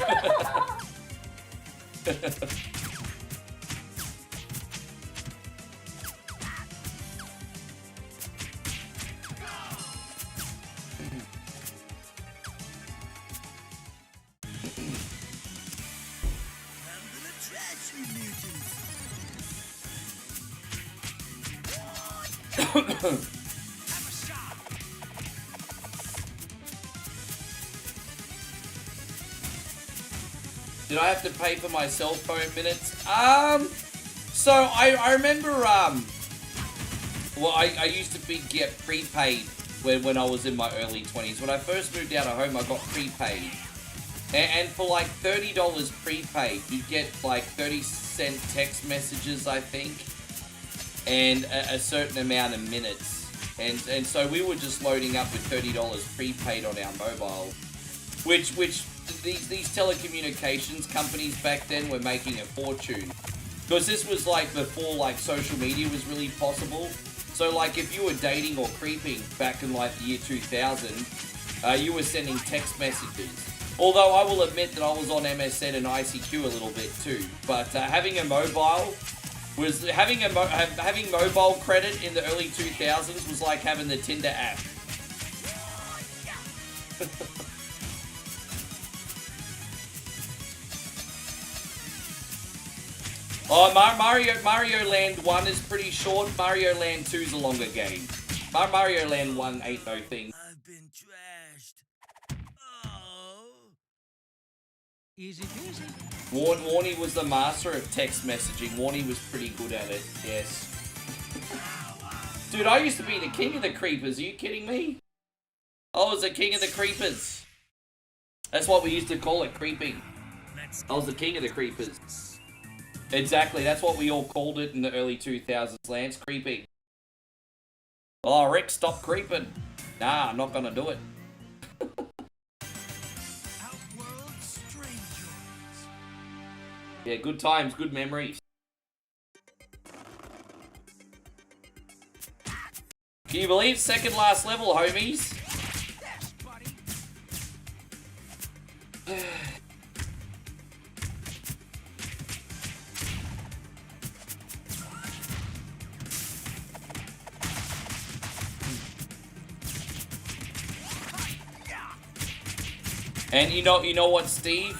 Did I have to pay for my cell phone minutes? So I remember, well, I used to get prepaid when I was in my early 20s. When I first moved out of home, I got prepaid. And for like $30 prepaid, you'd get like 30-cent text messages, I think, and a certain amount of minutes. And so we were just loading up with $30 prepaid on our mobile, which these telecommunications companies back then were making a fortune. Because this was like before like social media was really possible. So like if you were dating or creeping back in like the year 2000, You were sending text messages. Although I will admit that I was on MSN and ICQ a little bit too. But having a mobile was having mobile credit in the early 2000s was like having the Tinder app. Oh, Mario Land 1 is pretty short. Mario Land 2 is a longer game. Mario Land 1 ain't no thing. I've been trashed. Oh. Easy peasy. Warnie was the master of text messaging. Warnie was pretty good at it, yes. Dude, I used to be the king of the creepers. Are you kidding me? I was the king of the creepers. That's what we used to call it, creeping. I was the king of the creepers. Exactly, that's what we all called it in the early 2000s, Lance. Creeping. Oh, Rick, stop creeping. Nah, I'm not gonna do it. Outworld strangers. Yeah, good times, good memories. Can you believe second last level, homies? Yes, buddy. And you know what, Steve?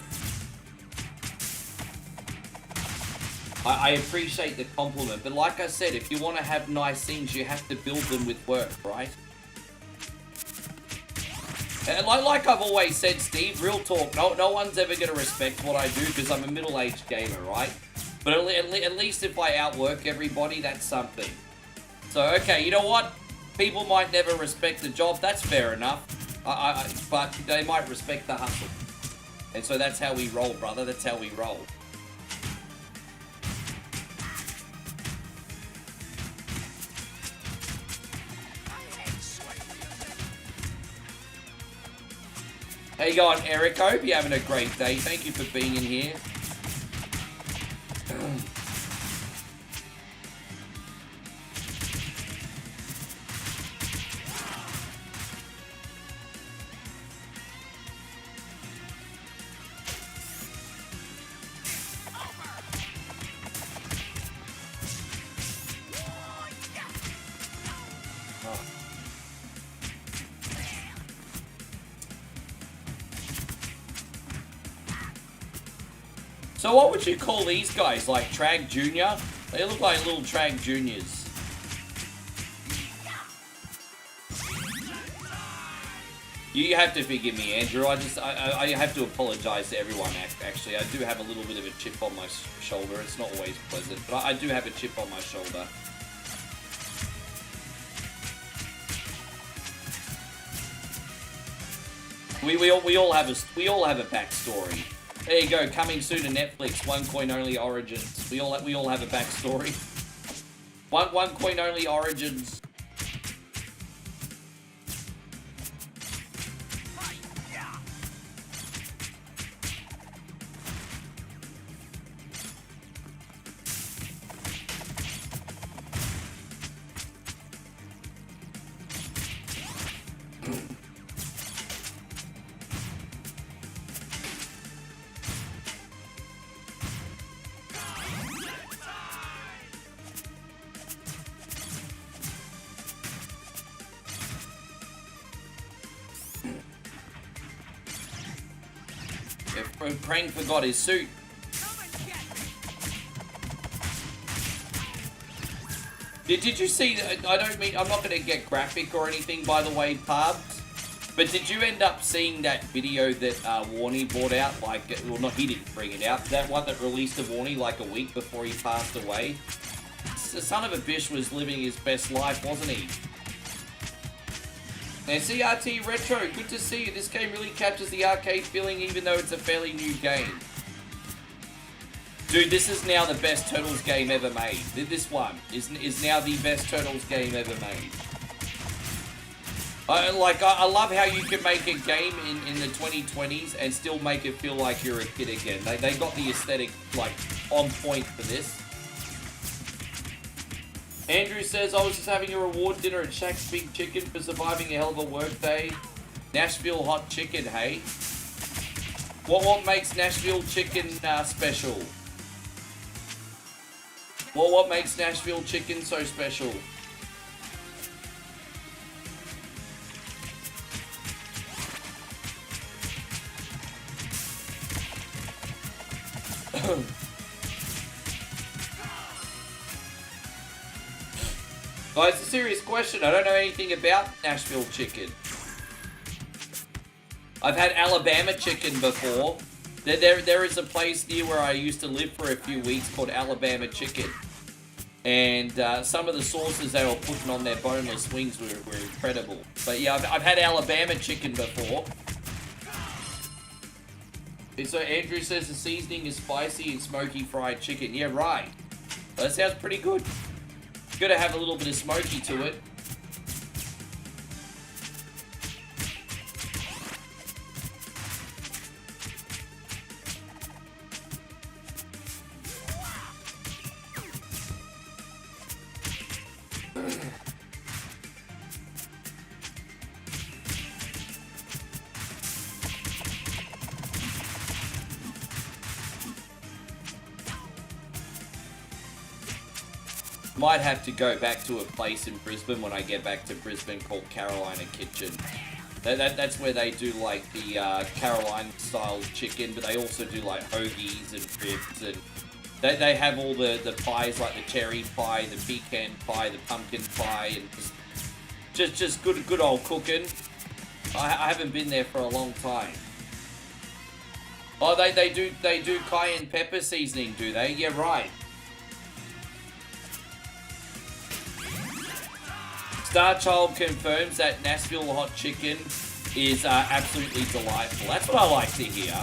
I appreciate the compliment, but like I said, if you want to have nice things, you have to build them with work, right? And like I've always said, Steve, real talk, no one's ever going to respect what I do because I'm a middle-aged gamer, right? But at least if I outwork everybody, that's something. So, okay, you know what? People might never respect the job, that's fair enough. But they might respect the hustle. And so that's how we roll, brother. That's how we roll. How you going, Eric? I hope you're having a great day. Thank you for being in here. So what would you call these guys? Like Trag Junior? They look like little Trag Juniors. You have to forgive me, Andrew. I have to apologize to everyone, actually. I do have a little bit of a chip on my shoulder. It's not always pleasant, but I do have a chip on my shoulder. We all have a backstory. There you go, coming soon to Netflix. One coin only Origins. We all have a backstory. One coin only Origins. Praying forgot his suit. Did you see? I don't mean I'm not going to get graphic or anything, by the way, Pubs. But did you end up seeing that video that Warnie brought out? Like, well, not he didn't bring it out. That one that released to Warnie like a week before he passed away. The son of a bitch was living his best life, wasn't he? And CRT Retro, good to see you. This game really captures the arcade feeling even though it's a fairly new game. Dude, this is now the best Turtles game ever made. This one is now the best Turtles game ever made. I love how you can make a game in the 2020s and still make it feel like you're a kid again. They got the aesthetic, like, on point for this. Andrew says, I was just having a reward dinner at Shaq's Big Chicken for surviving a hell of a work day. Nashville hot chicken, hey? What makes Nashville chicken special? What makes Nashville chicken so special? Guys, it's a serious question. I don't know anything about Nashville chicken. I've had Alabama chicken before. There is a place near where I used to live for a few weeks called Alabama Chicken. And some of the sauces they were putting on their boneless wings were incredible. But yeah, I've had Alabama chicken before. And so Andrew says the seasoning is spicy and smoky fried chicken. Yeah, right. That sounds pretty good. Gotta have a little bit of smoky to it. Might have to go back to a place in Brisbane when I get back to Brisbane called Carolina Kitchen. That's where they do like the Carolina style chicken, but they also do like hoagies and ribs, and they have all the pies like the cherry pie, the pecan pie, the pumpkin pie, and just good old cooking. I haven't been there for a long time. Oh, they do cayenne pepper seasoning, do they? Yeah, right. Starchild confirms that Nashville hot chicken is absolutely delightful. That's what I like to hear.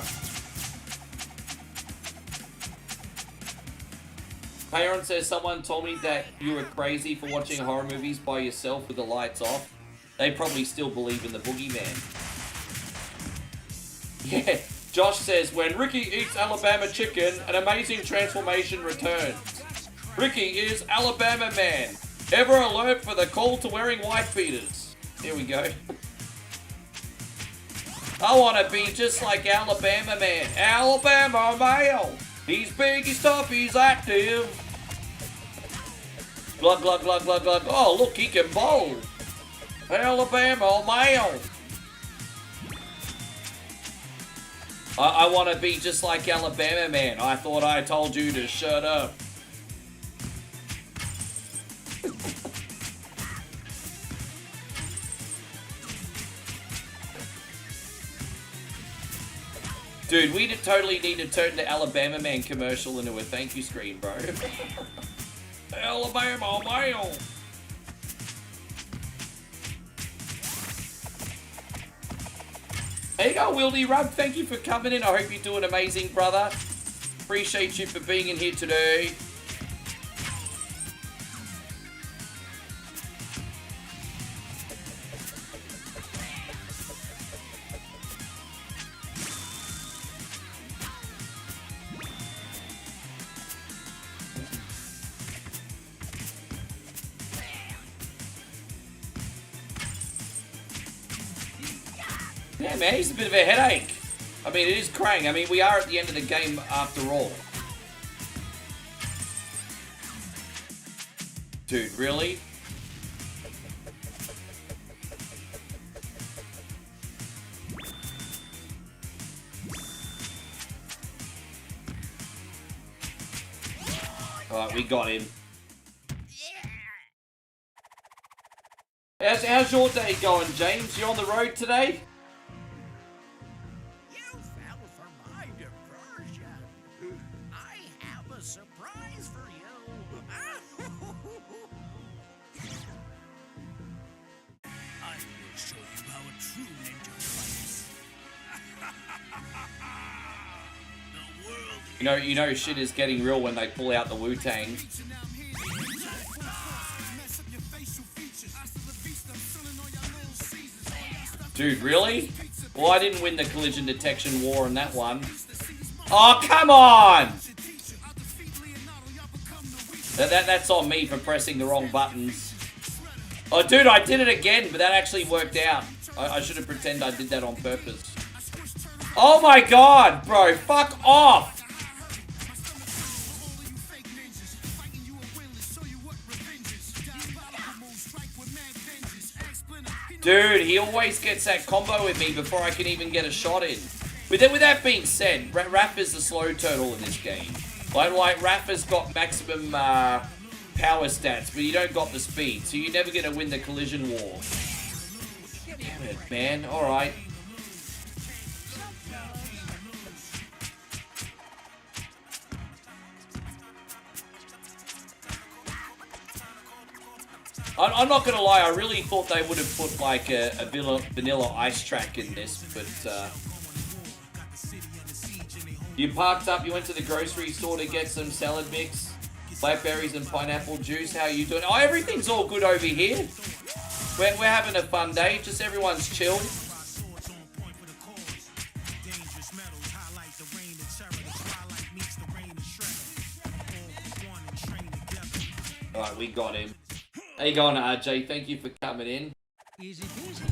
Payon says, someone told me that you were crazy for watching horror movies by yourself with the lights off. They probably still believe in the boogeyman. Yeah, Josh says, when Ricky eats Alabama chicken, an amazing transformation returns. Ricky is Alabama man. Ever alert for the call to wearing white beaters. Here we go. I want to be just like Alabama man. Alabama male. He's big, he's tough, he's active. Glug, glug, glug, glug, glug. Oh, look, he can bowl. Alabama male. I want to be just like Alabama man. I thought I told you to shut up. Dude, we totally need to turn the Alabama Man commercial into a thank you screen, bro. Alabama male. There you go, Wildy Rub. Thank you for coming in. I hope you're doing amazing, brother. Appreciate you for being in here today. Yeah, man, he's a bit of a headache. I mean, it is Krang. I mean, we are at the end of the game after all. Dude, really? Alright, we got him. How's your day going, James? You on the road today? You know shit is getting real when they pull out the Wu-Tang. Dude, really? Well, I didn't win the collision detection war on that one. Oh, come on! That's on me for pressing the wrong buttons. Oh, dude, I did it again, but that actually worked out. I should have pretended I did that on purpose. Oh my god, bro, fuck off! Dude, he always gets that combo with me before I can even get a shot in. With that being said, Raph is the slow turtle in this game. Like Raph has got maximum power stats, but you don't got the speed, so you're never gonna win the collision war. Damn it, man. Alright. I'm not gonna lie, I really thought they would have put like a vanilla ice track in this, but you parked up, you went to the grocery store to get some salad mix, blackberries and pineapple juice. How are you doing? Oh, everything's all good over here. We're having a fun day, just everyone's chill. Alright, we got him. How you going, RJ? Thank you for coming in. Easy peasy.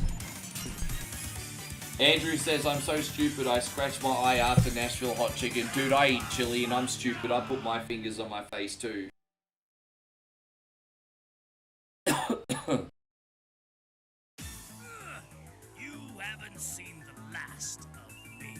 Andrew says, I'm so stupid, I scratched my eye after Nashville hot chicken. Dude, I eat chili and I'm stupid. I put my fingers on my face too. You haven't seen the last of me.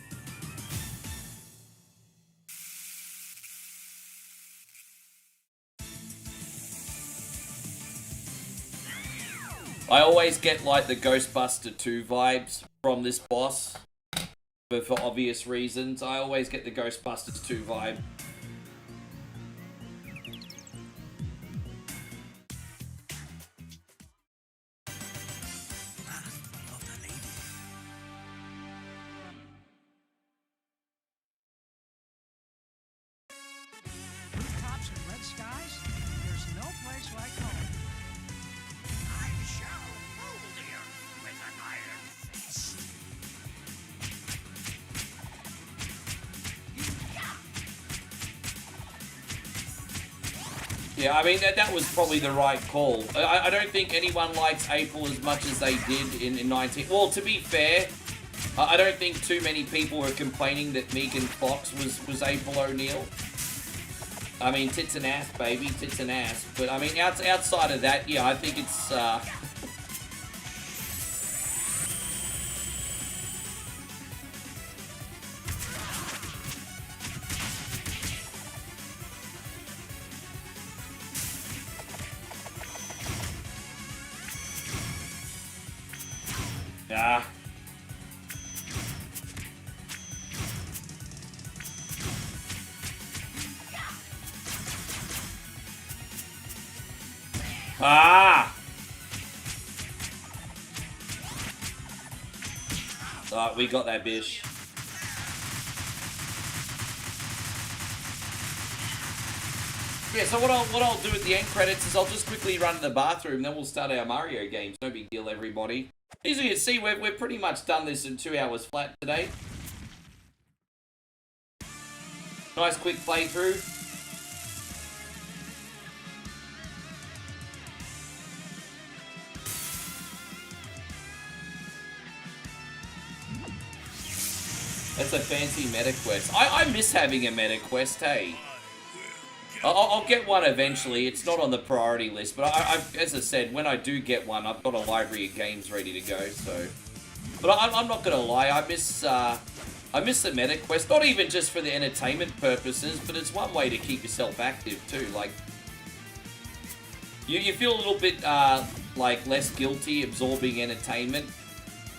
I always get like the Ghostbuster 2 vibes from this boss. But for obvious reasons, I always get the Ghostbusters 2 vibe. Rooftops and red skies, there's no place like home. I shall rule the earth with an iron fist. Yeah, I mean, that was probably the right call. I don't think anyone likes April as much as they did in 19... Well, to be fair, I don't think too many people were complaining that Megan Fox was April O'Neil. I mean, tits and ass, baby, tits and ass. But, I mean, outside of that, yeah, I think it's... Ah. Ah! Alright, we got that bish. Yeah, so what I'll do at the end credits is I'll just quickly run to the bathroom, then we'll start our Mario games. No big deal, everybody. As you can see, we've pretty much done this in 2 hours flat today. Nice quick playthrough. That's a fancy meta quest. I miss having a meta quest, hey. I'll get one eventually. It's not on the priority list, but as I said, when I do get one, I've got a library of games ready to go. So, but I'm not gonna lie, I miss the meta quest. Not even just for the entertainment purposes, but it's one way to keep yourself active too. Like, you feel a little bit like less guilty absorbing entertainment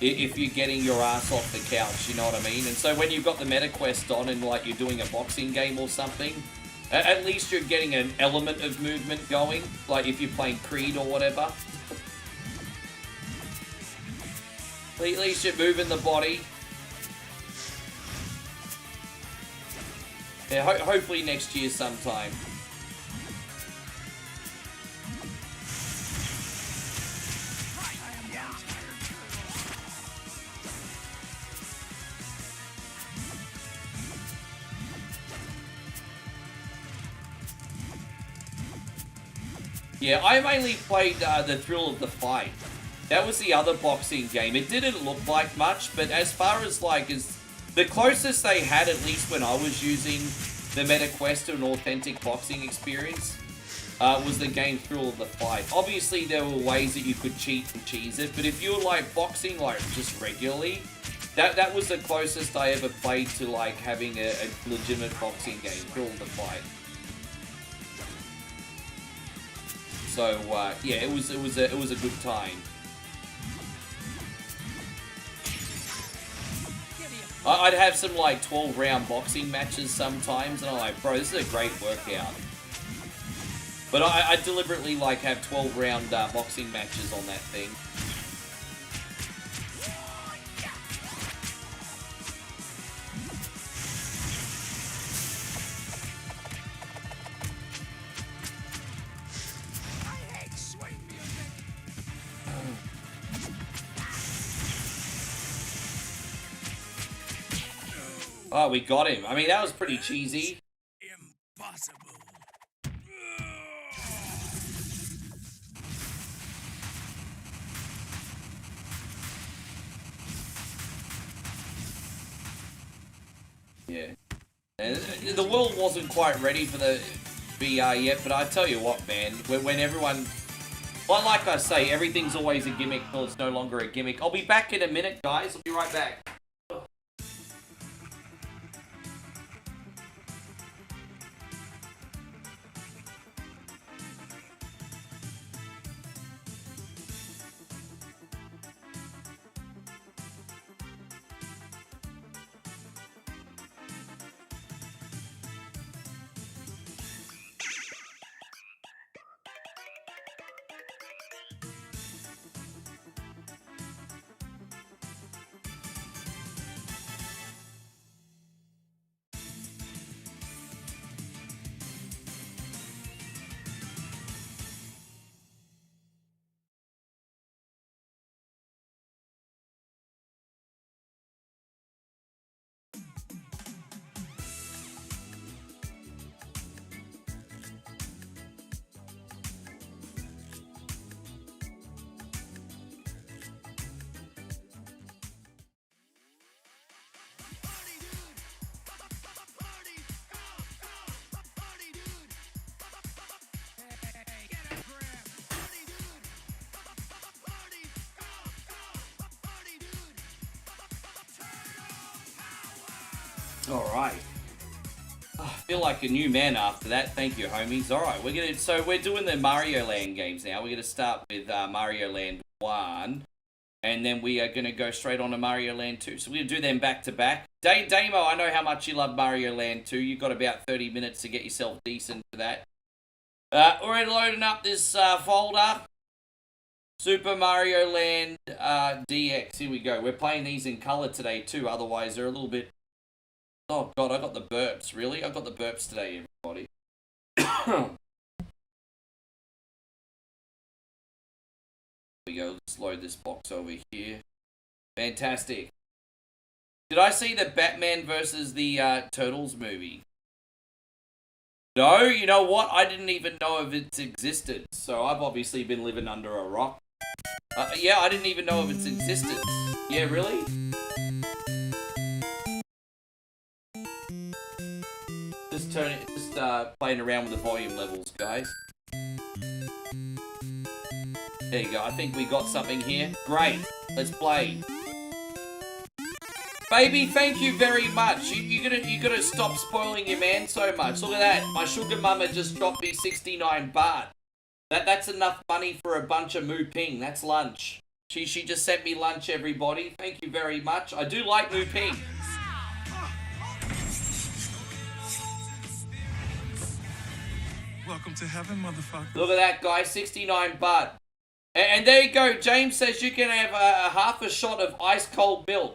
if you're getting your ass off the couch. You know what I mean? And so when you've got the meta quest on and like you're doing a boxing game or something. At least you're getting an element of movement going, like if you're playing Creed or whatever. At least you're moving the body. Yeah, hopefully next year sometime. Yeah, I mainly played The Thrill of the Fight. That was the other boxing game. It didn't look like much, but as far as like the closest they had, at least when I was using the MetaQuest to an authentic boxing experience, was the game Thrill of the Fight. Obviously, there were ways that you could cheat and cheese it, but if you were like boxing like just regularly, that was the closest I ever played to like having a legitimate boxing game, Thrill of the Fight. So yeah, it was a good time. I'd have some like 12-round boxing matches sometimes, and I'm like, bro, this is a great workout. But I deliberately like have 12-round boxing matches on that thing. I hate swing music. Oh, we got him. I mean, that was pretty cheesy. Impossible. Yeah. And the world wasn't quite ready for the VR yet, but I tell you what, man, when everyone... Well, like I say, everything's always a gimmick till it's no longer a gimmick. I'll be back in a minute, guys. I'll be right back. Alright. I feel like a new man after that. Thank you, homies. Alright, we're doing the Mario Land games now. We're gonna start with Mario Land 1. And then we are gonna go straight on to Mario Land 2. So we're gonna do them back to back. Damo, I know how much you love Mario Land 2. You've got about 30 minutes to get yourself decent for that. Already loading up this folder. Super Mario Land DX. Here we go. We're playing these in color today too. Otherwise, they're a little bit... Oh god, I got the burps. Really? I got the burps today, everybody. Here we go. Let's load this box over here. Fantastic. Did I see the Batman versus the Turtles movie? No, you know what? I didn't even know of its existence. So I've obviously been living under a rock. Yeah, I didn't even know of its existence. Yeah, really? Just playing around with the volume levels, guys. There you go. I think we got something here. Great. Let's play. Baby, thank you very much. You gotta stop spoiling your man so much. Look at that. My sugar mama just dropped me 69 baht. That's enough money for a bunch of Moo Ping. That's lunch. She just sent me lunch, everybody. Thank you very much. I do like Moo Ping. Welcome to heaven, motherfucker. Look at that, guy. 69 baht. And there you go. James says you can have a half a shot of ice cold milk.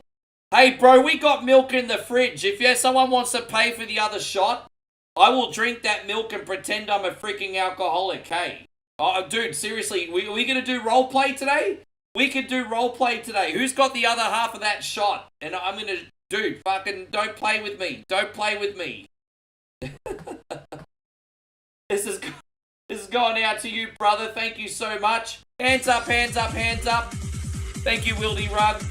Hey, bro, we got milk in the fridge. If someone wants to pay for the other shot, I will drink that milk and pretend I'm a freaking alcoholic, hey? Oh, dude, seriously, we gonna do roleplay today? We could do roleplay today. Who's got the other half of that shot? And I'm gonna... Dude, fucking don't play with me. Don't play with me. This is going out to you, brother. Thank you so much. Hands up, hands up, hands up. Thank you, Wildy Rug.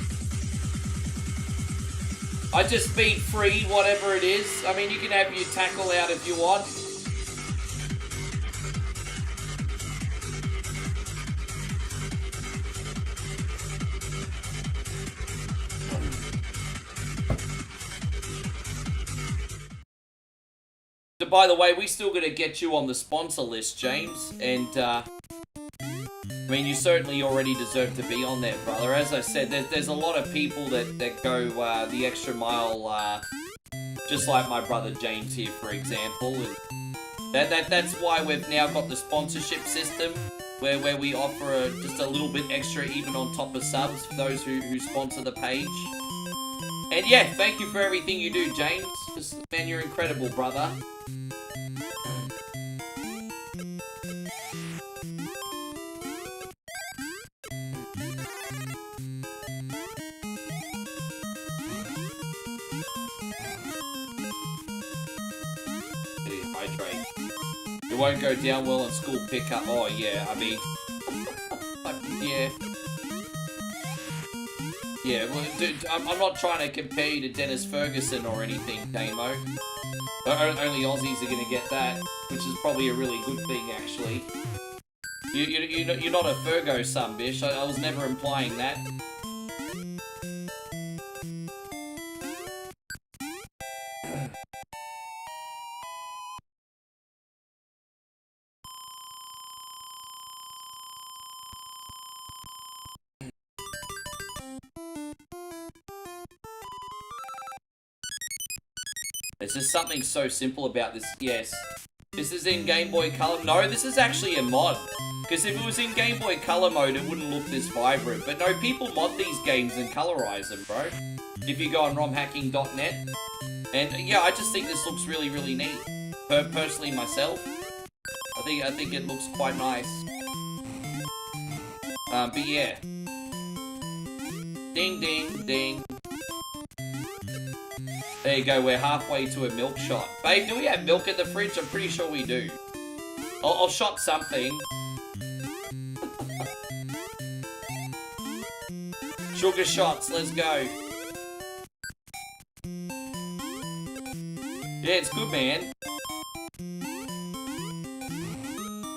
I just beat free, whatever it is. I mean, you can have your tackle out if you want. So, by the way, we still got to get you on the sponsor list, James. And, I mean, you certainly already deserve to be on there, brother. As I said, there's a lot of people that go the extra mile, just like my brother James here, for example. And that's why we've now got the sponsorship system, where we offer just a little bit extra, even on top of subs, for those who sponsor the page. And yeah, thank you for everything you do, James. Just, man, you're incredible, brother. It won't go down well on school pickup. Oh, yeah, I mean... yeah. Yeah, well, dude, I'm not trying to compare you to Dennis Ferguson or anything, Damo. Only Aussies are going to get that, which is probably a really good thing, actually. You're not a Fergo son, bish. I was never implying that. There's just something so simple about this. Yes. This is in Game Boy Color. No, this is actually a mod. Because if it was in Game Boy Color mode, it wouldn't look this vibrant. But no, people mod these games and colorize them, bro. If you go on romhacking.net. And yeah, I just think this looks really, really neat. Personally, myself, I think it looks quite nice. But yeah. Ding, ding, ding. There you go, we're halfway to a milk shot. Babe, do we have milk in the fridge? I'm pretty sure we do. I'll shot something. Sugar shots, let's go. Yeah, it's good, man.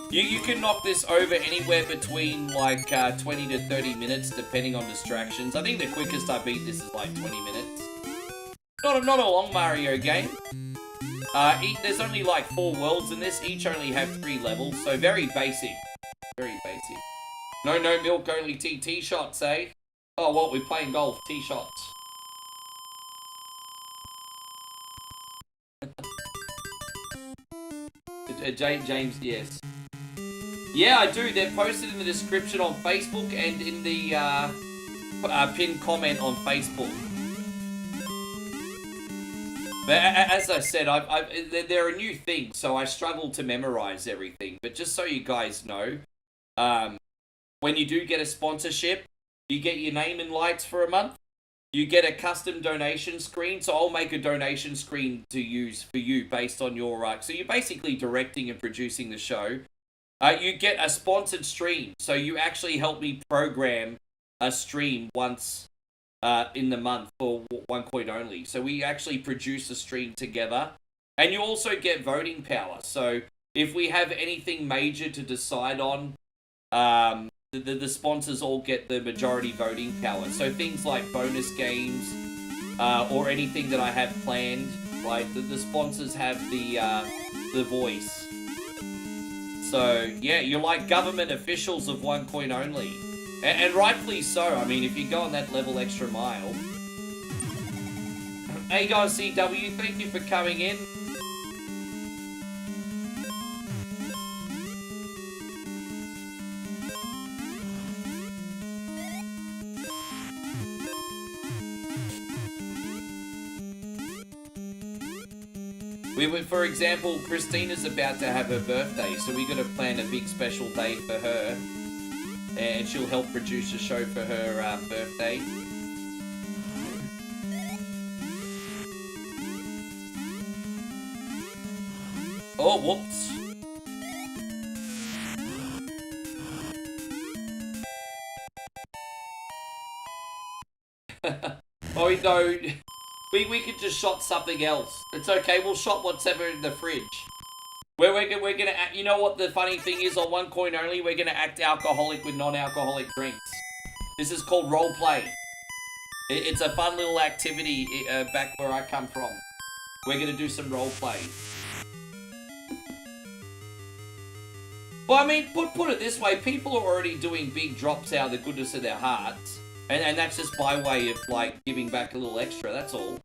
You can knock this over anywhere between like 20 to 30 minutes, depending on distractions. I think the quickest I beat this is like 20 minutes. Not a long Mario game. There's only like 4 worlds in this. Each only have 3 levels, so very basic. Very basic. No milk, only TT shots, eh? Oh, well, we're playing golf. Tee shots. James, yes. Yeah, I do. They're posted in the description on Facebook and in the pinned comment on Facebook. But as I said, they're a new thing, so I struggle to memorize everything. But just so you guys know, when you do get a sponsorship, you get your name in lights for a month. You get a custom donation screen, so I'll make a donation screen to use for you based on your... so you're basically directing and producing the show. You get a sponsored stream, so you actually help me program a stream once... in the month for 1 coin only. So we actually produce a stream together. And you also get voting power. So if we have anything major to decide on, the sponsors all get the majority voting power. So things like bonus games, or anything that I have planned, like the sponsors have the voice. So yeah, you're like government officials of 1 coin only. And rightfully so. I mean, if you go on that level extra mile. Hey guys, CW, thank you for coming in. For example, Christina's about to have her birthday, so we're going to plan a big special day for her. And she'll help produce a show for her birthday. Oh, whoops. No. We could just shot something else. It's okay. We'll shot whatever in the fridge. We're gonna act, you know what the funny thing is, on one coin only, we're gonna act alcoholic with non-alcoholic drinks. This is called role play. It's a fun little activity back where I come from. We're gonna do some role play. Well, I mean, put it this way, people are already doing big drops out of the goodness of their hearts. And that's just my way of, like, giving back a little extra, that's all.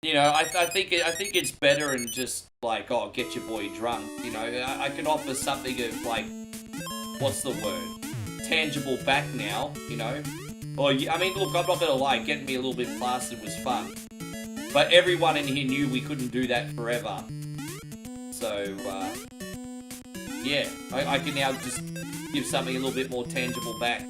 You know, I think it's better than just, like, oh, get your boy drunk. You know, I can offer something of, like, what's the word? Tangible back now, you know? Or, I mean, look, I'm not gonna lie, getting me a little bit plastered was fun. But everyone in here knew we couldn't do that forever. So, yeah, I can now just give something a little bit more tangible back.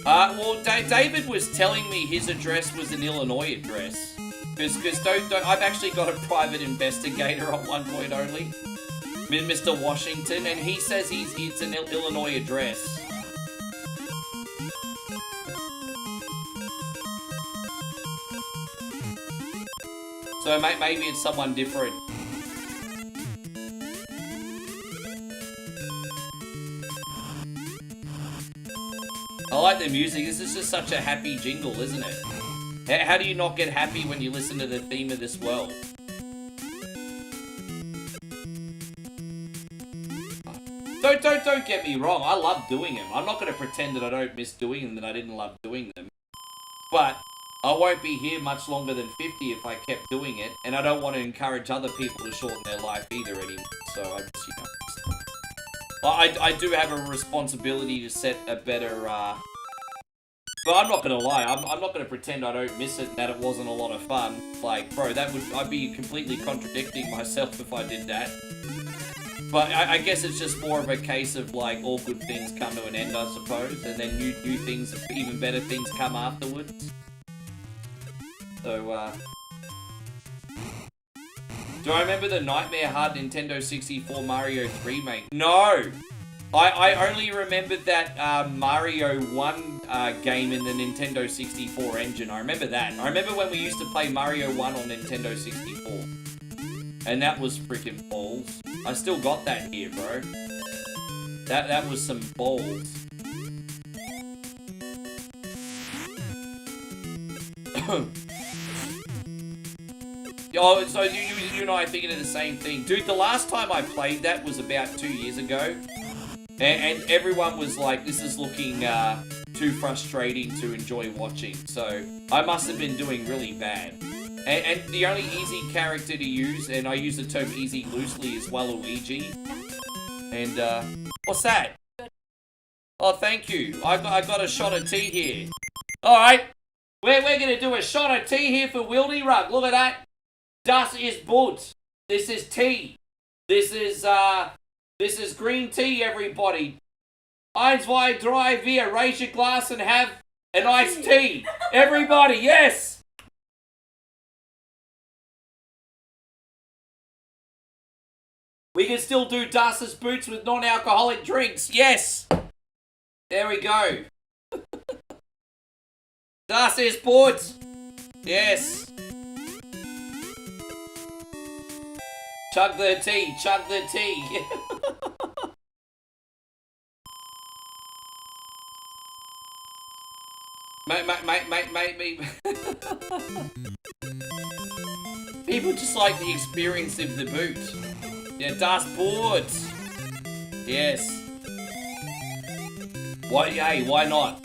Well, David was telling me his address was an Illinois address. Because I've actually got a private investigator on one point only, Mr. Washington, and he says it's an Illinois address. So maybe it's someone different. I like the music. This is just such a happy jingle, isn't it? How do you not get happy when you listen to the theme of this world? Don't get me wrong. I love doing them. I'm not going to pretend that I don't miss doing them, that I didn't love doing them. But I won't be here much longer than 50 if I kept doing it, and I don't want to encourage other people to shorten their life either anymore. So I just, you know, I do have a responsibility to set a better, but I'm not gonna lie, I'm not gonna pretend I don't miss it and that it wasn't a lot of fun. Like, bro, I'd be completely contradicting myself if I did that. But I guess it's just more of a case of, like, all good things come to an end, I suppose, and then new things, even better things come afterwards. So, do I remember the Nightmare Hard Nintendo 64 Mario 3 remake? No! I only remembered that Mario 1 game in the Nintendo 64 engine. I remember that. I remember when we used to play Mario 1 on Nintendo 64. And that was freaking balls. I still got that here, bro. That was some balls. Oh, so you and I are thinking of the same thing. Dude, the last time I played that was about 2 years ago. And everyone was like, this is looking too frustrating to enjoy watching. So I must have been doing really bad. And the only easy character to use, and I use the term easy loosely, is Waluigi. And, what's that? Oh, thank you. I got a shot of tea here. Alright. We're gonna do a shot of tea here for Wildy Rug. Look at that. Das ist Bud. This is tea. This is green tea, everybody. 1, 2, 3, 4. Raise your glass and have an iced tea. Everybody, yes. We can still do Dus's Boots with non-alcoholic drinks. Yes. There we go. Das ist Boots. Yes. Chug the tea, chug the tea. Mate. People just like the experience of the boot. Yeah, Das Boot. Yes. Why? Hey, why not?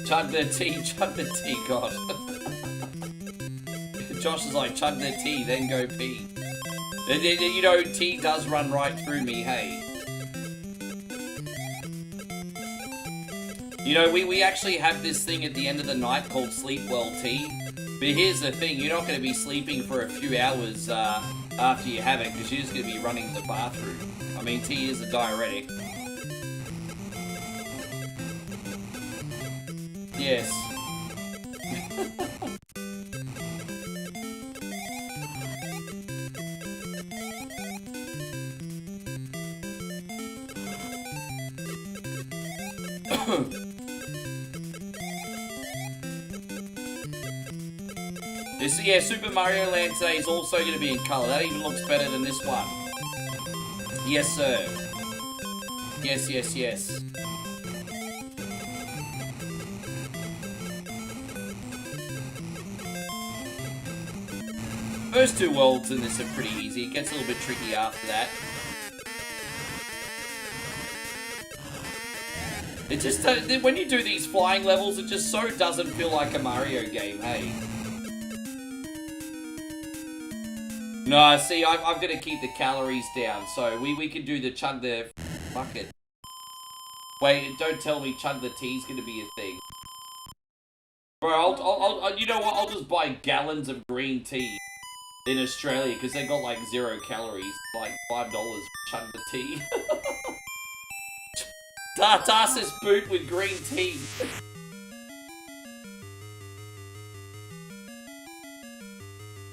Chug the tea, God. Josh is like, chug the tea, then go pee. You know, tea does run right through me, hey. You know, we actually have this thing at the end of the night called Sleep Well Tea. But here's the thing, you're not going to be sleeping for a few hours after you have it, because you're just going to be running to the bathroom. I mean, tea is a diuretic. Yes. This, yeah, Super Mario Land today is also going to be in color. That even looks better than this one. Yes, sir. Yes, yes, yes. First two worlds in this are pretty easy. It gets a little bit tricky after that. It just, when you do these flying levels, it just so doesn't feel like a Mario game, hey? No, see, I'm gonna keep the calories down, so we can do the chug the... Fuck it. Wait, don't tell me chug the tea's gonna be a thing. Bro, I'll you know what, I'll just buy gallons of green tea in Australia, because they got like 0 calories, like $5 for chug the tea. Tartarsus boot with green tea.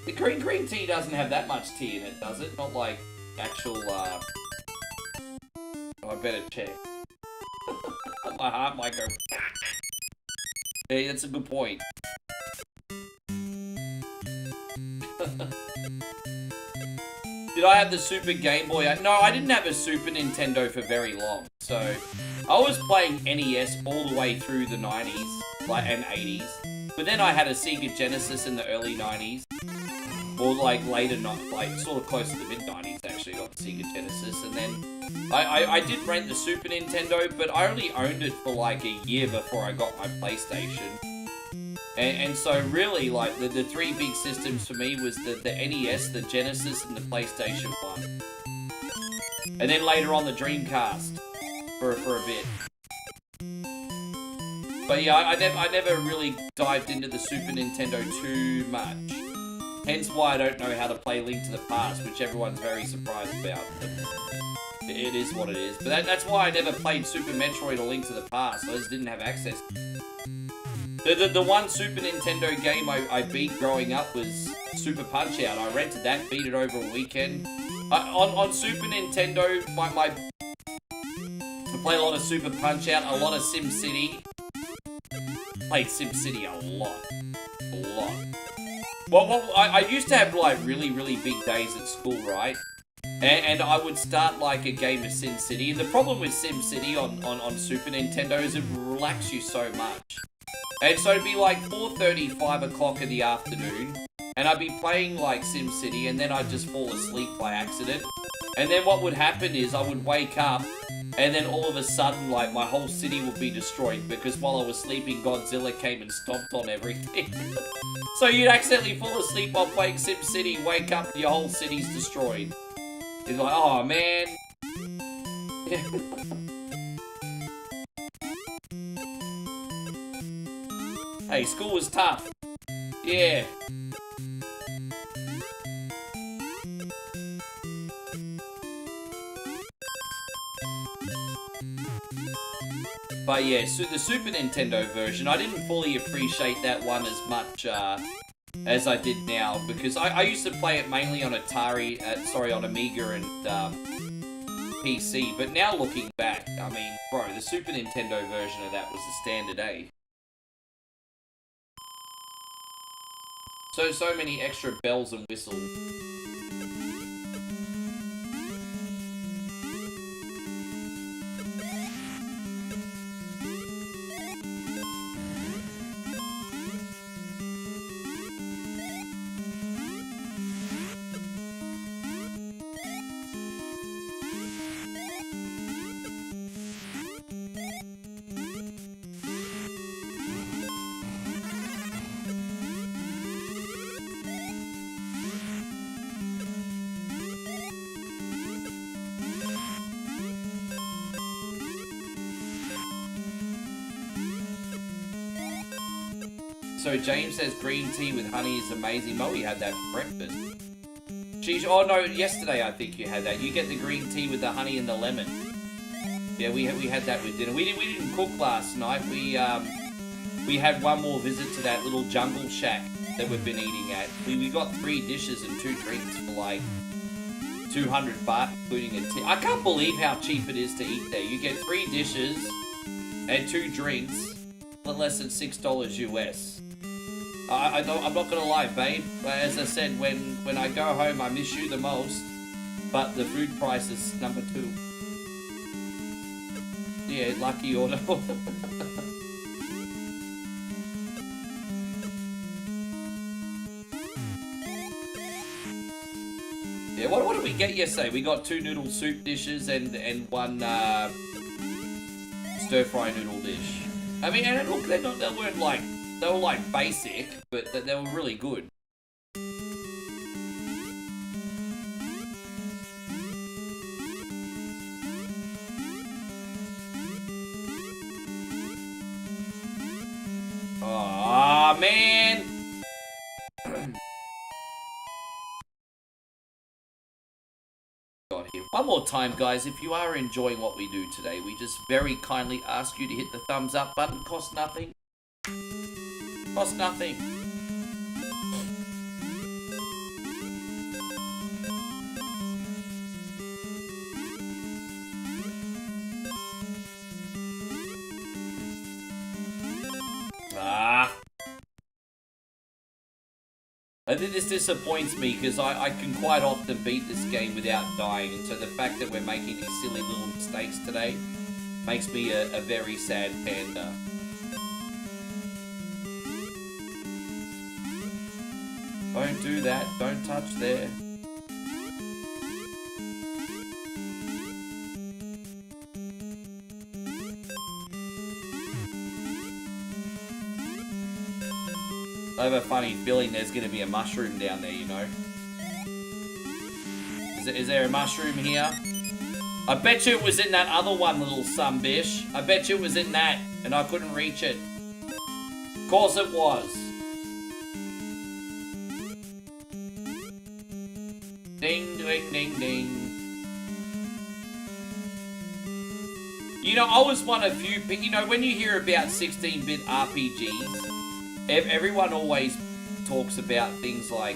The green tea doesn't have that much tea in it, does it? Not like actual, Oh, I better check. My heart might go... Hey, that's a good point. Did I have the Super Game Boy? No, I didn't have a Super Nintendo for very long. So, I was playing NES all the way through the 90s, like, and 80s. But then I had a Sega Genesis in the early 90s. Or, like, later, not like, sort of close to the mid-90s, actually, got the Sega Genesis. And then, I did rent the Super Nintendo, but I only owned it for, like, a year before I got my PlayStation. And so really, like, the three big systems for me was the NES, the Genesis, and the PlayStation 1. And then later on the Dreamcast for a bit. But yeah, I never really dived into the Super Nintendo too much. Hence why I don't know how to play Link to the Past, which everyone's very surprised about. But it is what it is. But that's why I never played Super Metroid or Link to the Past. I just didn't have access. The one Super Nintendo game I beat growing up was Super Punch-Out. I rented that, beat it over a weekend. On Super Nintendo, I play a lot of Super Punch-Out, a lot of SimCity. Played SimCity a lot. A lot. Well, I used to have, like, really, really big days at school, right? And I would start, like, a game of SimCity. And the problem with SimCity on Super Nintendo is it relaxes you so much. And so it'd be like 4:30, 5 o'clock in the afternoon, and I'd be playing like SimCity, and then I'd just fall asleep by accident. And then what would happen is I would wake up, and then all of a sudden, like, my whole city would be destroyed, because while I was sleeping, Godzilla came and stomped on everything. So you'd accidentally fall asleep while playing SimCity, wake up, your whole city's destroyed. It's like, oh man. Hey, school was tough. Yeah. But yeah, so the Super Nintendo version, I didn't fully appreciate that one as much as I did now, because I used to play it mainly on Atari, on Amiga and PC, but now looking back, I mean, bro, the Super Nintendo version of that was the standard, eh? So many extra bells and whistles. So James says green tea with honey is amazing. Mo, you had that for breakfast. Oh no, yesterday I think you had that. You get the green tea with the honey and the lemon. Yeah, we had that with dinner. We didn't cook last night. we had one more visit to that little jungle shack that we've been eating at. We got 3 dishes and 2 drinks for like 200 baht, including a tip. I can't believe how cheap it is to eat there. You get 3 dishes and 2 drinks for less than $6 US. I'm not gonna lie, babe. As I said, when I go home, I miss you the most. But the food price is number 2. Yeah, lucky or no. Yeah, what did we get yesterday? We got 2 noodle soup dishes and 1 stir fry noodle dish. I mean, and look, they weren't like, they were like basic, but they were really good. Aw, man! Got here. One more time, guys, if you are enjoying what we do today, we just very kindly ask you to hit the thumbs up button. Costs nothing. Costs nothing. I think this disappoints me because I can quite often beat this game without dying, and so the fact that we're making these silly little mistakes today makes me a very sad panda. Don't do that. Don't touch there. I have a funny feeling there's going to be a mushroom down there, you know. Is there a mushroom here? I bet you it was in that other one, little sunbish. I bet you it was in that, and I couldn't reach it. Of course it was. Ding, ding, ding, ding. You know, I was one of few, you know, when you hear about 16-bit RPGs, everyone always talks about things like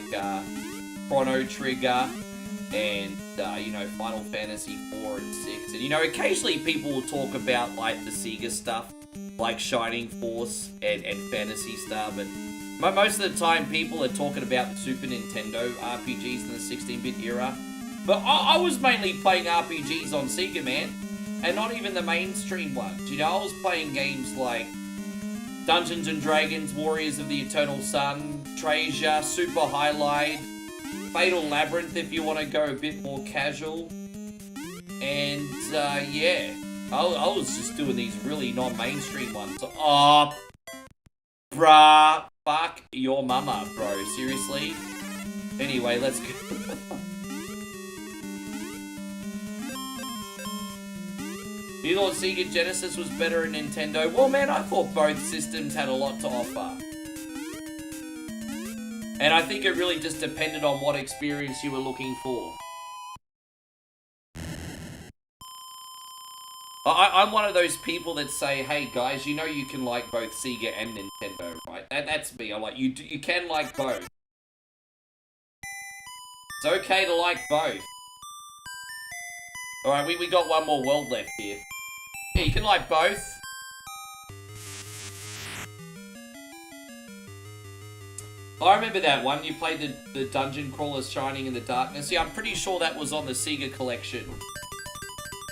Chrono Trigger and, you know, Final Fantasy 4 and 6. And, you know, occasionally people will talk about, like, the Sega stuff, like Shining Force and Phantasy Star. But most of the time, people are talking about the Super Nintendo RPGs in the 16-bit era. But I was mainly playing RPGs on Sega, man. And not even the mainstream ones. You know, I was playing games like Dungeons and Dragons, Warriors of the Eternal Sun, Treasure, Super Highlight, Fatal Labyrinth if you want to go a bit more casual. And, yeah, I was just doing these really non-mainstream ones. Oh, bruh, fuck your mama, bro, seriously? Anyway, let's go. You thought Sega Genesis was better than Nintendo? Well, man, I thought both systems had a lot to offer. And I think it really just depended on what experience you were looking for. I'm one of those people that say, hey guys, you know you can like both Sega and Nintendo, right? That's me. I'm like, you can like both. It's okay to like both. Alright, we got one more world left here. Yeah, you can like both. I remember that one. You played the Dungeon Crawlers Shining in the Darkness. Yeah, I'm pretty sure that was on the Sega collection.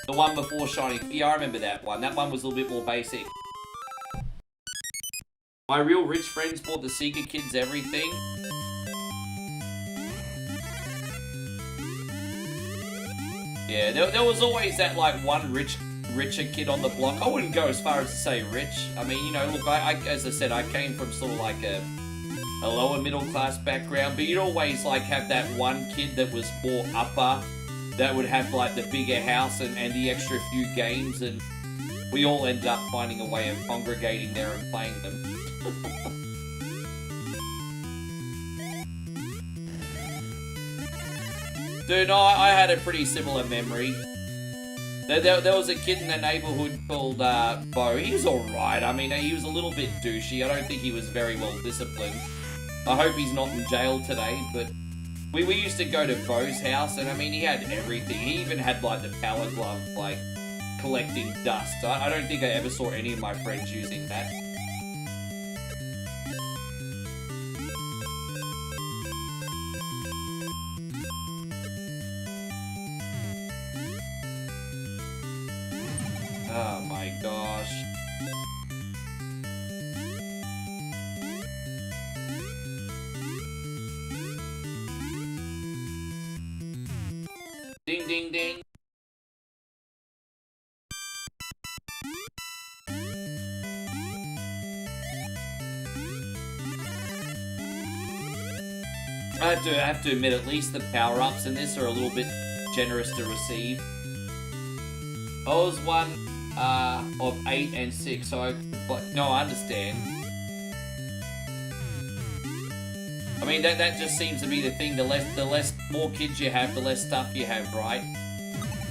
The one before Shining. Yeah, I remember that one. That one was a little bit more basic. My real rich friends bought the Sega kids everything. Yeah, there was always that, like, one richer kid on the block. I wouldn't go as far as to say rich. I mean, you know, look, as I said, I came from sort of like a lower middle class background, but you'd always, like, have that one kid that was more upper, that would have, like, the bigger house and the extra few games, and we all ended up finding a way of congregating there and playing them. Dude, no, I had a pretty similar memory. There was a kid in the neighborhood called Bo. He was alright. I mean, he was a little bit douchey. I don't think he was very well disciplined. I hope he's not in jail today, but we used to go to Bo's house, and I mean, he had everything. He even had, like, the power glove, like, collecting dust. I don't think I ever saw any of my friends using that. Oh my gosh. Ding, ding, ding. I have to admit, at least the power-ups in this are a little bit generous to receive. I was one of 8 and 6, so I understand. I mean, that just seems to be the thing. The more kids you have, the less stuff you have, right?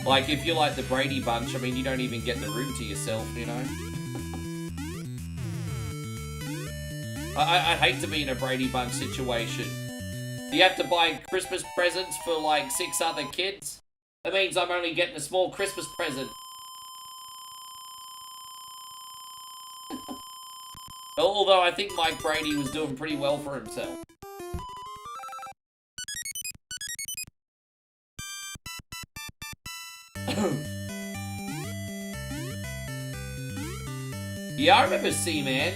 Like, if you're like the Brady Bunch, I mean, you don't even get the room to yourself, you know? I'd hate to be in a Brady Bunch situation. You have to buy Christmas presents for, like, 6 other kids? That means I'm only getting a small Christmas present. Although I think Mike Brady was doing pretty well for himself. Yeah, I remember C-Man.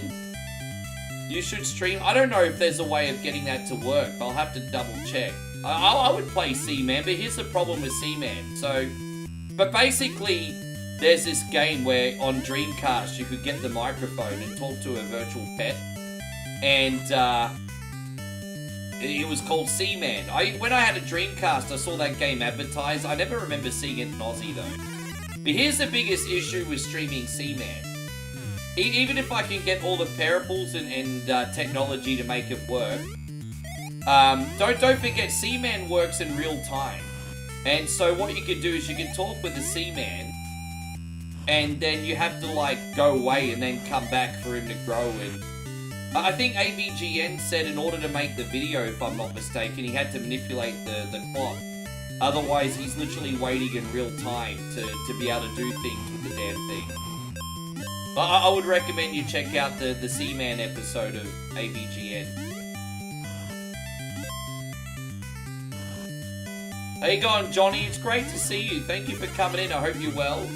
You should stream. I don't know if there's a way of getting that to work. I'll have to double check. I would play C-Man, but here's the problem with C-Man. But basically, there's this game where on Dreamcast you could get the microphone and talk to a virtual pet. And it was called C-Man. When I had a Dreamcast, I saw that game advertised. I never remember seeing it in Aussie though. But here's the biggest issue with streaming C-Man. Even if I can get all the parables and technology to make it work, don't forget C-Man works in real time. And so what you can do is you can talk with the C-Man, and then you have to like go away and then come back for him to grow. And I think AVGN said in order to make the video, if I'm not mistaken, he had to manipulate the clock. Otherwise, he's literally waiting in real time to be able to do things with the damn thing. I would recommend you check out the C-Man episode of AVGN. How you going, Johnny? It's great to see you. Thank you for coming in. I hope you're well.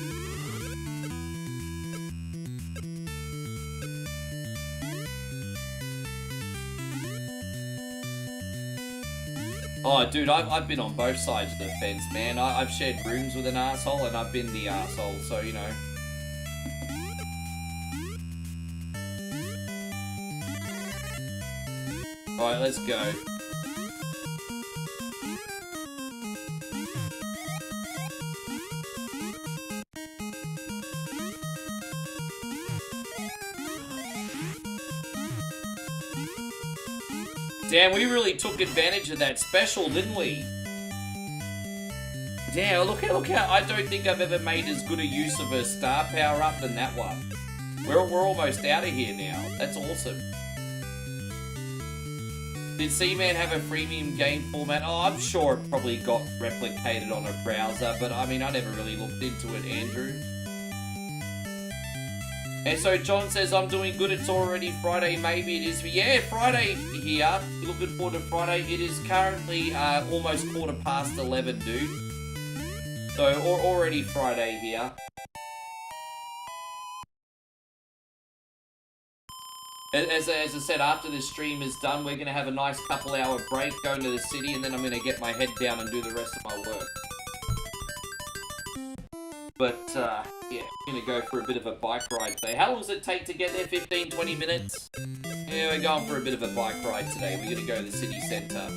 Oh, dude, I've been on both sides of the fence, man. I've shared rooms with an asshole, and I've been the asshole, so, you know. Alright, let's go. Damn, we really took advantage of that special, didn't we? Damn, look how I don't think I've ever made as good a use of a star power up than that one. We're almost out of here now. That's awesome. Did C-Man have a freemium game format? Oh, I'm sure it probably got replicated on a browser, but I mean, I never really looked into it, Andrew. And so John says, I'm doing good, it's already Friday, maybe it is. Yeah, Friday here. You're looking forward to Friday. It is currently almost 11:15, dude. So, already Friday here. As I said, after this stream is done, we're going to have a nice couple-hour break, go into the city, and then I'm going to get my head down and do the rest of my work. But, yeah, I'm going to go for a bit of a bike ride today. How long does it take to get there? 15, 20 minutes? Yeah, we're going for a bit of a bike ride today. We're going to go to the city centre.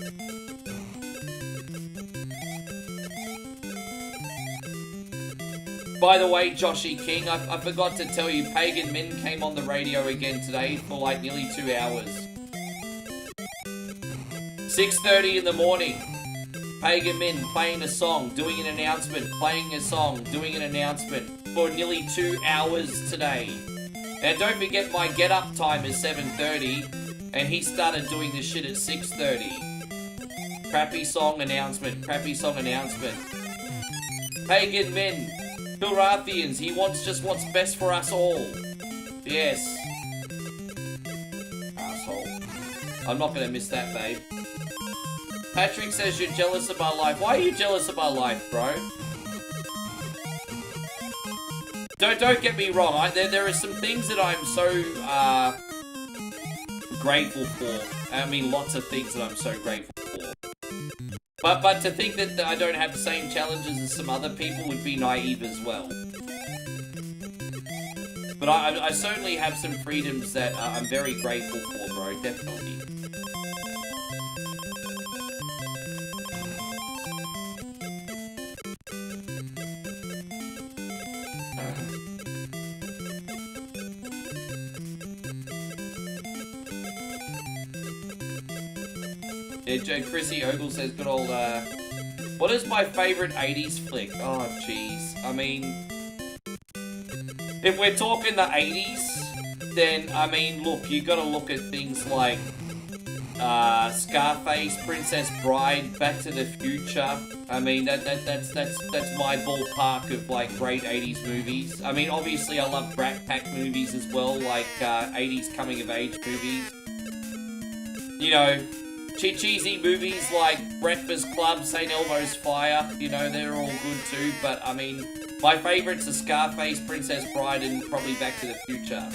By the way, Joshy King, I forgot to tell you, Pagan Min came on the radio again today for like nearly 2 hours. 6:30 in the morning. Pagan Min playing a song, doing an announcement, playing a song, doing an announcement for nearly 2 hours today. And don't forget my get up time is 7:30 and he started doing this shit at 6:30. Crappy song announcement, crappy song announcement. Pagan Min, Pilrathians, he wants just what's best for us all. Yes. Asshole. I'm not gonna miss that, babe. Patrick says you're jealous of my life. Why are you jealous of my life, bro? Don't get me wrong. There are some things that I'm so grateful for. I mean, lots of things that I'm so grateful for. But to think that I don't have the same challenges as some other people would be naive as well. But I certainly have some freedoms that I'm very grateful for, bro. Definitely. Yeah, Chrissy Ogle says good old, what is my favorite 80s flick? Oh, jeez. I mean, if we're talking the 80s, then, I mean, look, you gotta look at things like, Scarface, Princess Bride, Back to the Future. I mean, that's my ballpark of, like, great 80s movies. I mean, obviously, I love Brat Pack movies as well, like, 80s coming-of-age movies. You know, cheesy movies like Breakfast Club, St. Elmo's Fire, you know, they're all good too, but I mean, my favourites are Scarface, Princess Bride, and probably Back to the Future.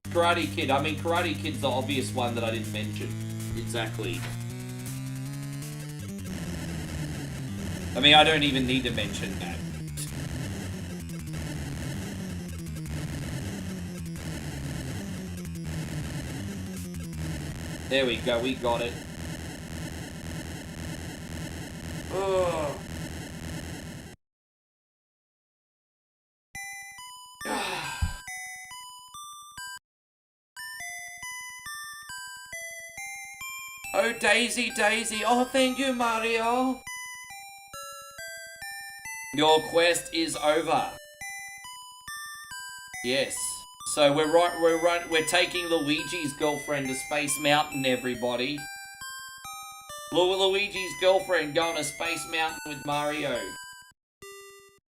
Karate Kid, I mean, Karate Kid's the obvious one that I didn't mention. Exactly. I mean, I don't even need to mention that. There we go, we got it. Ugh. Oh, Daisy, Daisy. Oh, thank you, Mario. Your quest is over. Yes. So we're taking Luigi's girlfriend to Space Mountain, everybody. Luigi's girlfriend going to Space Mountain with Mario.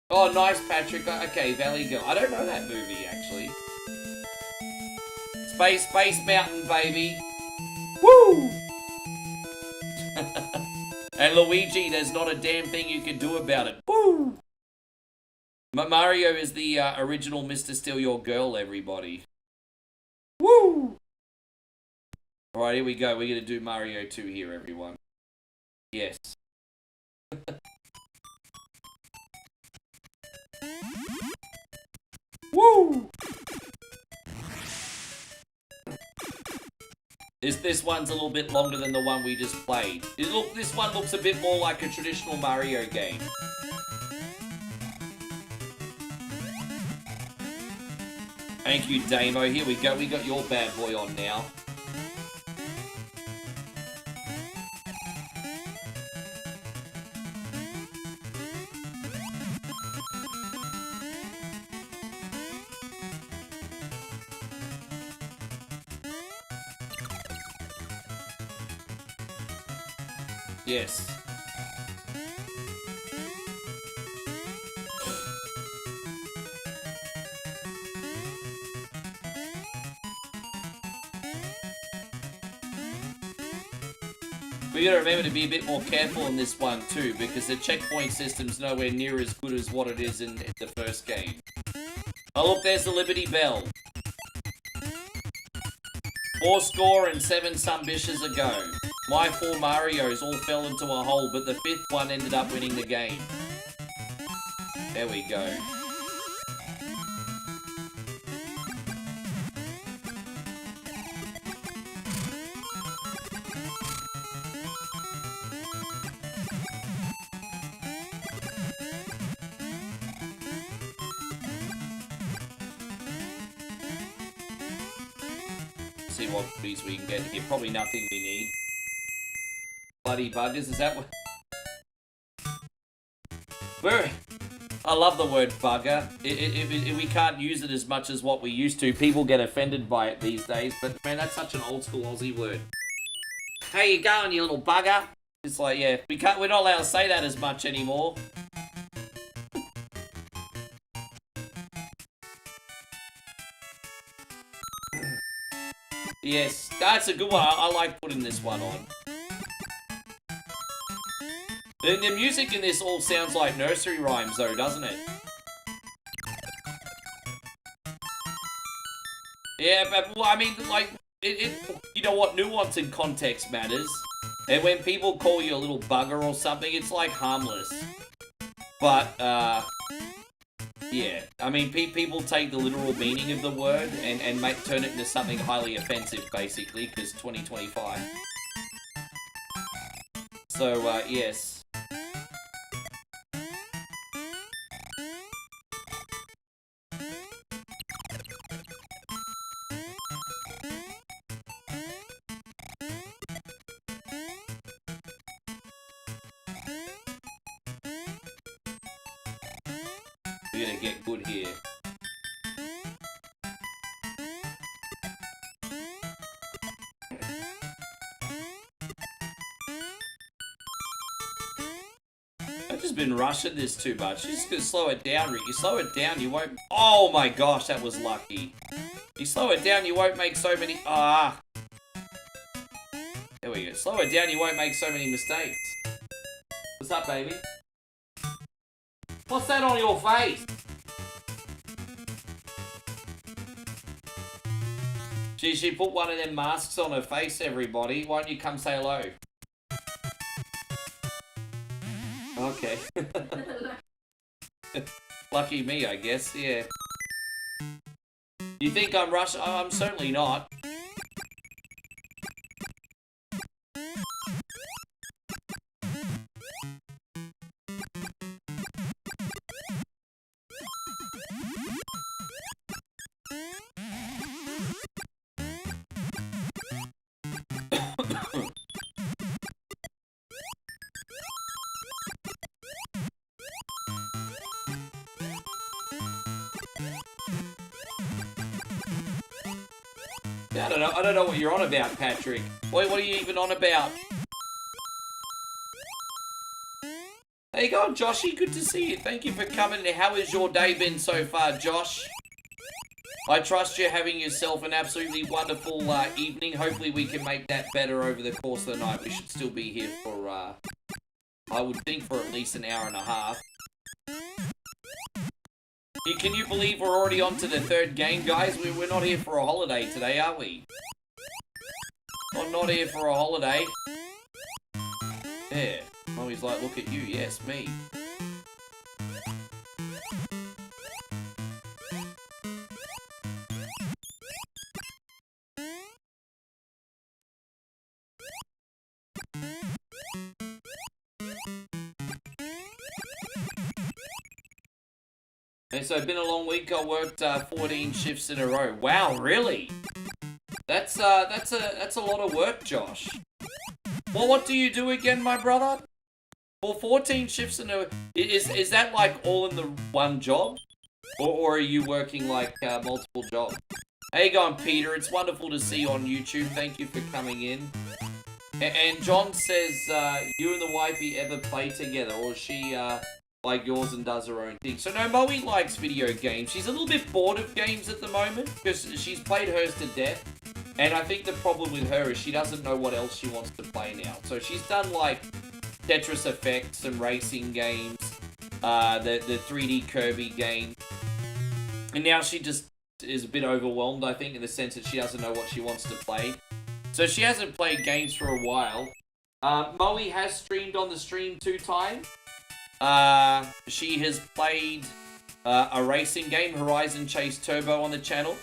Oh, nice, Patrick. Okay, Valley Girl. I don't know that movie, actually. Space Mountain, baby. Woo! And Luigi, there's not a damn thing you can do about it. Woo! Mario is the original Mr. Steal Your Girl, everybody. Woo! Alright, here we go. We're going to do Mario 2 here, everyone. Yes. Woo! This one's a little bit longer than the one we just played. This one looks a bit more like a traditional Mario game. Thank you, Damo. Here we go. We got your bad boy on now. Yes. We gotta remember to be a bit more careful in this one too, because the checkpoint system's nowhere near as good as what it is in the first game. Oh look, there's the Liberty Bell. 4 some bishes ago. My 4 Marios all fell into a hole, but the 5th one ended up winning the game. There we go. see what goodies we can get here. Probably nothing we need. Bloody buggers, is that what... I love the word bugger. We can't use it as much as what we used to. People get offended by it these days, but man, that's such an old school Aussie word. How you going, you little bugger? It's like, yeah, we're not allowed to say that as much anymore. Yes, that's a good one. I like putting this one on. The music in this all sounds like nursery rhymes though, doesn't it? Yeah, but well, I mean, like, you know what, nuance and context matters. And when people call you a little bugger or something, it's like harmless. But, yeah, I mean, people take the literal meaning of the word and turn it into something highly offensive, basically, because 2025. So, yes. We're gonna get good here. I've just been rushing this too much. You just gotta slow it down, Rick. You slow it down, you won't... Oh my gosh, that was lucky. You slow it down, you won't make so many... Ah! There we go. Slow it down, you won't make so many mistakes. What's up, baby? What's that on your face? She put one of them masks on her face, everybody. Why don't you come say hello? Okay. Lucky me, I guess, yeah. You think I'm rushing? I'm certainly not. I don't know what you're on about, Patrick. What are you even on about? There you go, Joshy. Good to see you. Thank you for coming. How has your day been so far, Josh? I trust you're having yourself an absolutely wonderful evening. Hopefully we can make that better over the course of the night. We should still be here for, I would think for at least an hour and a half. Can you believe we're already on to the third game, guys? We're not here for a holiday today, are we? Not here for a holiday. Yeah. Mommy's like, look at you. Yes, me. And so, been a long week. I worked 14 shifts in a row. Wow, really? That's a lot of work, Josh. Well, what do you do again, my brother? Well, 14 shifts in a... Is that like all in the one job? Or are you working like multiple jobs? How you going, Peter? It's wonderful to see you on YouTube. Thank you for coming in. And John says, you and the wifey ever play together? Or is she like yours and does her own thing? So no, Moe likes video games. She's a little bit bored of games at the moment because she's played hers to death. And I think the problem with her is she doesn't know what else she wants to play now. So she's done like Tetris Effect, some racing games, the 3D Kirby game. And now she just is a bit overwhelmed, I think, in the sense that she doesn't know what she wants to play. So she hasn't played games for a while. Moe has streamed on the stream 2 times. She has played a racing game, Horizon Chase Turbo, on the channel.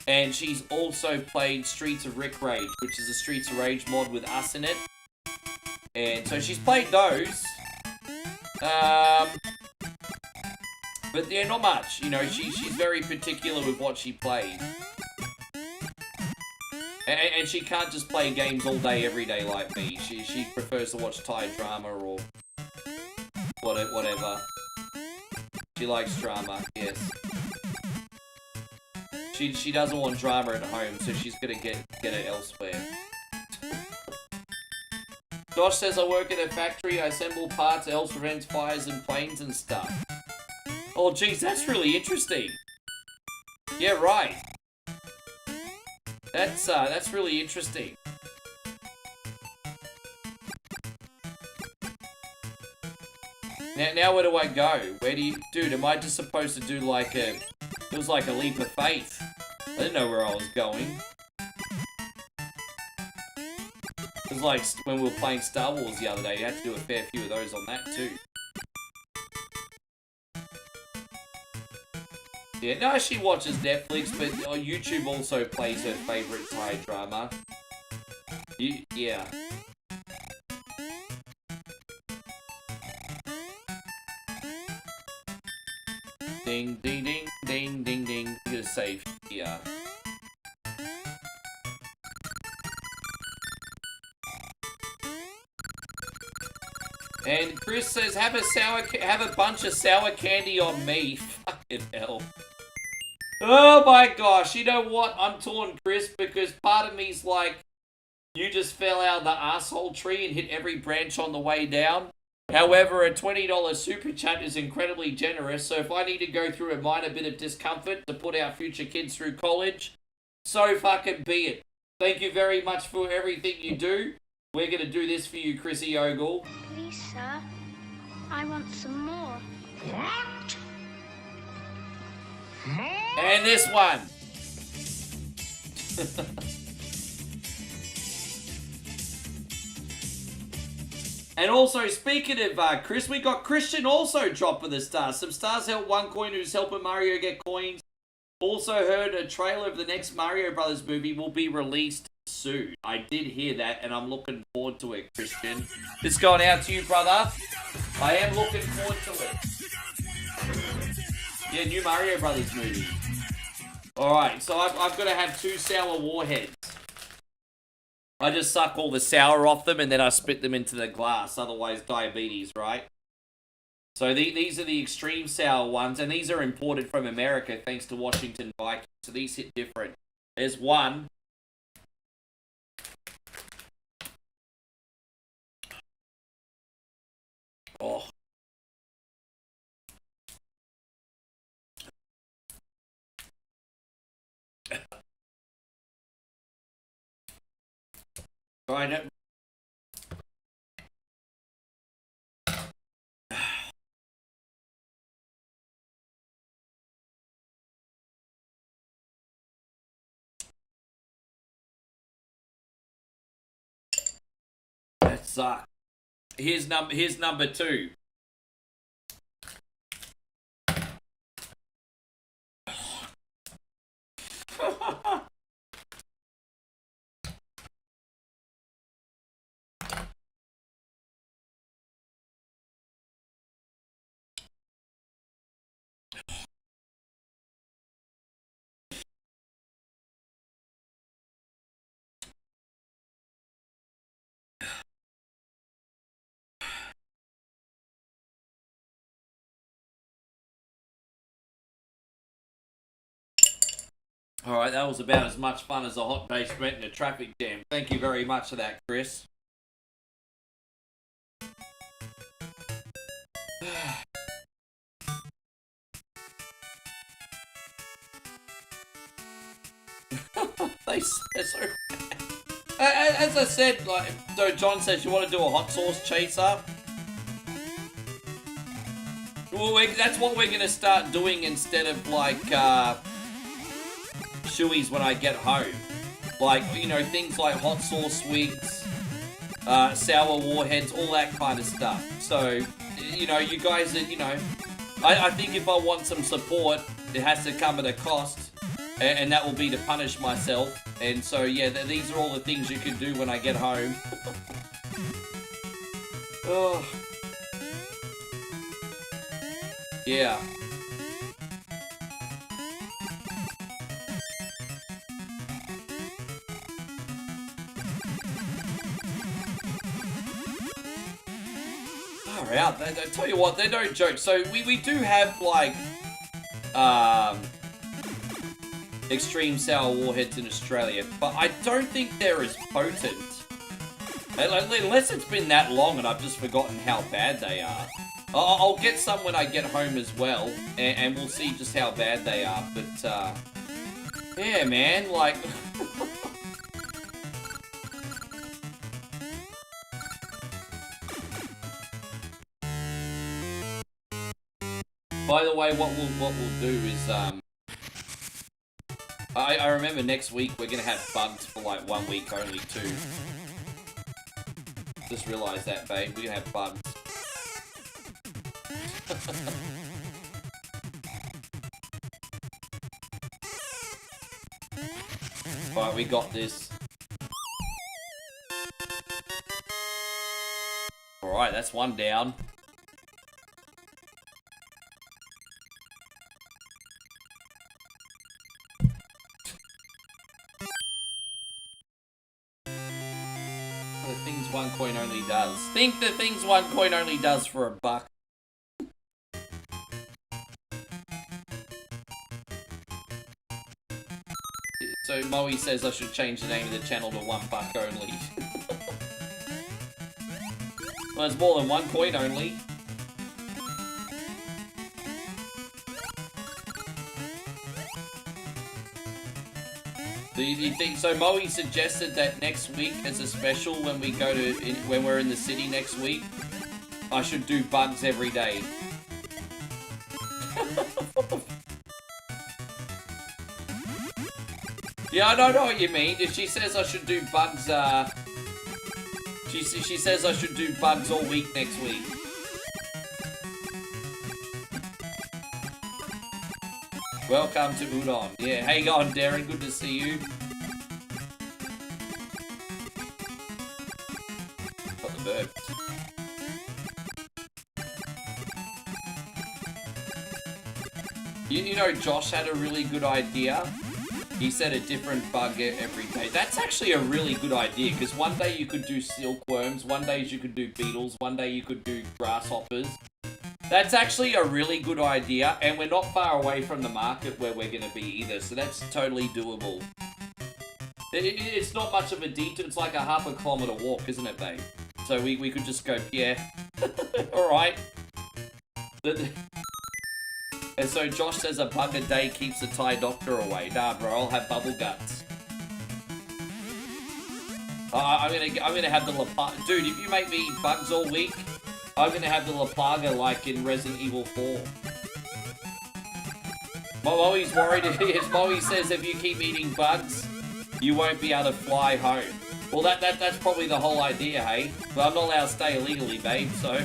And she's also played Streets of Rick Rage, which is a Streets of Rage mod with us in it. And so she's played those. But yeah, not much. You know, she's very particular with what she plays. And she can't just play games all day, every day like me. She prefers to watch Thai drama or whatever. She likes drama, yes. She doesn't want drama at home, so she's gonna get it elsewhere. Josh says, I work at a factory, I assemble parts, else prevents fires and planes and stuff. Oh geez, that's really interesting. Yeah, right. That's really interesting. Now where do I go? Where do you... Dude, am I just supposed to do like a... It was like a leap of faith. I didn't know where I was going. It was like when we were playing Star Wars the other day, you had to do a fair few of those on that too. Yeah, no, she watches Netflix, but YouTube also plays her favorite Thai drama. Yeah. Ding, ding, ding, ding, ding, ding. I'm gonna save here. And Chris says, have a bunch of sour candy on me. Fucking hell. Oh my gosh, you know what? I'm torn, Chris, because part of me's like, you just fell out of the asshole tree and hit every branch on the way down. However, a $20 super chat is incredibly generous, so if I need to go through a minor bit of discomfort to put our future kids through college, so fucking be it. Thank you very much for everything you do. We're gonna do this for you, Chrissy Ogle. Please, sir. I want some more. What? More? And this one. And also, speaking of Chris, we got Christian also dropping the stars. Some stars help one coin who's helping Mario get coins. Also heard a trailer of the next Mario Brothers movie will be released soon. I did hear that, and I'm looking forward to it, Christian. This going out to you, brother. I am looking forward to it. Yeah, new Mario Brothers movie. Alright, so I've got to have 2 sour warheads. I just suck all the sour off them and then I spit them into the glass, otherwise diabetes, right? So these are the extreme sour ones, and these are imported from America thanks to Washington Vikings, so these hit different. There's one. Oh. Right. That sucks. Here's number 2. Alright, that was about as much fun as a hot day spent in a traffic jam. Thank you very much for that, Chris. They're so... As I said, like, so John says you want to do a hot sauce chaser. Well, that's what we're going to start doing instead of, like, shoeies when I get home. Like, you know, things like hot sauce wigs, sour warheads, all that kind of stuff. So, you know, you guys are, you know, I think if I want some support, it has to come at a cost, and that will be to punish myself. And so, yeah, these are all the things you can do when I get home. Oh. Yeah. Far out. I tell you what, they're no joke. So we do have like extreme sour warheads in Australia, but I don't think they're as potent. Unless it's been that long and I've just forgotten how bad they are. I'll get some when I get home as well, and we'll see just how bad they are. But yeah, man, like. By the way, what we'll do is I remember next week we're gonna have bugs for like 1 week only too. Just realised that, babe. We're gonna have bugs. Alright, we got this. Alright, that's one down. The things one coin only does. Think the things one coin only does for a buck. So Moe says I should change the name of the channel to $1 only. Well, it's more than one coin only. Do you think so? Moe suggested that next week as a special when we go to when we're in the city next week, I should do bugs every day. Yeah, I don't know what you mean. If she says I should do bugs, she says I should do bugs all week next week. Welcome to Udon. Yeah, how you going, Darren? Good to see you. Got the burps. You know, Josh had a really good idea. He said a different bug every day. That's actually a really good idea, because one day you could do silkworms, one day you could do beetles, one day you could do grasshoppers. That's actually a really good idea, and we're not far away from the market where we're going to be either, so that's totally doable. It's not much of a detour, it's like a half a kilometer walk, isn't it, babe? So we could just go, yeah. Alright. And so Josh says a bug a day keeps the Thai doctor away. Nah, bro, I'll have bubble guts. I'm gonna have the La Plaga. Dude, if you make me eat bugs all week, I'm gonna have the La Plaga like in Resident Evil 4. Moe's worried. Yes, Moe says if you keep eating bugs, you won't be able to fly home. Well, that's probably the whole idea, hey? But I'm not allowed to stay illegally, babe, so...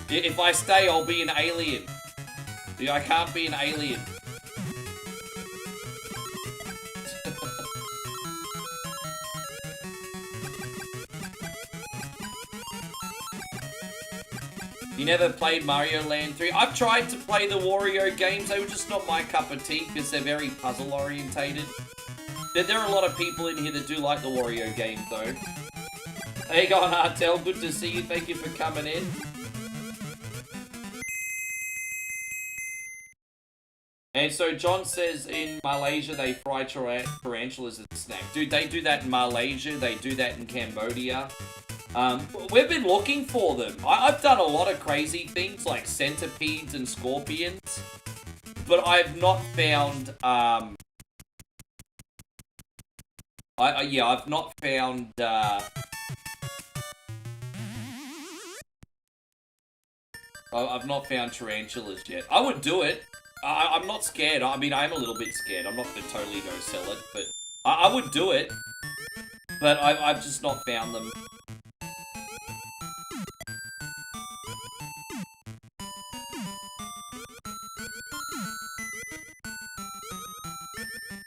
If I stay, I'll be an alien. I can't be an alien. You never played Mario Land 3? I've tried to play the Wario games. They were just not my cup of tea because they're very puzzle orientated. There are a lot of people in here that do like the Wario games though. Hey, going Artel, good to see you. Thank you for coming in. And so John says in Malaysia they fry tarantulas as a snack. Dude, they do that in Malaysia. They do that in Cambodia. We've been looking for them. I've done a lot of crazy things like centipedes and scorpions. But I've not found... I've not found... I've not found tarantulas yet. I would do it. I'm not scared. I mean, I'm a little bit scared. I'm not going to totally go sell it, but I would do it. But I've just not found them.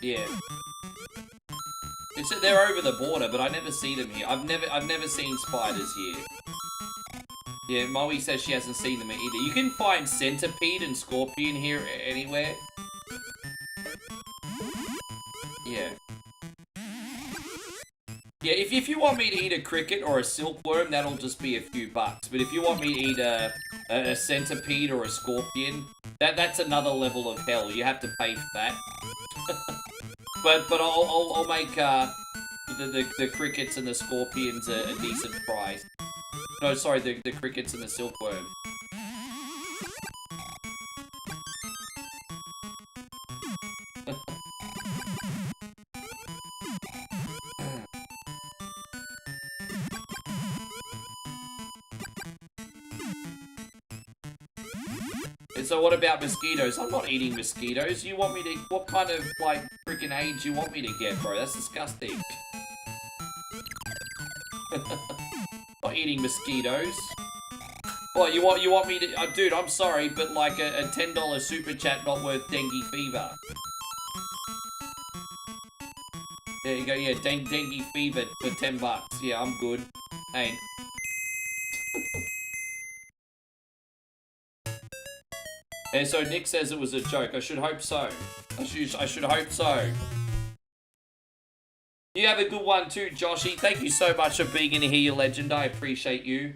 Yeah. They're over the border, but I never see them here. I've never seen spiders here. Yeah, Moe says she hasn't seen them either. You can find centipede and scorpion here anywhere. Yeah. Yeah, if you want me to eat a cricket or a silkworm, that'll just be a few bucks. But if you want me to eat a centipede or a scorpion, that's another level of hell. You have to pay for that. but I'll make the crickets and the scorpions a decent price. No, sorry, the crickets and the silkworm. So what about mosquitoes? I'm not eating mosquitoes. You want me to... What kind of, like, freaking age you want me to get, bro? That's disgusting. Not eating mosquitoes. What, you want me to... dude, I'm sorry, but like a $10 super chat not worth dengue fever. There you go, yeah, dengue fever for 10 bucks. Yeah, I'm good. Ain't. And so Nick says it was a joke. I should hope so. I should hope so. You have a good one too, Joshy. Thank you so much for being in here, you legend. I appreciate you.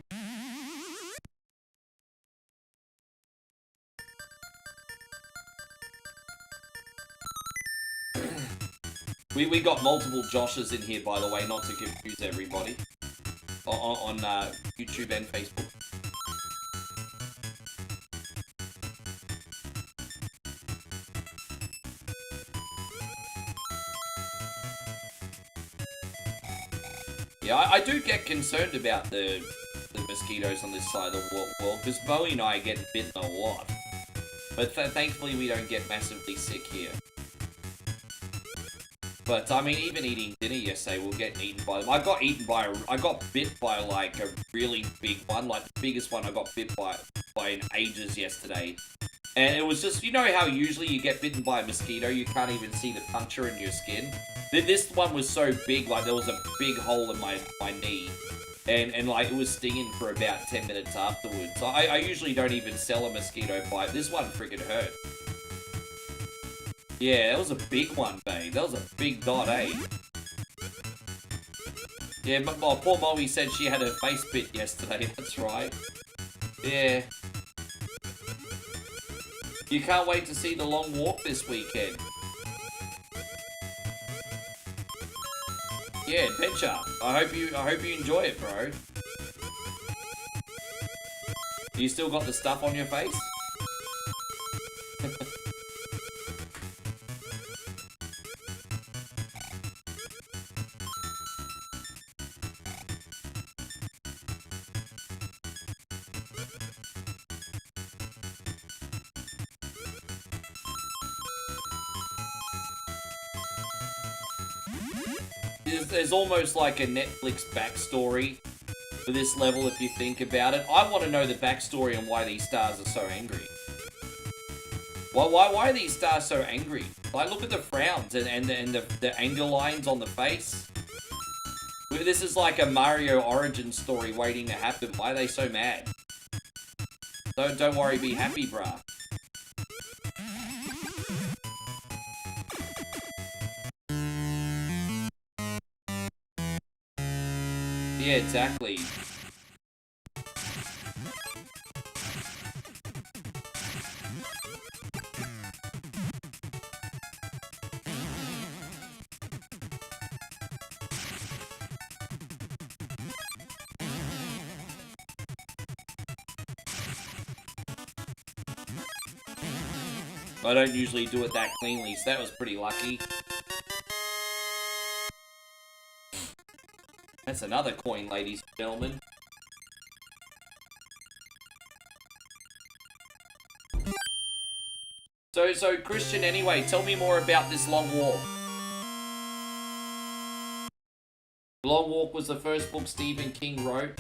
We got multiple Joshes in here, by the way, not to confuse everybody. On YouTube and Facebook. Yeah, I do get concerned about the mosquitoes on this side of the world, because Bowie and I get bitten a lot. But thankfully we don't get massively sick here. But, I mean, even eating dinner yesterday, we'll get eaten by them. I got bit by, like, a really big one, like the biggest one I got bit by in ages yesterday. And it was just, you know how usually you get bitten by a mosquito, you can't even see the puncture in your skin? This one was so big, like there was a big hole in my knee. And like it was stinging for about 10 minutes afterwards. So I usually don't even sell a mosquito bite. This one freaking hurt. Yeah, that was a big one, babe. That was a big dot, eh? Yeah, but poor Molly said she had her face bit yesterday, that's right. Yeah. You can't wait to see the long walk this weekend. Yeah, adventure. I hope you enjoy it, bro. You still got the stuff on your face? There's almost like a Netflix backstory for this level if you think about it. I want to know the backstory on why these stars are so angry. Why are these stars so angry? Like, look at the frowns and the anger lines on the face. This is like a Mario origin story waiting to happen. Why are they so mad? Don't worry, be happy, bruh. Yeah, exactly. I don't usually do it that cleanly, so that was pretty lucky. That's another coin, ladies and gentlemen. So Christian, anyway, tell me more about this long walk. Long Walk was the first book Stephen King wrote.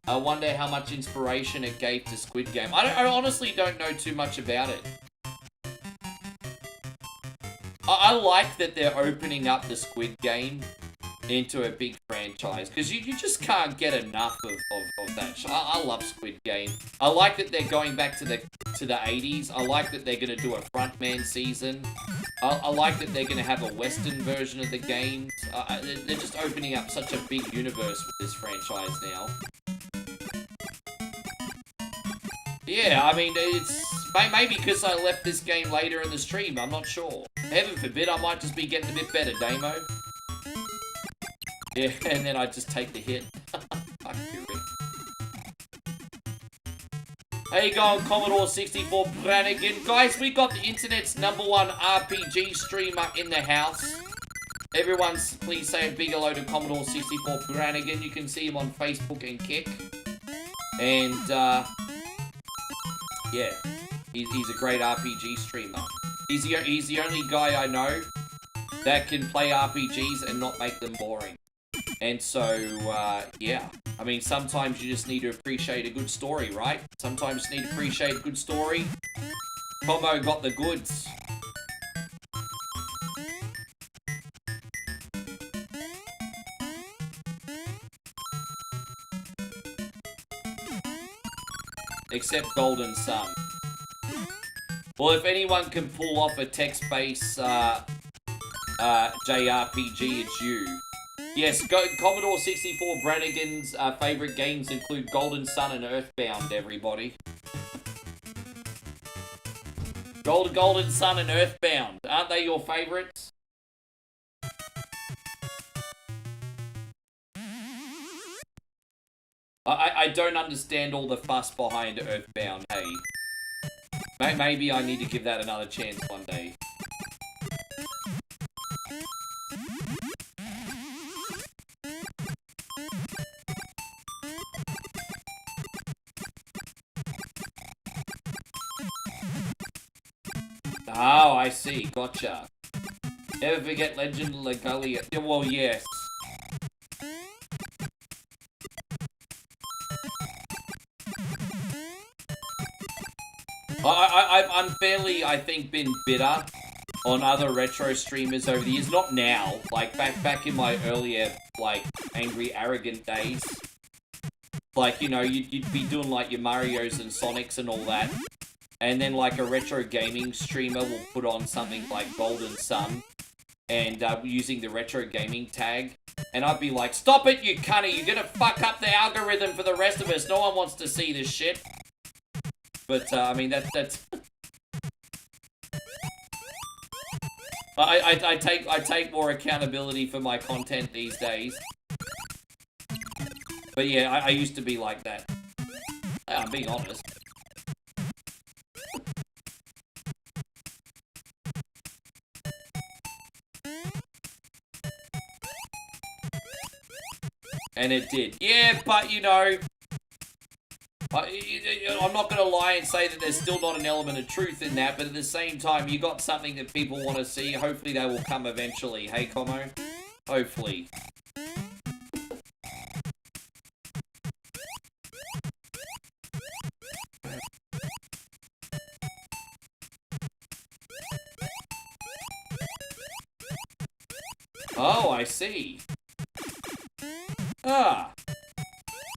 I wonder how much inspiration it gave to Squid Game. I honestly don't know too much about it. I like that they're opening up the Squid Game into a big franchise, because you just can't get enough of that. I love Squid Game. I like that they're going back to the 80s. I like that they're going to do a Frontman season. I like that they're going to have a Western version of the game. They're just opening up such a big universe with this franchise now. Yeah, I mean, it's maybe because I left this game later in the stream. I'm not sure. Heaven forbid, I might just be getting a bit better, Damo. Yeah, and then I just take the hit. Fuck you, Rick. How you going, Commodore 64 Brannigan? Guys, we got the internet's #1 RPG streamer in the house. Everyone, please say a big hello to Commodore 64 Brannigan. You can see him on Facebook and Kick. And, yeah, he's a great RPG streamer. He's the only guy I know that can play RPGs and not make them boring. And so, yeah. I mean, sometimes you just need to appreciate a good story, right? Sometimes you need to appreciate a good story. Combo got the goods. Except Golden Sun. Well, if anyone can pull off a text-based JRPG, it's you. Yes, Commodore 64 Brannigan's favourite games include Golden Sun and Earthbound, everybody. Golden Sun and Earthbound, aren't they your favourites? I don't understand all the fuss behind Earthbound, hey. Maybe I need to give that another chance one day. Oh, I see. Gotcha. Never forget Legend of Legalia. Well, yes. I've unfairly, I think, been bitter on other retro streamers over the years. Not now. Like, back in my earlier, like, angry, arrogant days. Like, you know, you'd be doing, like, your Marios and Sonics and all that. And then, like, a retro gaming streamer will put on something like Golden Sun and using the retro gaming tag. And I'd be like, stop it, you cunny! You're gonna fuck up the algorithm for the rest of us. No one wants to see this shit. But, I mean, that's... I take more accountability for my content these days. But yeah, I used to be like that. I'm being honest. And it did. Yeah, but, you know... I'm not going to lie and say that there's still not an element of truth in that, but at the same time, you got something that people want to see. Hopefully they will come eventually. Hey, Como? Hopefully. Oh, I see. Ah.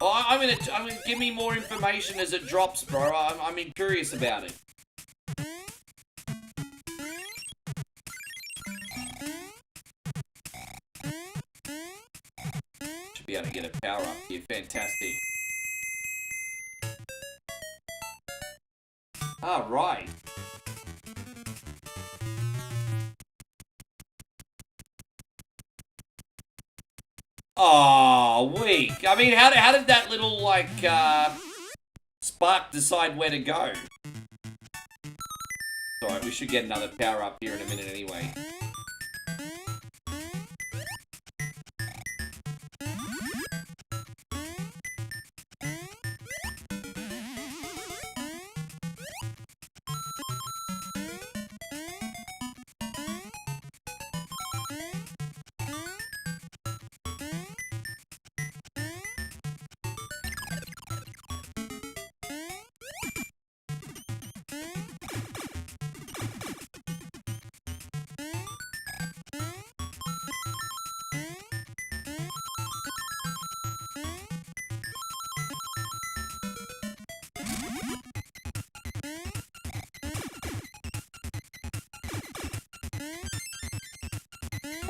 Oh, I'm gonna give me more information as it drops, bro. I'm curious about it. Should be able to get a power up here. Fantastic. Ah, right. Oh, weak. I mean, how did that little, like, spark decide where to go? Alright, we should get another power up here in a minute anyway.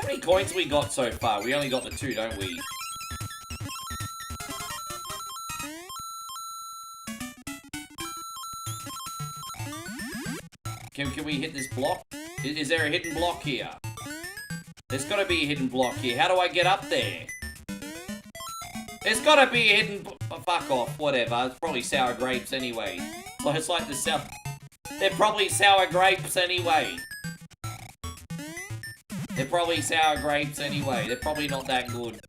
many coins we got so far? We only got the 2, don't we? Can we hit this block? Is there a hidden block here? There's gotta be a hidden block here. How do I get up there? There's gotta be a hidden... Oh, fuck off, whatever. It's probably sour grapes anyway. So it's like the sour... They're probably sour grapes anyway. They're probably sour grapes anyway. They're probably not that good.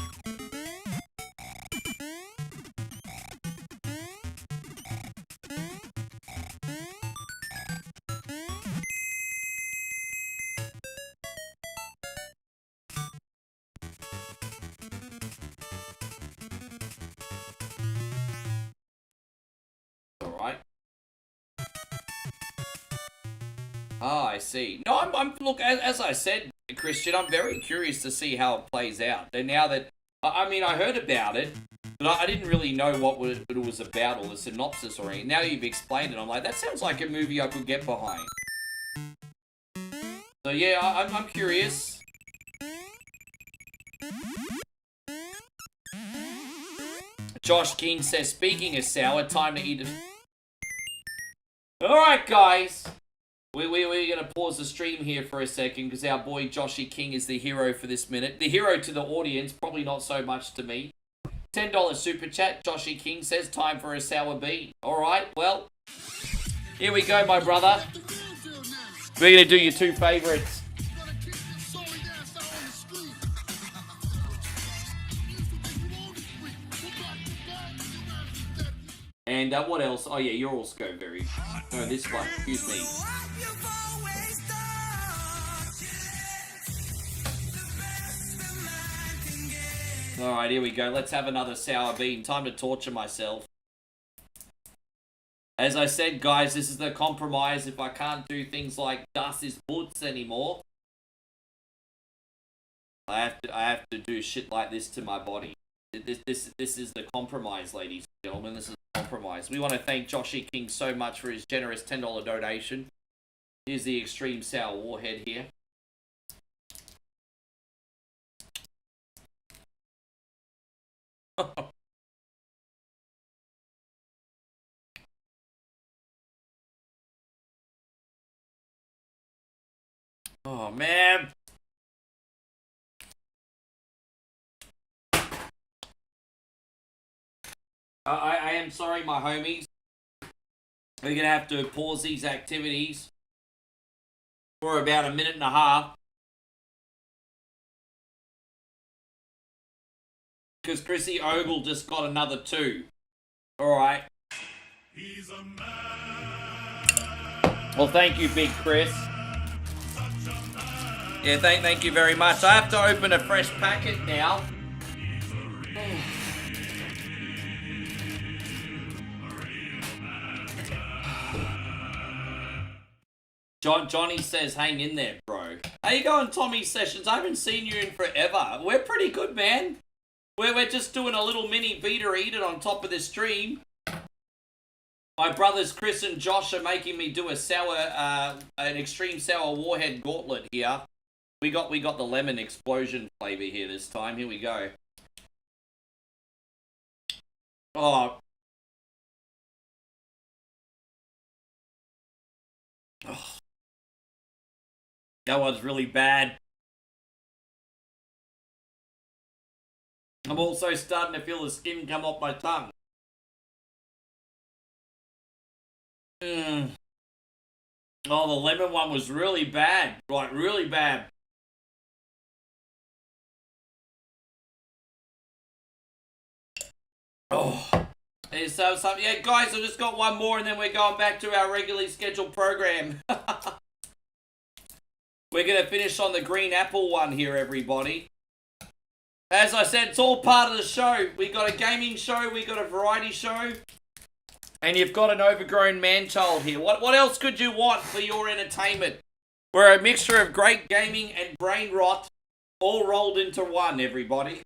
Alright. Oh, I see. No, look, as I said, Christian, I'm very curious to see how it plays out. And now that, I mean, I heard about it, but I didn't really know what it was about or the synopsis or anything. Now you've explained it, I'm like, that sounds like a movie I could get behind. So yeah, I'm curious. Josh King says, speaking of sour, time to eat it. Alright, guys. We're going to pause the stream here for a second because our boy Joshy King is the hero for this minute. The hero to the audience, probably not so much to me. $10 super chat, Joshy King says, time for a sour bean. Alright, well, here we go, my brother. We're going to do your 2 favorites. And what else? Oh yeah, you're all Scoberry. No, this one. Excuse me. Alright, here we go. Let's have another sour bean. Time to torture myself. As I said, guys, this is the compromise. If I can't do things like dust his boots anymore, I have to do shit like this to my body. This is the compromise, ladies and gentlemen. This is the compromise. We want to thank Joshy King so much for his generous $10 donation. Here's the Extreme Sour Warhead here. Oh, man. I am sorry, my homies. We're going to have to pause these activities for about a minute and a half. Because Chrissy Ogle just got another 2. Alright. Well, thank you, Big Chris. Yeah, thank you very much. I have to open a fresh packet now. Johnny says, hang in there, bro. How you going, Tommy Sessions? I haven't seen you in forever. We're pretty good, man. We're just doing a little mini beta eat it on top of the stream. My brothers Chris and Josh are making me do a an extreme sour warhead gauntlet here. We got the lemon explosion flavor here this time. Here we go. Oh. Oh. That one's really bad. I'm also starting to feel the skin come off my tongue. Oh, the lemon one was really bad. Like, really bad. Oh. So, yeah, guys, I've just got one more and then we're going back to our regularly scheduled program. We're going to finish on the green apple one here, everybody. As I said, it's all part of the show. We got a gaming show, we got a variety show, and you've got an overgrown man-child here. What else could you want for your entertainment? We're a mixture of great gaming and brain rot, all rolled into one, everybody.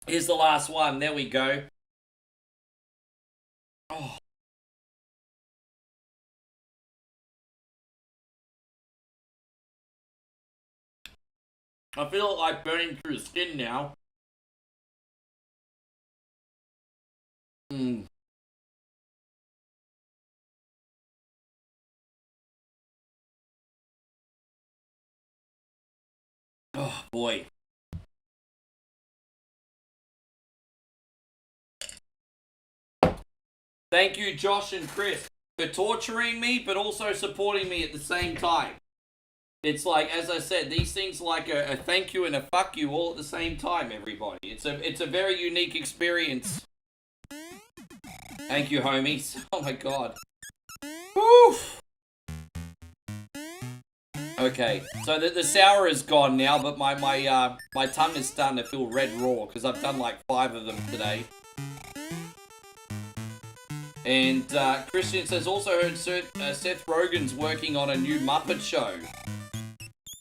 Here's the last one. There we go. Oh. I feel like burning through the skin now. Oh, boy. Thank you, Josh and Chris, for torturing me, but also supporting me at the same time. It's like, as I said, these things like a thank you and a fuck you all at the same time, everybody. It's a very unique experience. Thank you, homies. Oh my god. Woof. Okay, so the sour is gone now, but my tongue is starting to feel red raw because I've done like 5 of them today. And Christian says, also heard Seth Rogen's working on a new Muppet show.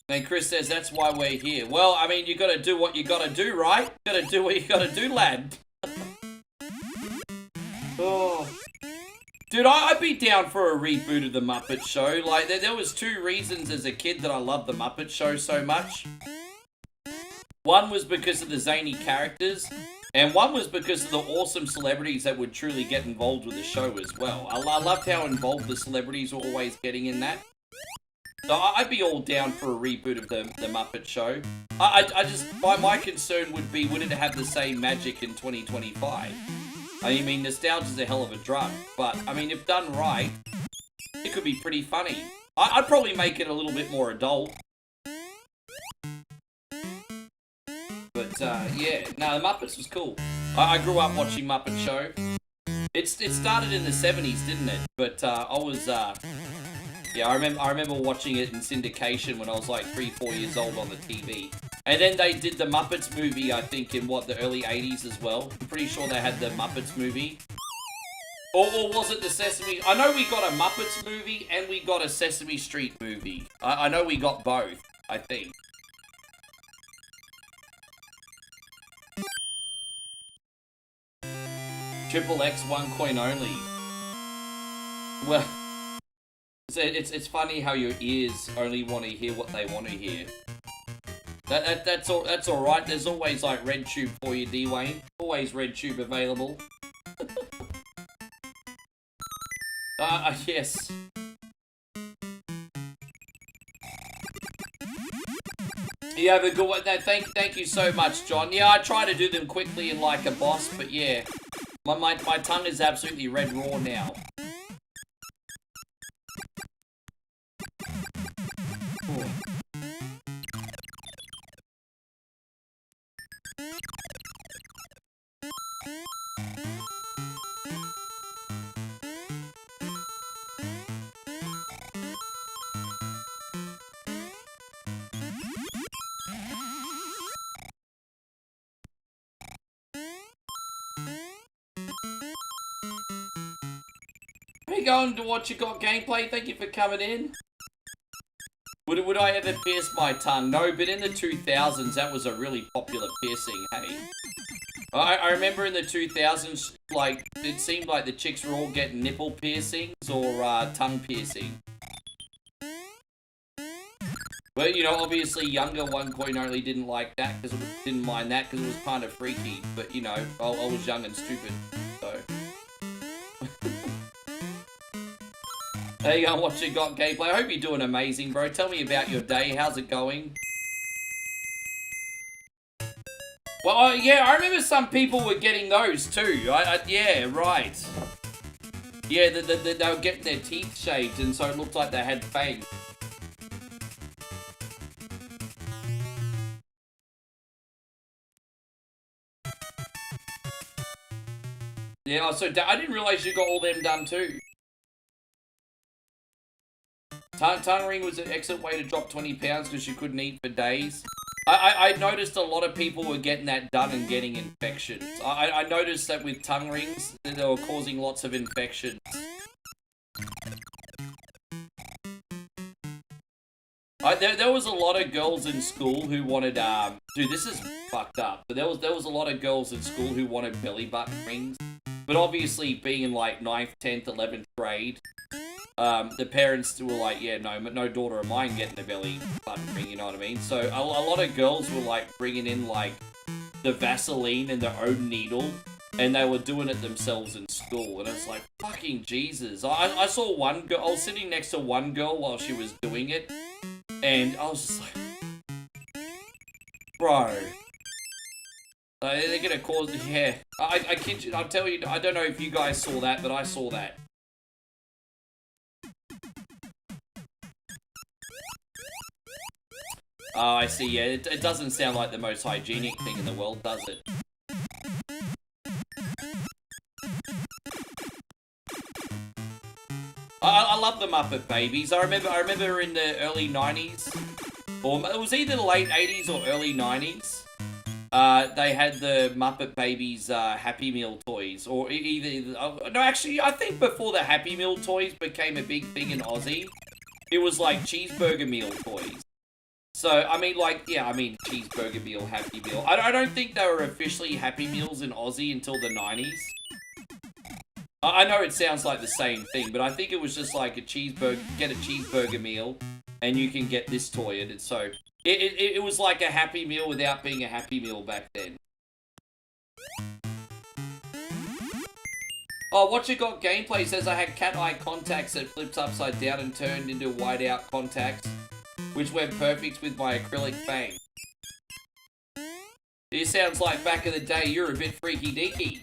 And Chris says, that's why we're here. Well, I mean, you gotta do what you gotta do, right? You gotta do what you gotta do, lad. Oh. Dude, I'd be down for a reboot of the Muppet Show. Like, there was 2 reasons as a kid that I loved the Muppet Show so much. One was because of the zany characters, and one was because of the awesome celebrities that would truly get involved with the show as well. I loved how involved the celebrities were always getting in that. So I'd be all down for a reboot of the Muppet Show. I just, my concern would be, would it have the same magic in 2025? I mean, nostalgia's a hell of a drug, but, I mean, if done right, it could be pretty funny. I'd probably make it a little bit more adult. But, yeah, no, the Muppets was cool. I grew up watching Muppet Show. It started in the 70s, didn't it? But, I was, yeah, I remember watching it in syndication when I was like 3-4 years old on the TV. And then they did the Muppets movie, I think, in what, the early 80s as well. I'm pretty sure they had the Muppets movie. Or was it the Sesame... I know we got a Muppets movie and we got a Sesame Street movie. I know we got both, I think. Triple X 1 coin only. Well... It's funny how your ears only want to hear what they want to hear. That's all right. There's always like red tube for you, D-Wayne. Always red tube available. Yes. You have a good one. Thank you so much, John. Yeah, I try to do them quickly and like a boss, but yeah, my tongue is absolutely red raw now. How you going to watch You Got Gameplay? Thank you for coming in. Would I ever pierce my tongue? No, but in the 2000s, that was a really popular piercing, hey? I remember in the 2000s, like, it seemed like the chicks were all getting nipple piercings or tongue piercing. But, you know, obviously younger 1 coin only didn't like that, because didn't mind that, because it was kind of freaky. But, you know, I was young and stupid, so... There you go, watch You Got Gameplay. I hope you're doing amazing, bro. Tell me about your day. How's it going? Well, yeah, I remember some people were getting those too. Yeah, right. Yeah, they were getting their teeth shaved, and so it looked like they had fangs. Yeah, so I didn't realize you got all them done too. Tongue ring was an excellent way to drop 20 pounds because you couldn't eat for days. I noticed a lot of people were getting that done and getting infections. I noticed that with tongue rings, that they were causing lots of infections. There was a lot of girls in school who wanted, dude, this is fucked up. But there was a lot of girls in school who wanted belly button rings. But obviously being in like 9th, 10th, 11th grade, the parents were like, yeah, no daughter of mine getting a belly button ring, you know what I mean? So a lot of girls were like bringing in like the Vaseline and their own needle, and they were doing it themselves in school, and it's like, fucking Jesus. I saw one girl, I was sitting next to one girl while she was doing it, and I was just like, bro. They're gonna cause, yeah. I kid you, I'll tell you, I don't know if you guys saw that, but I saw that. Oh, I see, yeah, it doesn't sound like the most hygienic thing in the world, does it? I love the Muppet Babies. I remember in the early 90s, or it was either the late 80s or early 90s, they had the Muppet Babies Happy Meal toys, or either, no, actually, I think before the Happy Meal toys became a big thing in Aussie, it was like cheeseburger meal toys. So, I mean, like, yeah, I mean, cheeseburger meal, Happy Meal. I don't think they were officially Happy Meals in Aussie until the 90s. I know it sounds like the same thing, but I think it was just like a cheeseburger, get a cheeseburger meal, and you can get this toy, and so it was like a Happy Meal without being a Happy Meal back then. Oh, What You Got Gameplay says I had cat eye contacts that flipped upside down and turned into whiteout contacts, which went perfect with my acrylic fang. It sounds like back in the day, you're a bit freaky deaky.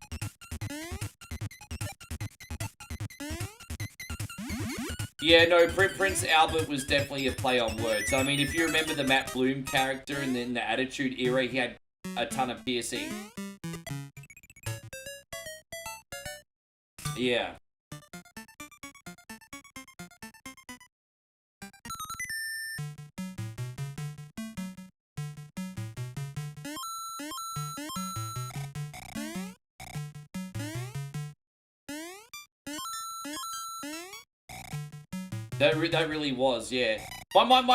Yeah, no, Prince Albert was definitely a play on words. I mean, if you remember the Matt Bloom character in the Attitude Era, he had a ton of piercing. Yeah. That really was, yeah. One of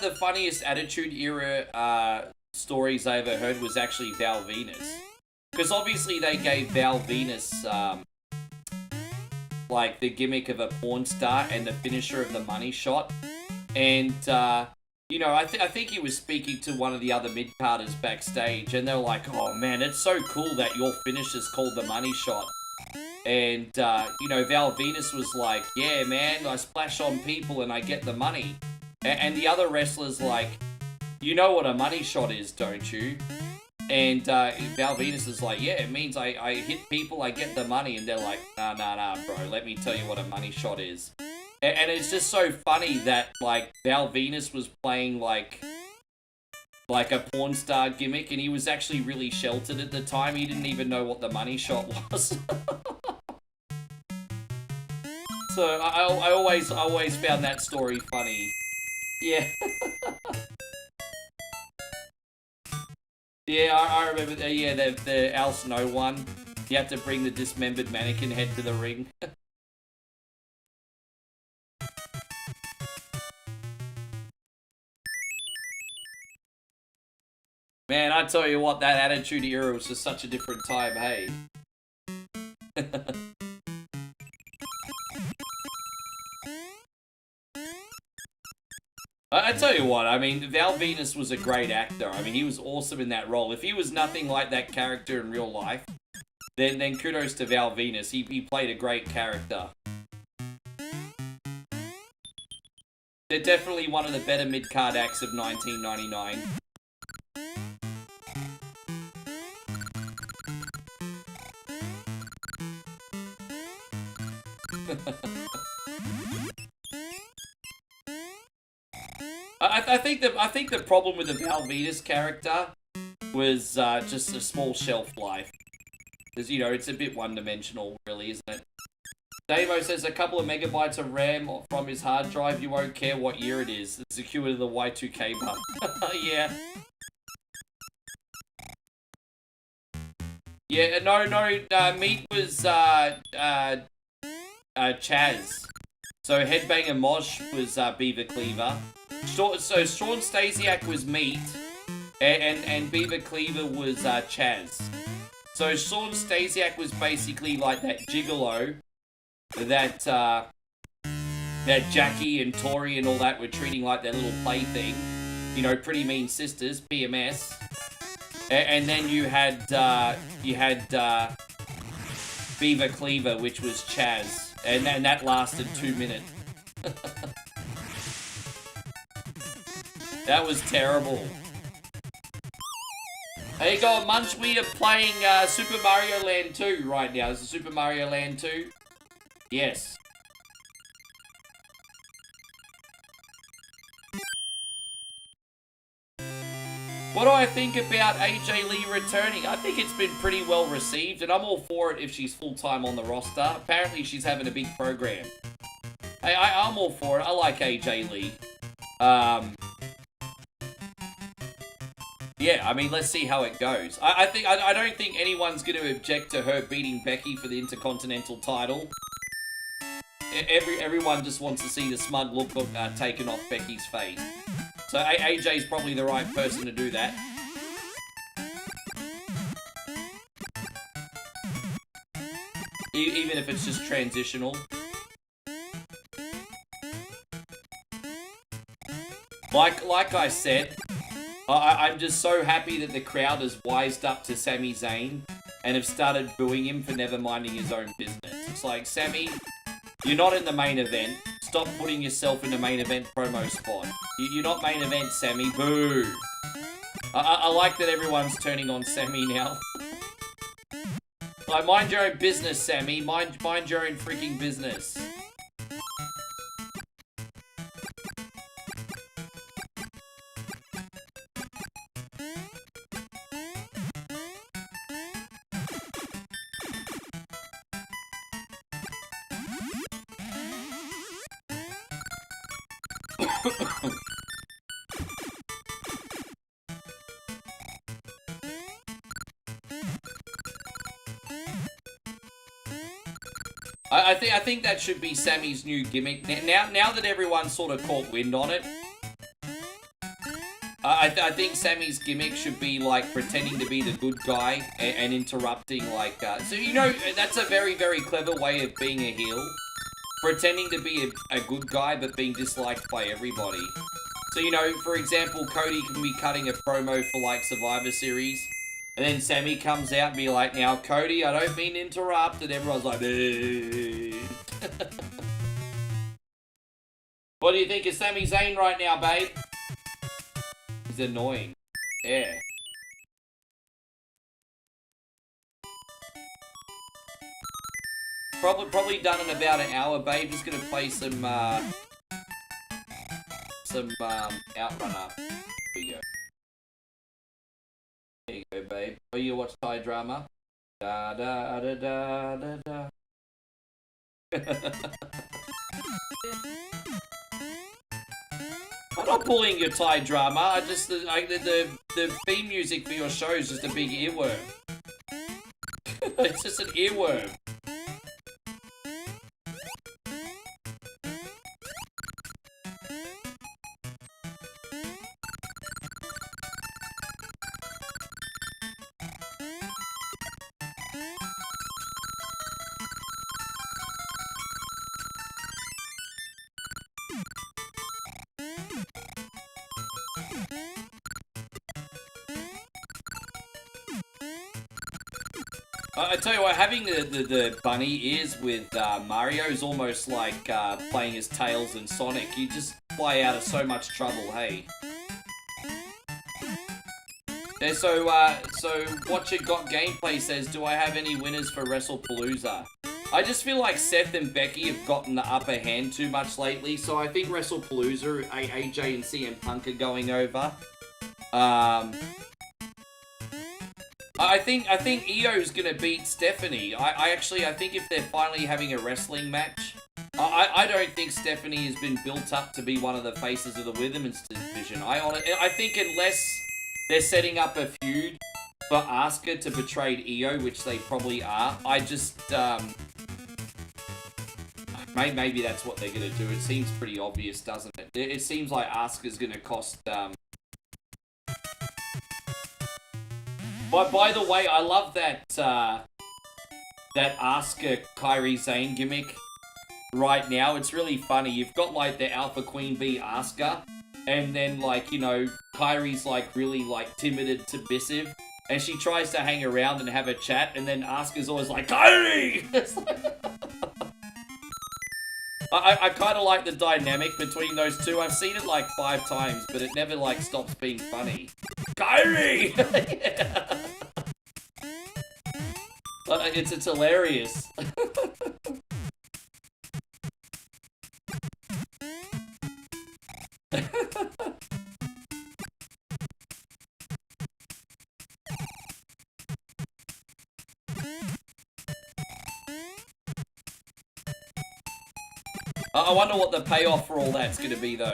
the funniest Attitude Era stories I ever heard was actually Val Venus. Because obviously they gave Val Venus, like, the gimmick of a porn star and the finisher of the money shot. And, you know, I think he was speaking to one of the other mid-carders backstage, and they were like, oh man, it's so cool that your finisher's called the money shot. And, you know, Val Venus was like, yeah, man, I splash on people and I get the money. And the other wrestler's like, you know what a money shot is, don't you? And Val Venus is like, yeah, it means I hit people, I get the money. And they're like, nah, bro, let me tell you what a money shot is. And it's just so funny that, like, Val Venus was playing, like a porn star gimmick, and he was actually really sheltered at the time. He didn't even know what the money shot was. So I always found that story funny. Yeah. Yeah, I remember. Yeah, the Al Snow one. You have to bring the dismembered mannequin head to the ring. Man, I tell you what, that Attitude Era was just such a different time, hey? I tell you what, I mean, Val Venus was a great actor. I mean, he was awesome in that role. If he was nothing like that character in real life, then kudos to Val Venus. He played a great character. They're definitely one of the better mid-card acts of 1999. I think the problem with the Val Venus character was just a small shelf life. Because, you know, it's a bit one-dimensional, really, isn't it? Davo says a couple of megabytes of RAM from his hard drive, you won't care what year it is. It's secure to the Y2K bump. Yeah. Yeah, no, Meat was, Chaz. So Headbanger Mosh was, Beaver Cleaver. So Sean Stasiak was Meat, and Beaver Cleaver was, Chaz. So Sean Stasiak was basically like that gigolo that that Jackie and Tori and all that were treating like their little plaything. You know, Pretty Mean Sisters, PMS. And then you had Beaver Cleaver, which was Chaz. And that lasted 2 minutes. That was terrible. There you go, Munch. We are playing Super Mario Land 2 right now. This is Super Mario Land 2. Yes. What do I think about AJ Lee returning? I think it's been pretty well received, and I'm all for it if she's full-time on the roster. Apparently, she's having a big program. Hey, I'm all for it. I like AJ Lee. Yeah, I mean, let's see how it goes. I don't think anyone's going to object to her beating Becky for the Intercontinental title. Everyone just wants to see the smug look taken off Becky's face. So AJ's probably the right person to do that. Even if it's just transitional. Like I said, I'm just so happy that the crowd has wised up to Sami Zayn and have started booing him for never minding his own business. It's like, Sami, you're not in the main event. Stop putting yourself in the main event promo spot. You're not main event, Sami. Boo. I like that everyone's turning on Sami now. Like, mind your own business, Sami. Mind your own freaking business. I think that should be Sami's new gimmick. Now that everyone's sort of caught wind on it, I think Sami's gimmick should be like pretending to be the good guy and interrupting like... so, you know, that's a very, very clever way of being a heel. Pretending to be a good guy but being disliked by everybody. So, you know, for example, Cody can be cutting a promo for like Survivor Series. And then Sami comes out and be like, now, Cody, I don't mean to interrupt. And everyone's like, What do you think of Sami Zayn right now, babe? He's annoying. Yeah. Probably done in about an hour, babe. Just gonna play some OutRun up. Here we go. There you go, babe. Oh, you watch Thai drama? Da da da da da da. I'm not bullying your Thai drama. I just the theme music for your show is just a big earworm. It's just an earworm. I tell you what, having the bunny ears with Mario is almost like playing as Tails and Sonic. You just fly out of so much trouble, hey. Yeah, so Watch It Got Gameplay says, do I have any winners for WrestlePalooza? I just feel like Seth and Becky have gotten the upper hand too much lately, so I think WrestlePalooza, AJ and CM Punk are going over. I think Io's gonna beat Stephanie. I think if they're finally having a wrestling match, I don't think Stephanie has been built up to be one of the faces of the Women's division. I think unless they're setting up a feud for Asuka to betray Io, which they probably are, maybe that's what they're gonna do. It seems pretty obvious, doesn't it? It seems like Asuka's gonna cost. By the way, I love that Asuka Kairi Sane gimmick. right now. It's really funny. You've got, like, the Alpha Queen v Asuka, and then, like, you know, Kairi's, like, really, like, timid and submissive, and she tries to hang around and have a chat, and then Asuka's always like, Kairi! It's like... I kind of like the dynamic between those two. I've seen it, like, 5 times, but it never, like, stops being funny. Kairi! Yeah. It's hilarious. I wonder what the payoff for all that's going to be, though.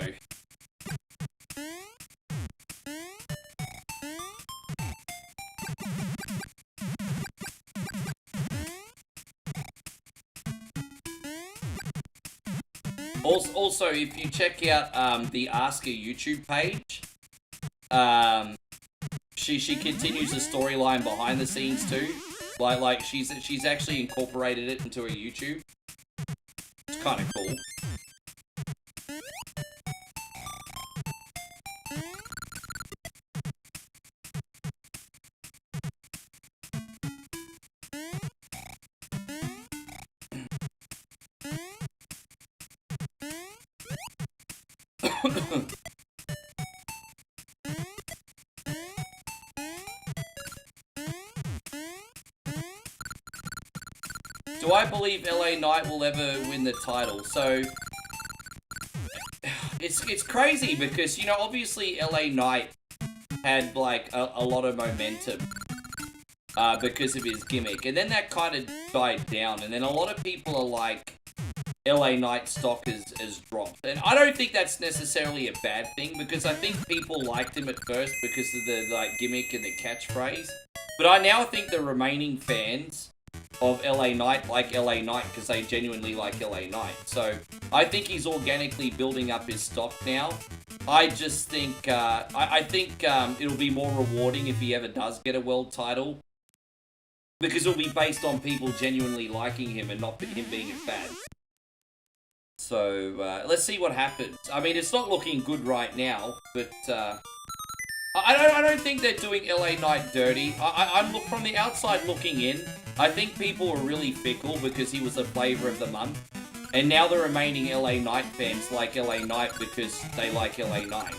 Also, if you check out the Asuka YouTube page, she continues the storyline behind the scenes too. Like she's actually incorporated it into her YouTube. It's kind of cool. Do I believe LA Knight will ever win the title? So, it's crazy because, you know, obviously LA Knight had, like, a lot of momentum because of his gimmick. And then that kind of died down. And then a lot of people are like, LA Knight stock has dropped. And I don't think that's necessarily a bad thing because I think people liked him at first because of the, like, gimmick and the catchphrase. But I now think the remaining fans of LA Knight like LA Knight because they genuinely like LA Knight. So I think he's organically building up his stock now. I just think I think it'll be more rewarding if he ever does get a world title because it'll be based on people genuinely liking him and not him being a fad. So let's see what happens. I mean, it's not looking good right now, but I don't think they're doing LA Knight dirty. I'm look from the outside looking in. I think people were really fickle because he was the flavor of the month. And now the remaining LA Knight fans like LA Knight because they like LA Knight.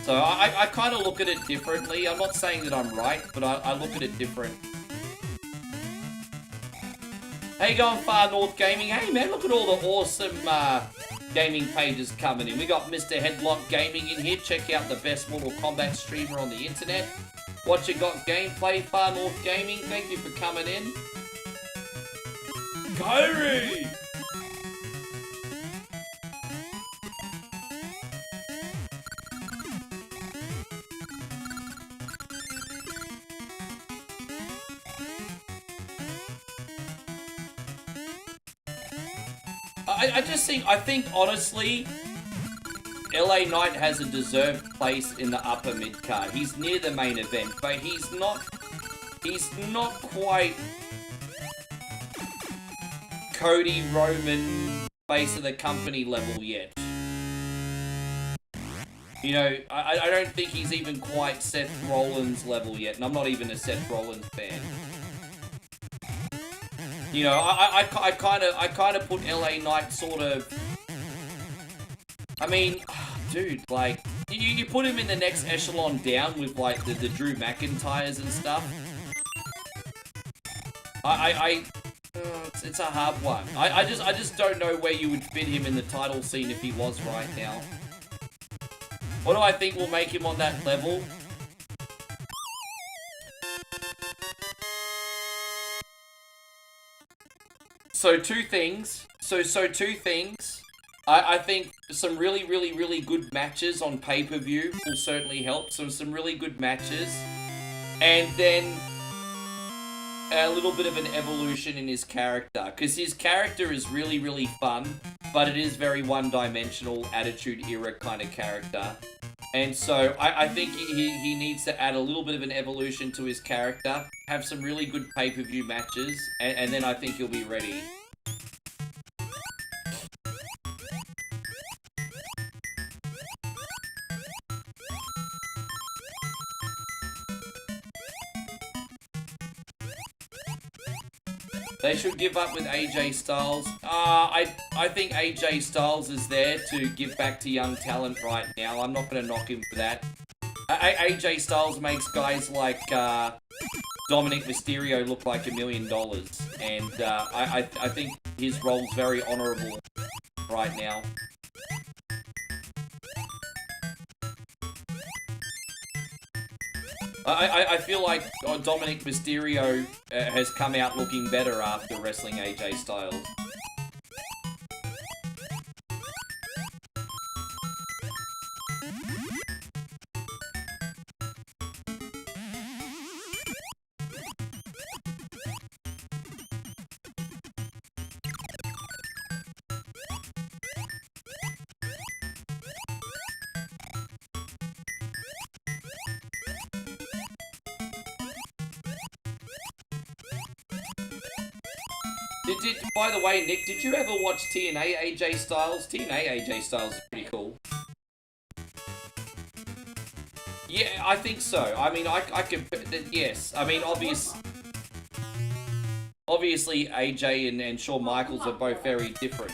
So I kind of look at it differently. I'm not saying that I'm right, but I look at it different. How you going, Far North Gaming? Hey man, look at all the awesome gaming pages coming in. We got Mr. Headlock Gaming in here. Check out the best Mortal Kombat streamer on the internet. What you got gameplay, Far North Gaming? Thank you for coming in. Kairi! I think honestly, LA Knight has a deserved place in the upper mid card. He's near the main event, but he's not quite Cody Roman face of the company level yet. You know, I don't think he's even quite Seth Rollins level yet, and I'm not even a Seth Rollins fan. You know, I kind of put LA Knight sort of. I mean, dude, like you put him in the next echelon down with like the Drew McIntyres and stuff. It's a hard one. I just don't know where you would fit him in the title scene if he was right now. What do I think will make him on that level? So two things. Two things. I think some really good matches on pay-per-view will certainly help. So some really good matches. And then a little bit of an evolution in his character. Because his character is really fun, but it is very one-dimensional, Attitude Era kind of character. And so I think he needs to add a little bit of an evolution to his character, have some really good pay-per-view matches, and then I think he'll be ready. They should give up with AJ Styles. I think AJ Styles is there to give back to young talent right now. I'm not going to knock him for that. AJ Styles makes guys like Dominic Mysterio look like $1 million. And I think his role's very honorable right now. I feel like Dominic Mysterio has come out looking better after wrestling AJ Styles. By the way, Nick, did you ever watch TNA AJ Styles? TNA AJ Styles is pretty cool. Yeah, I think so. I mean, I could... Yes. I mean, obviously AJ and Shawn Michaels are both very different.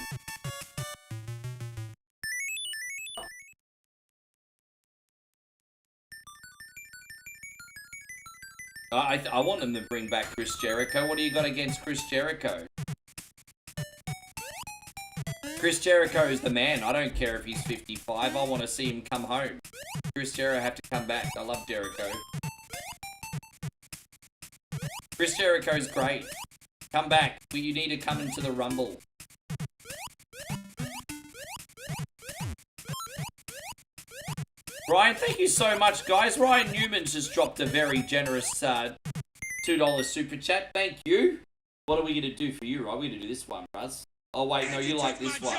I want them to bring back Chris Jericho. What do you got against Chris Jericho? Chris Jericho is the man. I don't care if he's 55. I want to see him come home. Chris Jericho have to come back. I love Jericho. Chris Jericho's great. Come back. You need to come into the Rumble. Ryan, thank you so much, guys. Ryan Newman's just dropped a very generous $2 super chat. Thank you. What are we going to do for you, Rob? We're going to do this one, Ruz. Oh, wait, no, you like this one.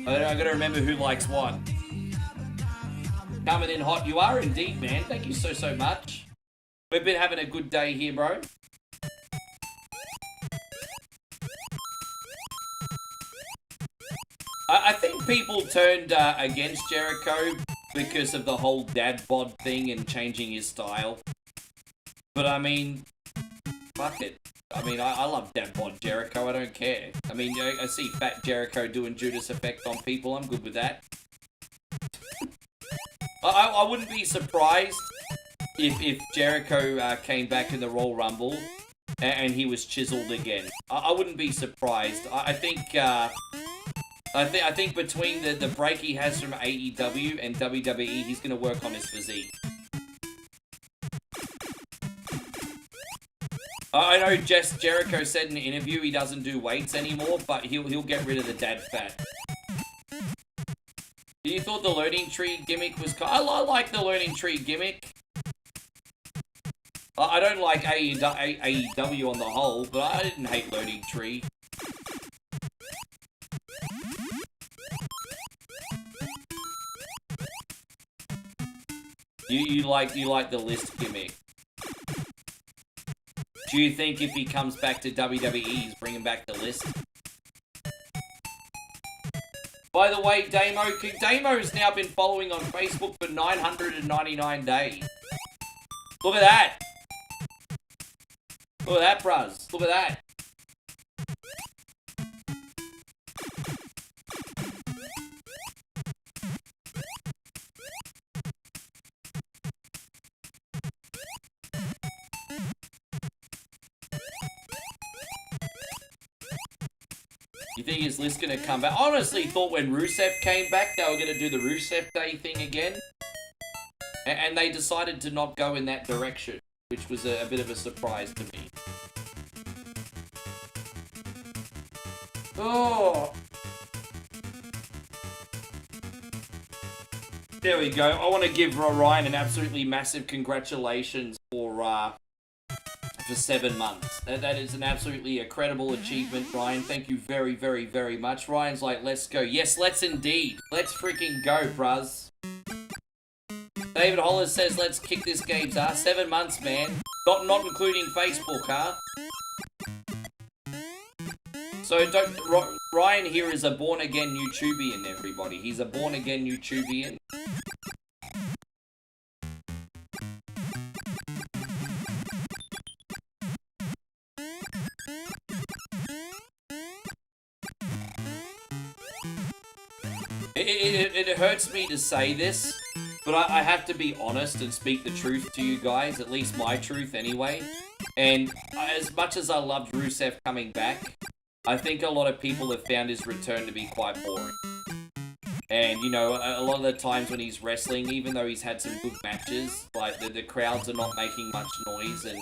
I got to remember who likes what. Coming in hot. You are indeed, man. Thank you so much. We've been having a good day here, bro. I think people turned against Jericho because of the whole dad bod thing and changing his style. But I mean, fuck it. I mean, I love dad bod Jericho. I don't care. I mean, I see fat Jericho doing Judas Effect on people. I'm good with that. I wouldn't be surprised if Jericho came back in the Royal Rumble and he was chiseled again. I wouldn't be surprised. I think between the break he has from AEW and WWE, he's going to work on his physique. I know Jericho said in an interview he doesn't do weights anymore, but he'll get rid of the dad fat. You thought the learning tree gimmick was... I like the learning tree gimmick. I don't like AEW on the whole, but I didn't hate learning tree. You like the list gimmick. Do you think if he comes back to WWE, he's bringing back the list? By the way, Damo's now been following on Facebook for 999 days. Look at that. Look at that, bruz. Look at that. You think his list gonna come back? I honestly thought when Rusev came back, they were gonna do the Rusev Day thing again. And they decided to not go in that direction, which was a bit of a surprise to me. Oh! There we go. I want to give Ryan an absolutely massive congratulations for 7 months. That is an absolutely incredible achievement, Ryan. Thank you very much. Ryan's like, let's go. Yes, let's indeed. Let's freaking go, bruz. David Hollis says, let's kick this game's ass. 7 months, man. Not including Facebook, huh? So Ryan here is a born-again YouTubian, everybody. He's a born-again YouTubian. it hurts me to say this, but I have to be honest and speak the truth to you guys, at least my truth anyway. And as much as I loved Rusev coming back, I think a lot of people have found his return to be quite boring. And, you know, a lot of the times when he's wrestling, even though he's had some good matches, like, the crowds are not making much noise. And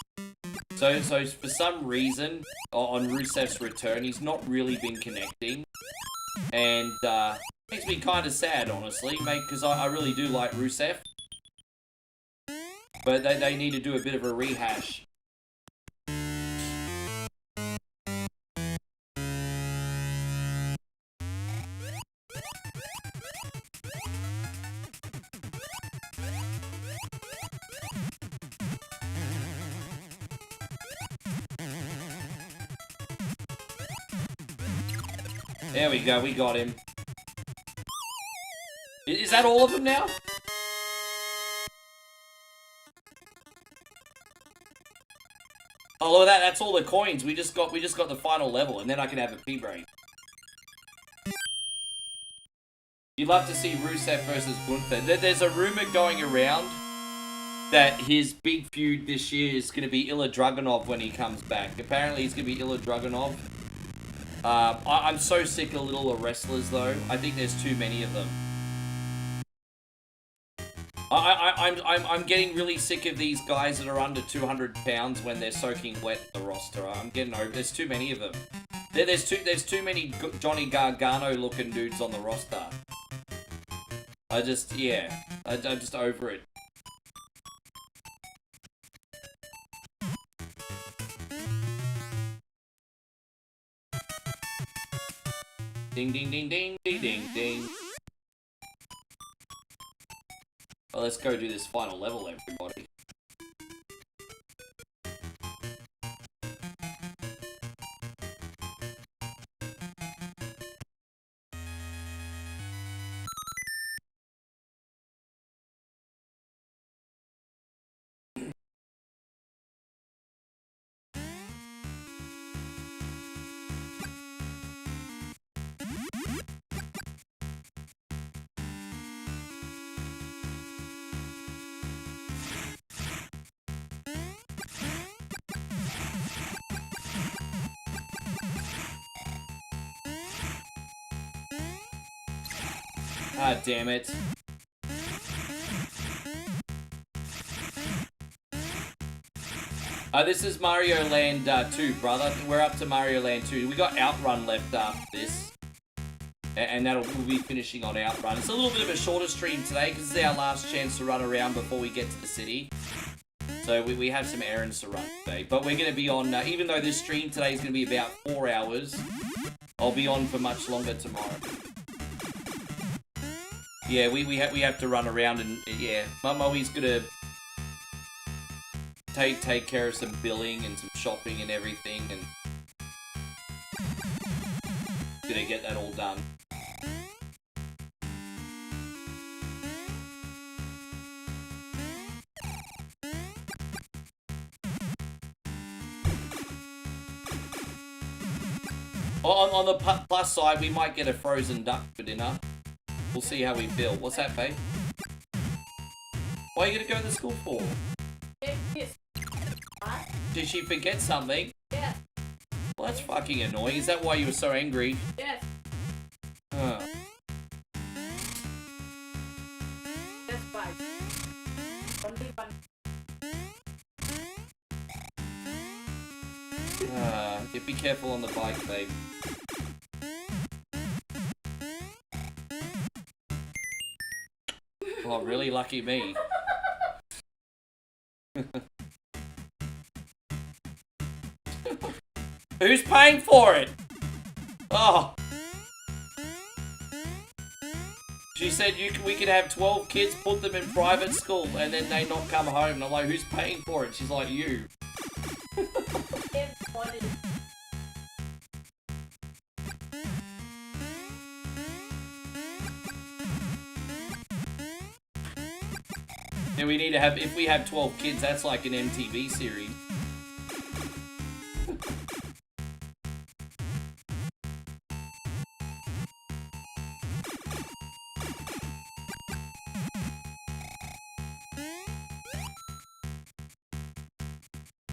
so for some reason, on Rusev's return, he's not really been connecting. And, makes me kind of sad, honestly, mate, because I really do like Rusev. But they need to do a bit of a rehash. There we go, we got him. Is that all of them now? Oh, look at that, that's all the coins. We just got the final level, and then I can have a pea brain. You'd love to see Rusev versus Gunther. There's a rumor going around that his big feud this year is going to be Ilya Dragunov when he comes back. Apparently he's going to be Ilya Dragunov. I'm so sick of little wrestlers, though. I think there's too many of them. I'm getting really sick of these guys that are under 200 pounds when they're soaking wet the roster. I'm getting over. There's too many of them. There's too many Johnny Gargano-looking dudes on the roster. I'm just over it. Ding, ding, ding, ding, ding, ding, ding. Well, let's go do this final level, everybody. Ah, damn it. This is Mario Land 2, brother. We're up to Mario Land 2. We got OutRun left after this. And we'll be finishing on OutRun. It's a little bit of a shorter stream today because it's our last chance to run around before we get to the city. So we have some errands to run today. But we're going to be on, even though this stream today is going to be about 4 hours, I'll be on for much longer tomorrow. Yeah, we have to run around and, yeah, Moe's gonna take care of some billing and some shopping and everything, and gonna get that all done. On the plus side, we might get a frozen duck for dinner. We'll see how we feel. What's that, babe? Why are you gonna go to school for? Yes. Did she forget something? Yes. Well, that's fucking annoying. Is that why you were so angry? Yes. Huh. That's fine. Only one. Yeah, be careful on the bike, babe. Oh, really? Lucky me. Who's paying for it? Oh. She said we could have 12 kids, put them in private school, and then they not come home. And I'm like, who's paying for it? She's like, you. And we need to have, if we have 12 kids, that's like an MTV series.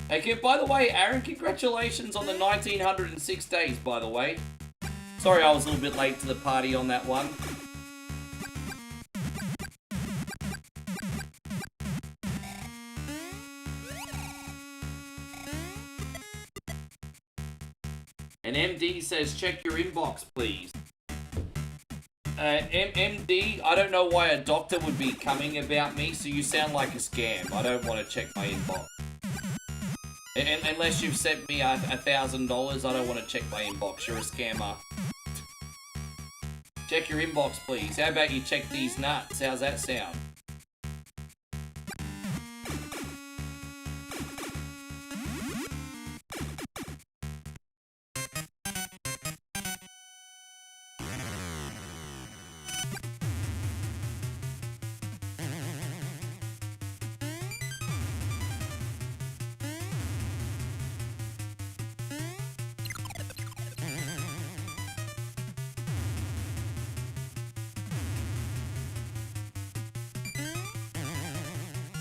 Hey, by the way, Aaron, congratulations on the 1906 days, by the way. Sorry I was a little bit late to the party on that one. And MD says, check your inbox, please. MD, I don't know why a doctor would be coming about me, so you sound like a scam. I don't want to check my inbox. Unless you've sent me $1,000, I don't want to check my inbox. You're a scammer. Check your inbox, please. How about you check these nuts? How's that sound?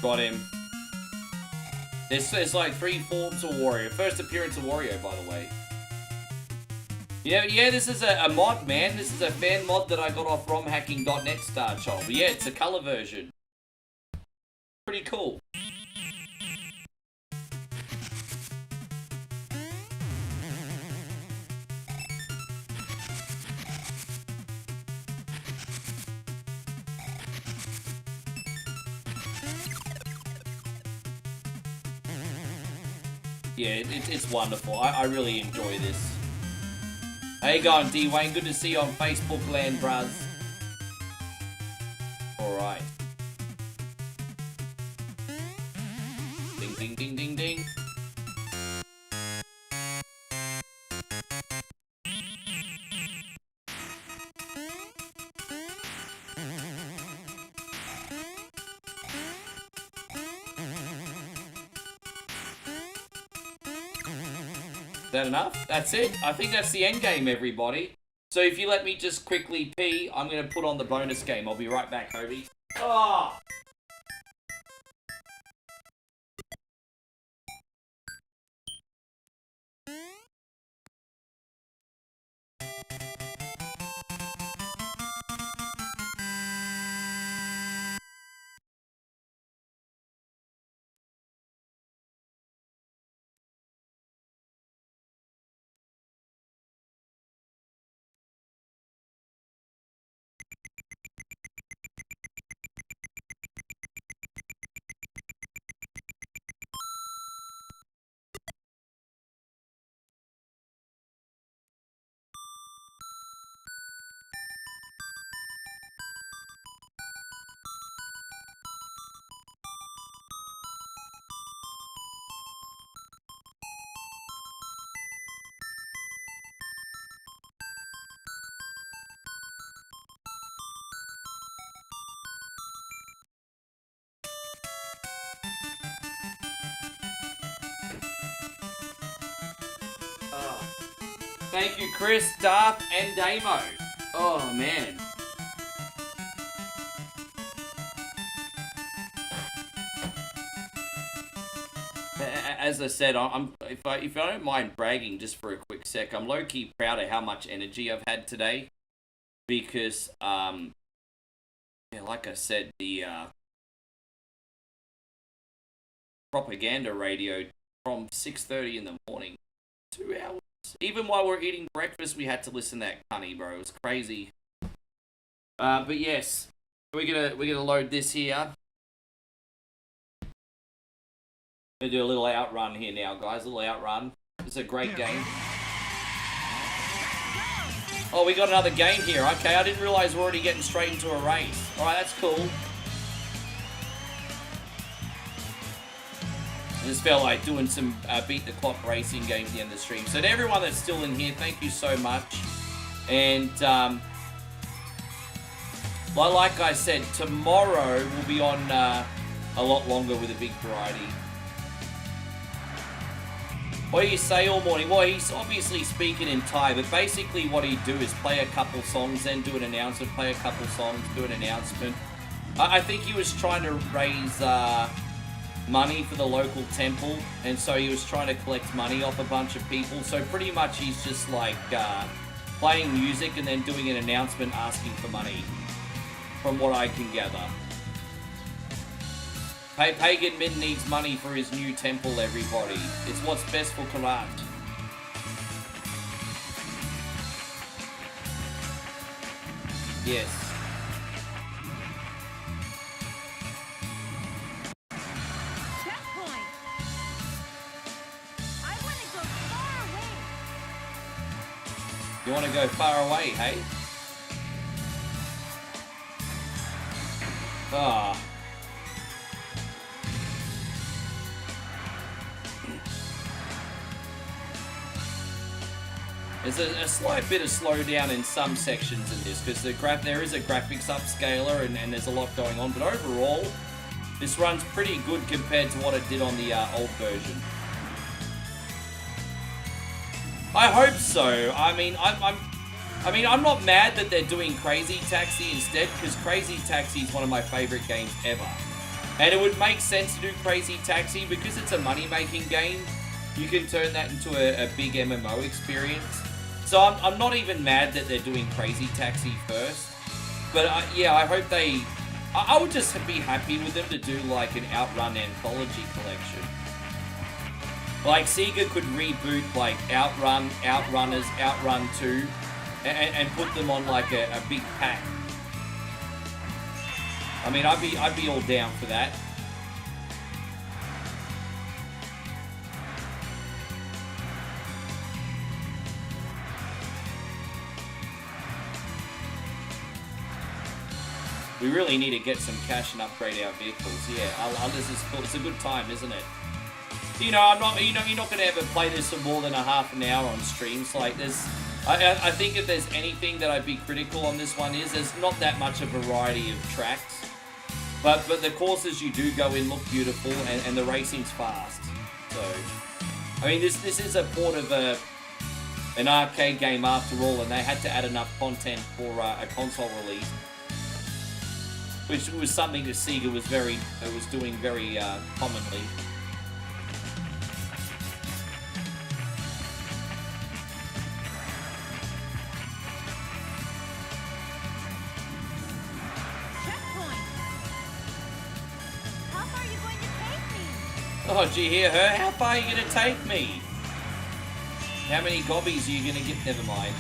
Got him. There's like 3 forms of Wario. First appearance of Wario, by the way. Yeah, this is a mod, man. This is a fan mod that I got off romhacking.net Star Child. But yeah, it's a color version. Pretty cool. Yeah, it's wonderful. I really enjoy this. How you going, D-Wayne? Good to see you on Facebook land, bruz. Alright. Ding, ding, ding, ding, ding. Is that enough? That's it. I think that's the end game, everybody. So if you let me just quickly pee, I'm going to put on the bonus game. I'll be right back, Hobie. Oh! Thank you, Chris, Darth, and Damo. Oh, man. As I said, if I don't mind bragging just for a quick sec, I'm low-key proud of how much energy I've had today. Because, yeah, like I said, the propaganda radio from 6:30 in the morning, 2 hours. Even while we're eating breakfast, we had to listen to that cunny, bro. It was crazy. But yes, we're gonna load this here. Gonna do a little outrun here now, guys. A little outrun. It's a great game. Oh, we got another game here. Okay, I didn't realize we're already getting straight into a race. All right, that's cool. I just felt like doing some beat the clock racing games at the end of the stream. So to everyone that's still in here, thank you so much. And like I said, tomorrow we'll be on a lot longer with a big variety. What do you say all morning? Well, he's obviously speaking in Thai, but basically what he'd do is play a couple songs, then do an announcement, play a couple songs, do an announcement. I think he was trying to raise money for the local temple, and so he was trying to collect money off a bunch of people. So pretty much he's just like playing music and then doing an announcement asking for money, from what I can gather. Pagan Min needs money for his new temple, everybody. It's what's best for Karat. Yes. Checkpoint. I want to go far away. You want to go far away, hey? Ah. There's a slight bit of slowdown in some sections in this, because there is a graphics upscaler and there's a lot going on, but overall, this runs pretty good compared to what it did on the old version. I hope so. I mean, I'm not mad that they're doing Crazy Taxi instead, because Crazy Taxi is one of my favorite games ever. And it would make sense to do Crazy Taxi because it's a money-making game. You can turn that into a big MMO experience. So I'm not even mad that they're doing Crazy Taxi first. But yeah, I hope they... I would just be happy with them to do like an OutRun anthology collection. Like Sega could reboot like OutRun, OutRunners, OutRun 2, and put them on like a big pack. I mean, I'd be all down for that. We really need to get some cash and upgrade our vehicles. Yeah, this is cool. It's a good time, isn't it? You know, you're not going to ever play this for more than a half an hour on streams. Like, I think if there's anything that I'd be critical on this one is there's not that much a variety of tracks. But the courses you do go in look beautiful, and the racing's fast. So, I mean, this is a port of an arcade game after all, and they had to add enough content for a console release. Which was something that Sega was doing very commonly. Checkpoint. How far are you going to take me? Oh, did you hear her? How far are you going to take me? How many gobbies are you going to get? Never mind.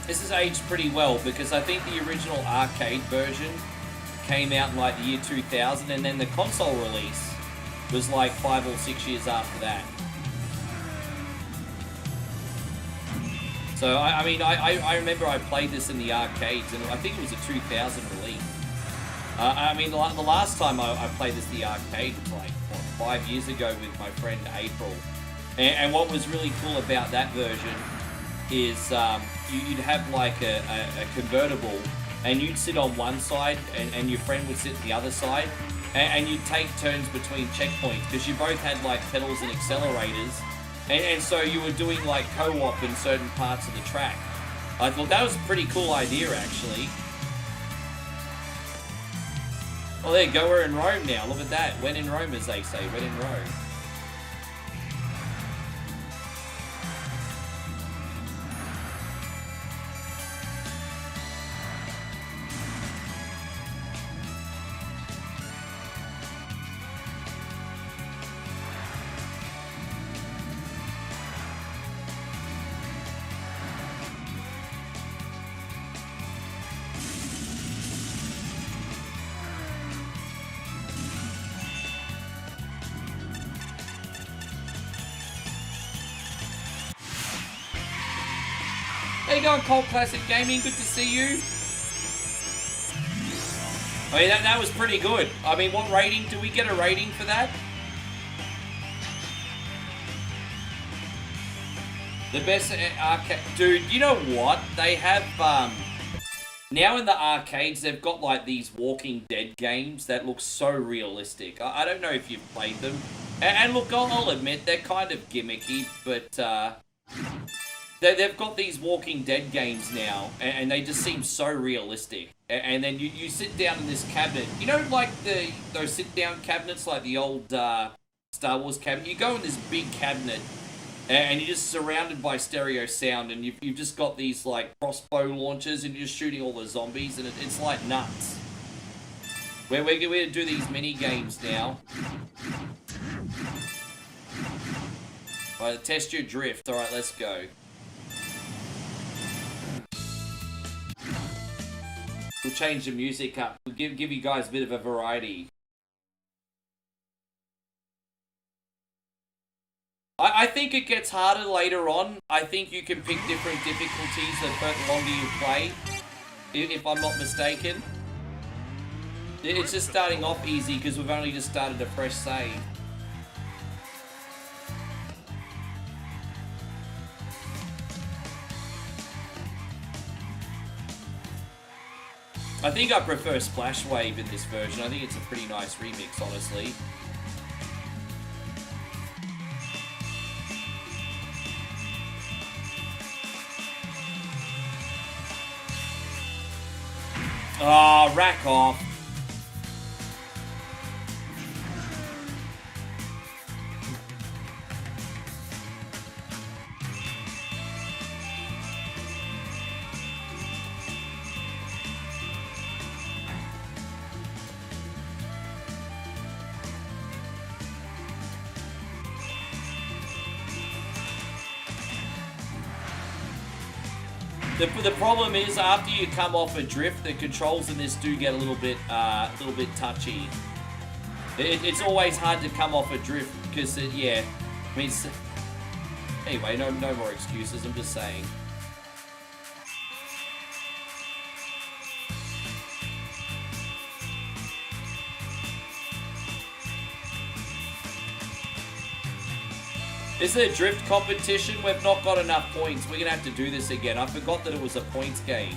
This has aged pretty well because I think the original arcade version came out in like the year 2000, and then the console release was like 5 or 6 years after that. So, I mean, I remember I played this in the arcades, and I think it was a 2000 release. I mean, the last time I played this in the arcade was like, what, 5 years ago with my friend April. And what was really cool about that version is you'd have like a convertible, and you'd sit on one side and your friend would sit on the other side, and you'd take turns between checkpoints because you both had like pedals and accelerators, and so you were doing like co-op in certain parts of the track. I thought that was a pretty cool idea actually. Well, there you go, we're in Rome now. Look at that. When in Rome, as they say. When in Rome. How you going, Cold Classic Gaming? Good to see you. I mean, that was pretty good. I mean, what rating? Do we get a rating for that? The best arcade... Dude, you know what? They have Now in the arcades, they've got like these Walking Dead games that look so realistic. I don't know if you've played them. And look, I'll admit, they're kind of gimmicky, but they've got these Walking Dead games now, and they just seem so realistic. And then you sit down in this cabinet. You know, like those sit-down cabinets, like the old Star Wars cabinet? You go in this big cabinet, and you're just surrounded by stereo sound, and you've just got these, like, crossbow launchers, and you're just shooting all the zombies, and it's like nuts. We're going to do these mini-games now. Alright, test your drift. Alright, let's go. We'll change the music up. We'll give you guys a bit of a variety. I think it gets harder later on. I think you can pick different difficulties the longer you play, if I'm not mistaken. It's just starting off easy because we've only just started a fresh save. I think I prefer Splash Wave in this version. I think it's a pretty nice remix, honestly. Oh, rack off. The problem is, after you come off a drift, the controls in this do get a little bit touchy. It's always hard to come off a drift because, yeah, I mean, anyway, no more excuses. I'm just saying. Is it a drift competition? We've not got enough points. We're going to have to do this again. I forgot that it was a points game.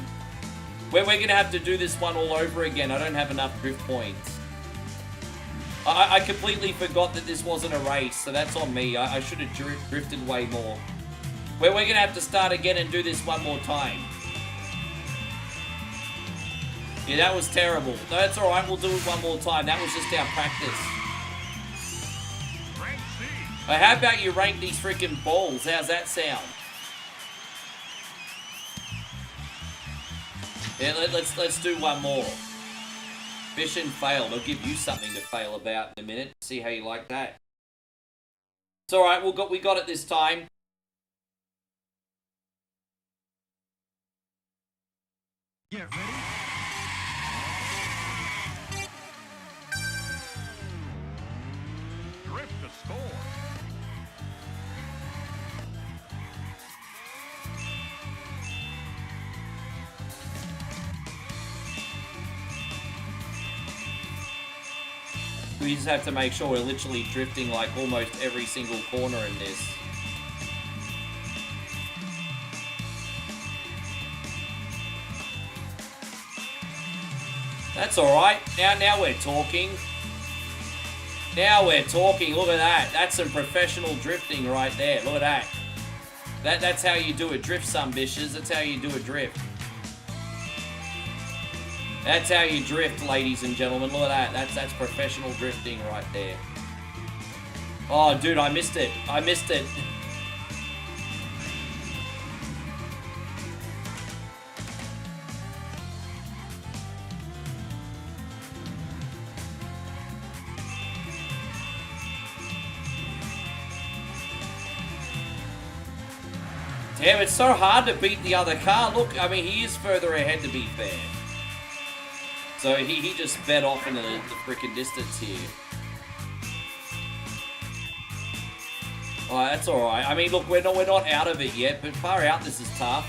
We're going to have to do this one all over again. I don't have enough drift points. I completely forgot that this wasn't a race, so that's on me. I should have drifted way more. We're going to have to start again and do this one more time. Yeah, that was terrible. No, that's alright. We'll do it one more time. That was just our practice. How about you rank these freaking balls? How's that sound? Yeah, let's do one more. Mission failed. I'll give you something to fail about in a minute. See how you like that. It's all right. We got it this time. Get ready. Drift to score. We just have to make sure we're literally drifting like almost every single corner in this. That's alright. Now we're talking. Now we're talking. Look at that. That's some professional drifting right there. Look at that. That's how you do a drift, some bitches. That's how you do a drift. That's how you drift, ladies and gentlemen. Look at that. That's professional drifting right there. Oh, dude, I missed it. I missed it. Damn, it's so hard to beat the other car. Look, I mean, he is further ahead, to be fair. So he just sped off into the freaking distance here. Oh, that's alright. I mean, look, we're not out of it yet, but far out this is tough.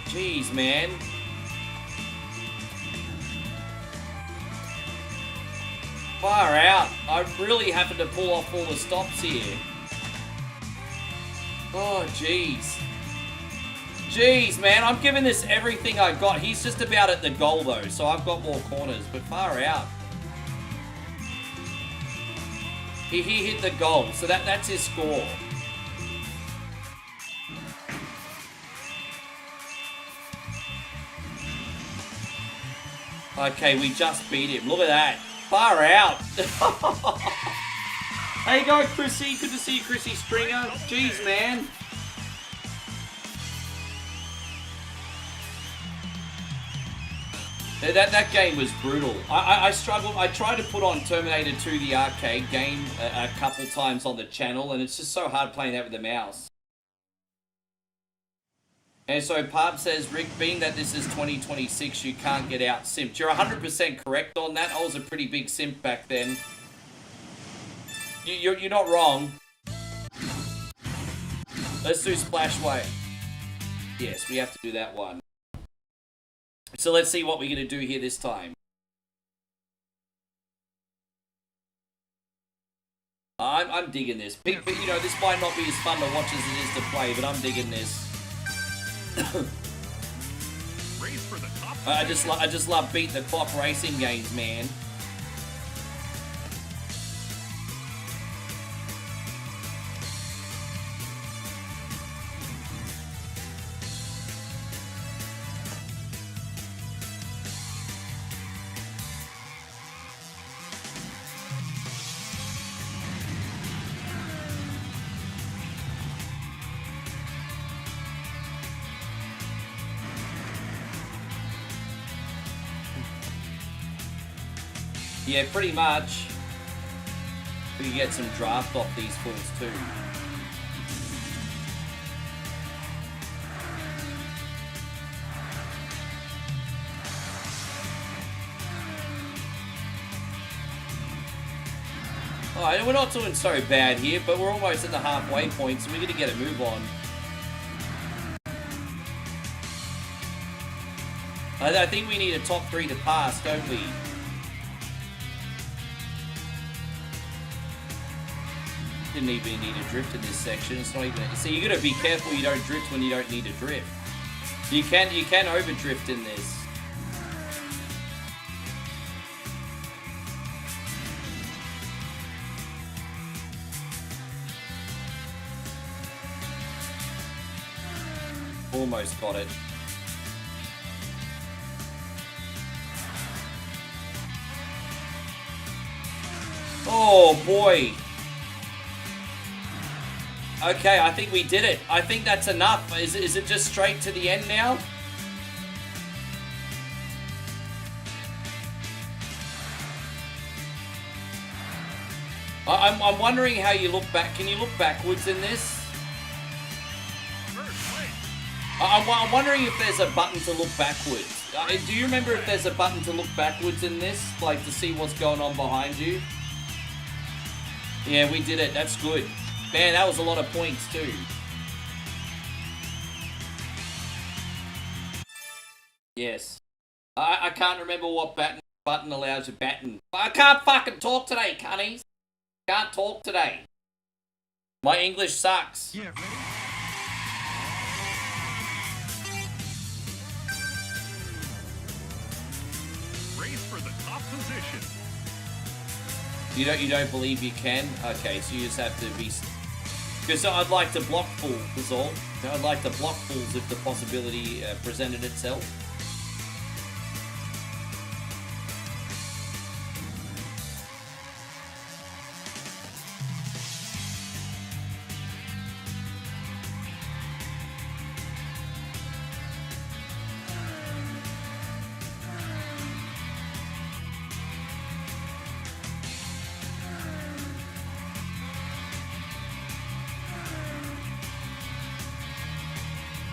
Jeez, man. Far out. I'm really having to pull off all the stops here. Oh, jeez. Jeez, man, I'm giving this everything I got. He's just about at the goal, though, so I've got more corners, but far out. He hit the goal, so that's his score. Okay, we just beat him. Look at that. Far out. How you going, Chrissy? Good to see you, Chrissy Stringer. Jeez, man. That game was brutal. I struggled. I tried to put on Terminator 2, the arcade game, a couple times on the channel, and it's just so hard playing that with the mouse. And so Parb says, Rick, being that this is 2026, you can't get out simped. You're 100% correct on that. I was a pretty big simp back then. You're not wrong. Let's do Splash Wave. Yes, we have to do that one. So let's see what we're going to do here this time. I'm digging this. But, you know, this might not be as fun to watch as it is to play, but I'm digging this. Race for the top. I just love beat the clock racing games, man. Yeah, pretty much. We can get some draft off these fools too. Alright, we're not doing so bad here, but we're almost at the halfway point, so we're going to get a move on. I think we need a top 3 to pass, don't we? Didn't even need a drift in this section. It's not even. See, you gotta be careful you don't drift when you don't need a drift. You can overdrift in this. Almost got it. Oh boy. Okay, I think we did it. I think that's enough. Is it just straight to the end now? I'm wondering how you look back. Can you look backwards in this? I'm wondering if there's a button to look backwards. Do you remember if there's a button to look backwards in this? Like to see what's going on behind you? Yeah, we did it. That's good. Man, that was a lot of points too. Yes. I can't remember what button allows you batten. I can't fucking talk today, cunnies. Can't talk today. My English sucks. Yeah, ready? Race for the top position. You don't believe you can? Okay, so you just have to be. Because I'd like to block fools, is all. I'd like to block fools if the possibility presented itself.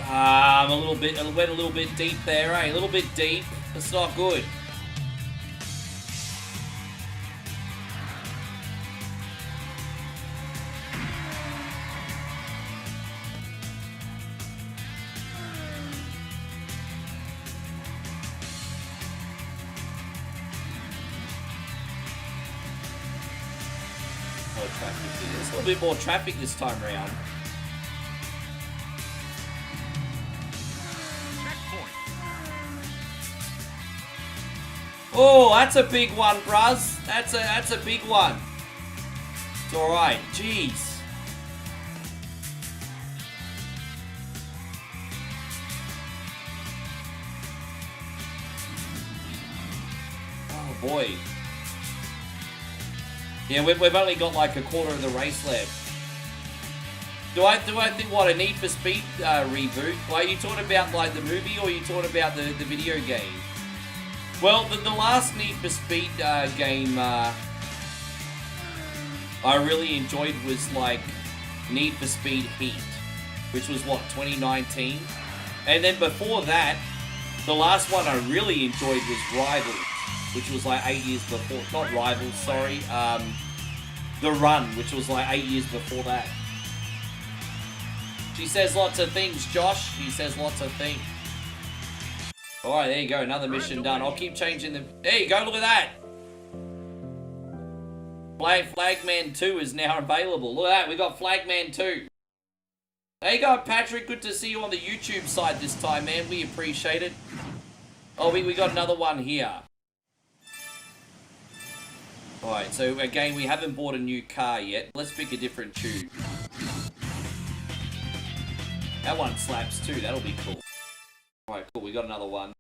I went a little bit deep there, eh? A little bit deep. That's not good. More traffic here. There's a little bit more traffic this time around. Oh, that's a big one, bruz. That's a big one. It's alright. Jeez. Oh boy. Yeah, we've only got like a quarter of the race left. Do I think what, a Need for Speed reboot? Like, are you talking about like the movie, or are you talking about the video game? Well, the last Need for Speed game I really enjoyed was like Need for Speed Heat, which was what, 2019? And then before that, the last one I really enjoyed was Rivals, which was like 8 years before. Not Rivals, sorry. The Run, which was like 8 years before that. She says lots of things, Josh. She says lots of things. Alright, there you go. Another mission done. I'll keep changing the... There you go. Look at that. Flagman 2 is now available. Look at that. We got Flagman 2. There you go, Patrick. Good to see you on the YouTube side this time, man. We appreciate it. Oh, we got another one here. Alright, so again, we haven't bought a new car yet. Let's pick a different tune. That one slaps too. That'll be cool. Alright, cool. We got another one.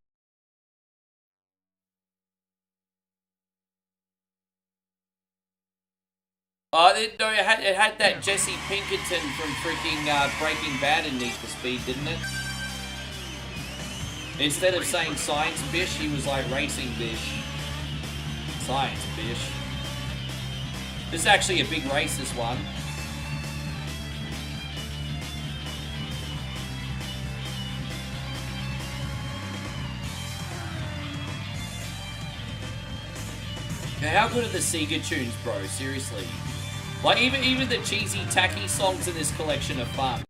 It had that Jesse Pinkerton from freaking Breaking Bad in Need for Speed, didn't it? Instead of saying Science Bish, he was like Racing Bish. Science Bish. This is actually a big race, this one. How good are the Sega tunes, bro? Seriously. Like, even the cheesy, tacky songs in this collection are fun.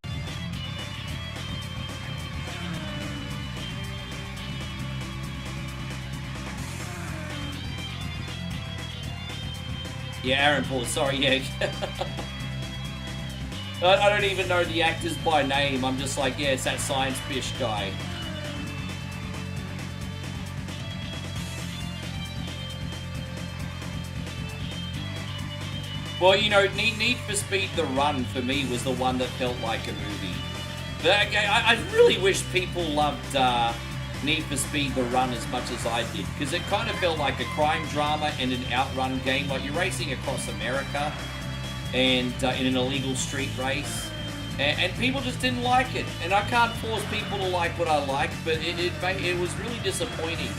Yeah, Aaron Paul, sorry, yeah. I don't even know the actors by name. I'm just like, yeah, it's that Science Bish guy. Well, you know, Need for Speed The Run, for me, was the one that felt like a movie. But I really wish people loved Need for Speed The Run as much as I did, because it kind of felt like a crime drama and an OutRun game. Like, you're racing across America and in an illegal street race. And people just didn't like it. And I can't force people to like what I like, but it was really disappointing.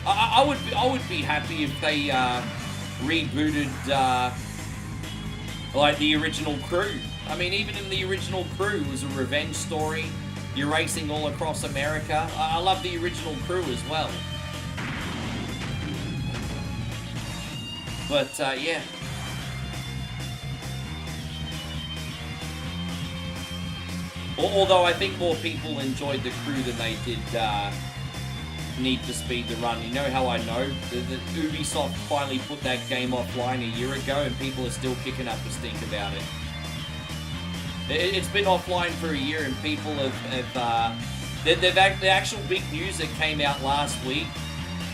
I would be happy if they... rebooted like the original Crew. I mean, even in the original Crew, it was a revenge story. You're racing all across America. I love the original Crew as well. But yeah. Although I think more people enjoyed the Crew than they did Need for Speed The Run. You know how I know? The Ubisoft finally put that game offline a year ago and people are still kicking up a stink about it. It's been offline for a year and people the actual big news that came out last week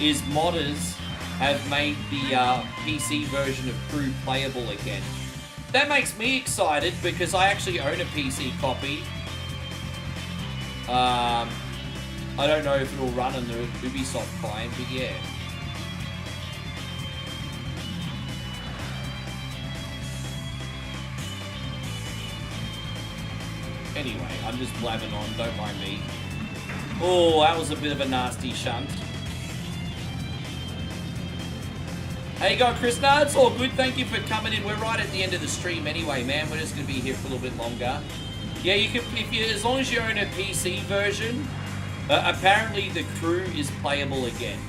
is modders have made the PC version of Crew playable again. That makes me excited because I actually own a PC copy. I don't know if it'll run on the Ubisoft client, but yeah. Anyway, I'm just blabbing on, don't mind me. Oh, that was a bit of a nasty shunt. Hey, you go, Chris. No, it's all good. Thank you for coming in. We're right at the end of the stream anyway, man. We're just going to be here for a little bit longer. Yeah, you can, as long as you own a PC version... apparently the Crew is playable again.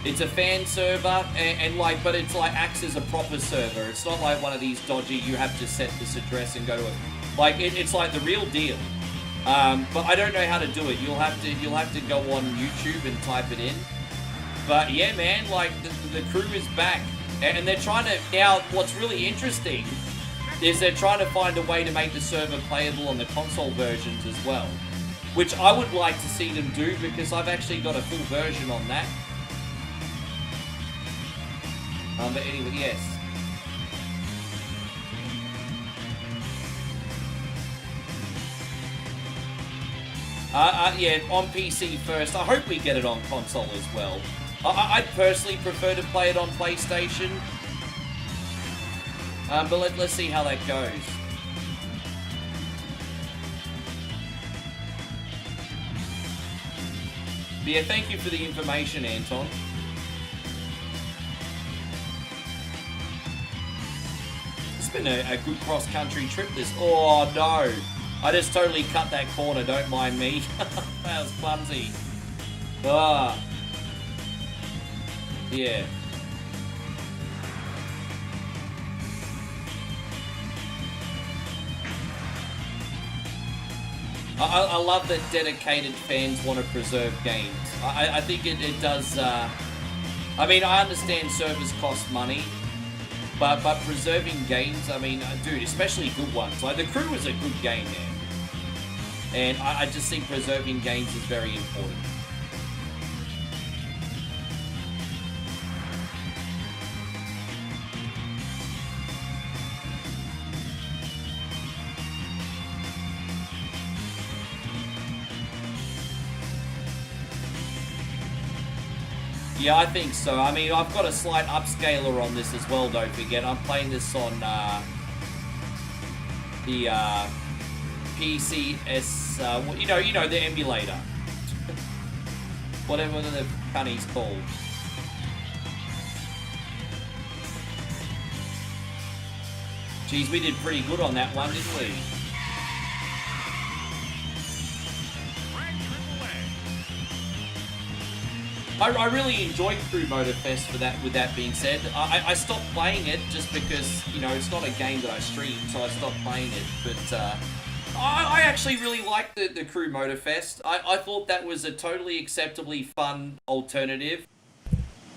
It's a fan server, and like, but it's like acts as a proper server. It's not like one of these dodgy, you have to set this address and go to it. Like, it's like the real deal. But I don't know how to do it. You'll have to go on YouTube and type it in. But yeah, man, like, the Crew is back. And they're trying to, now, what's really interesting is they're trying to find a way to make the server playable on the console versions as well. which I would like to see them do because I've actually got a full version on that. But anyway, yes. Yeah, on PC first. I hope we get it on console as well. I'd personally prefer to play it on PlayStation. But let's see how that goes. But yeah, thank you for the information, Anton. It's been a good cross-country trip this... Oh, no. I just totally cut that corner, don't mind me. That was clumsy. Ah. Yeah. I love that dedicated fans want to preserve games. I think it does... I mean, I understand servers cost money, but preserving games, I mean, dude, especially good ones. Like, The Crew is a good game, man. And I just think preserving games is very important. Yeah, I think so. I mean, I've got a slight upscaler on this as well, don't forget. I'm playing this on the PCS, you know, the emulator. Whatever the cunny's called. Geez, we did pretty good on that one, didn't we? I really enjoyed Crew Motorfest for that. With that being said, I stopped playing it just because, you know, it's not a game that I stream, so I stopped playing it. But I actually really liked the Crew Motorfest. I thought that was a totally acceptably fun alternative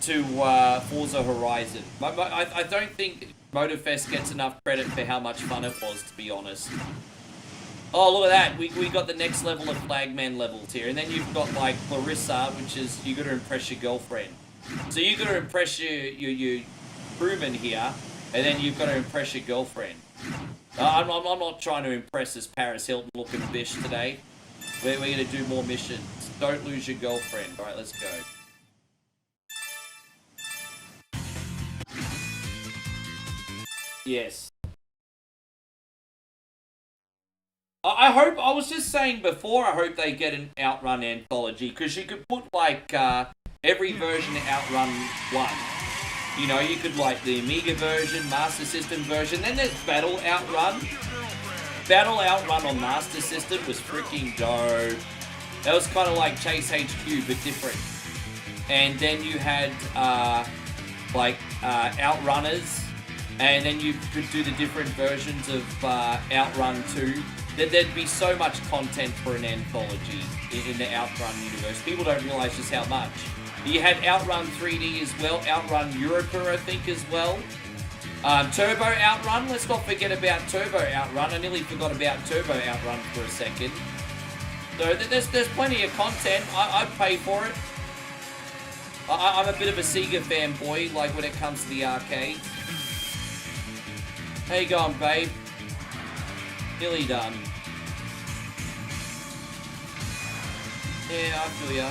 to Forza Horizon. I don't think Motorfest gets enough credit for how much fun it was, to be honest. Oh, look at that. We got the next level of flagman levels here. And then you've got, like, Clarissa, which is you got to impress your girlfriend. So you got to impress your crewman here, and then you've got to impress your girlfriend. I'm not trying to impress this Paris Hilton-looking bish today. We're going to do more missions. Don't lose your girlfriend. All right, let's go. Yes. I hope, I was just saying before, I hope they get an OutRun anthology, because you could put, like, every version of OutRun 1. You know, you could, like, the Amiga version, Master System version, then there's Battle OutRun. Battle OutRun on Master System was freaking dope. That was kind of like Chase HQ, but different. And then you had, Outrunners, and then you could do the different versions of OutRun 2. There'd be so much content for an anthology in the OutRun universe. People don't realize just how much. You had OutRun 3D as well, OutRun Europa, I think, as well. Turbo OutRun, let's not forget about Turbo OutRun. I nearly forgot about Turbo OutRun for a second. So there's plenty of content. I'd pay for it. I'm a bit of a Sega fanboy, like when it comes to the arcade. How you going, babe? Nearly done. Yeah, I feel ya.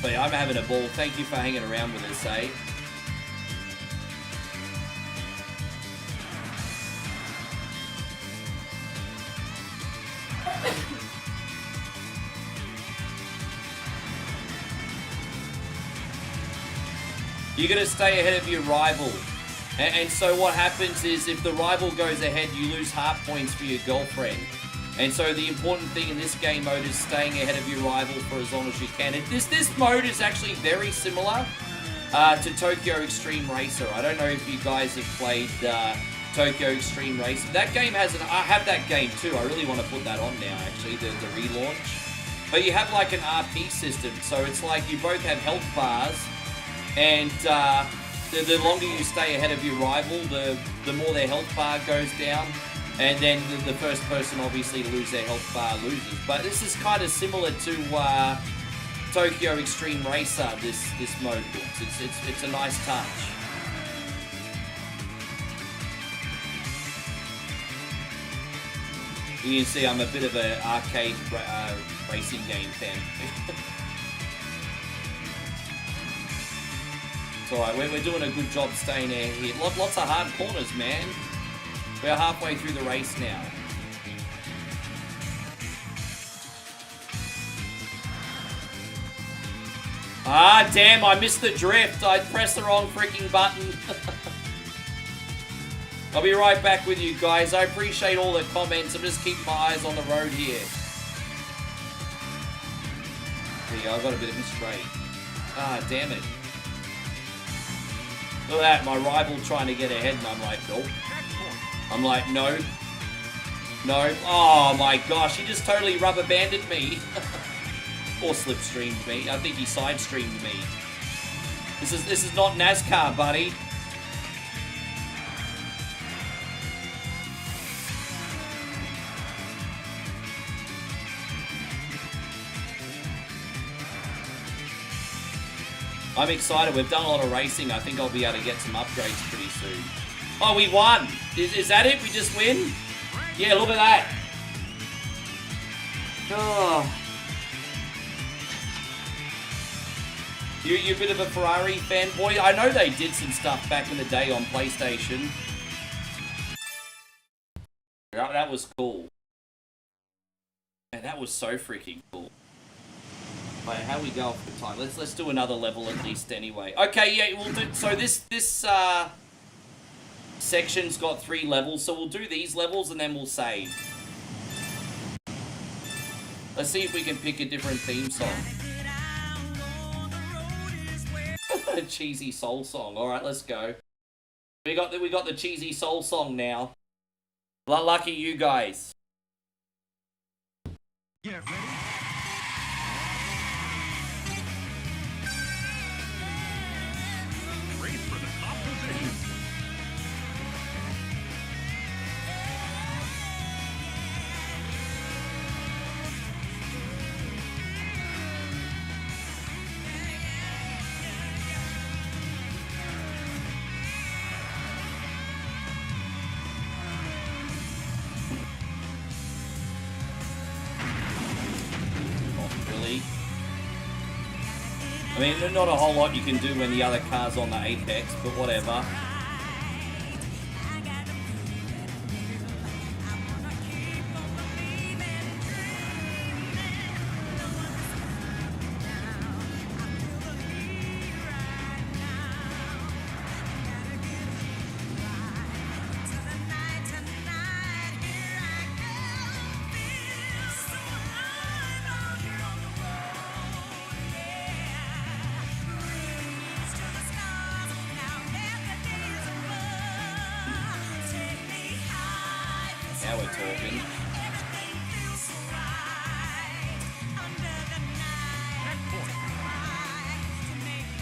But yeah, I'm having a ball. Thank you for hanging around with us, eh? You're going to stay ahead of your rival. And so what happens is if the rival goes ahead, you lose heart points for your girlfriend. And so the important thing in this game mode is staying ahead of your rival for as long as you can. And this mode is actually very similar to Tokyo Extreme Racer. I don't know if you guys have played Tokyo Extreme Racing. That game has an... I have that game too. I really want to put that on now, actually, the relaunch. But you have like an RP system, so it's like you both have health bars, and the longer you stay ahead of your rival, the more their health bar goes down, and then the first person obviously to lose their health bar loses. But this is kind of similar to Tokyo Extreme Racer, this mode looks. It's a nice touch. You can see I'm a bit of an arcade racing game fan. It's alright, we're doing a good job staying there here. Lots of hard corners, man. We're halfway through the race now. Ah, damn, I missed the drift. I pressed the wrong freaking button. I'll be right back with you guys. I appreciate all the comments. I'm just keeping my eyes on the road here. There you go, I got a bit of a straight. Ah, damn it. Look at that, my rival trying to get ahead, and I'm like, nope. I'm like, no. No. Oh my gosh, he just totally rubber banded me. Or slipstreamed me. I think he side streamed me. This is not NASCAR, buddy. I'm excited. We've done a lot of racing. I think I'll be able to get some upgrades pretty soon. Oh, we won. Is that it? We just win? Yeah, look at that. Oh. You a bit of a Ferrari fanboy? I know they did some stuff back in the day on PlayStation. That was cool. Man, that was so freaking cool. Right, how we go for time? Let's do another level at least anyway. Okay, yeah, we'll do. So this section's got 3 levels, so we'll do these levels and then we'll save. Let's see if we can pick a different theme song. A cheesy soul song. All right, let's go. We got the cheesy soul song now. Lucky you guys. Get ready. Race for the top position. I mean, not a whole lot you can do when the other car's on the apex, but whatever. Now we're talking.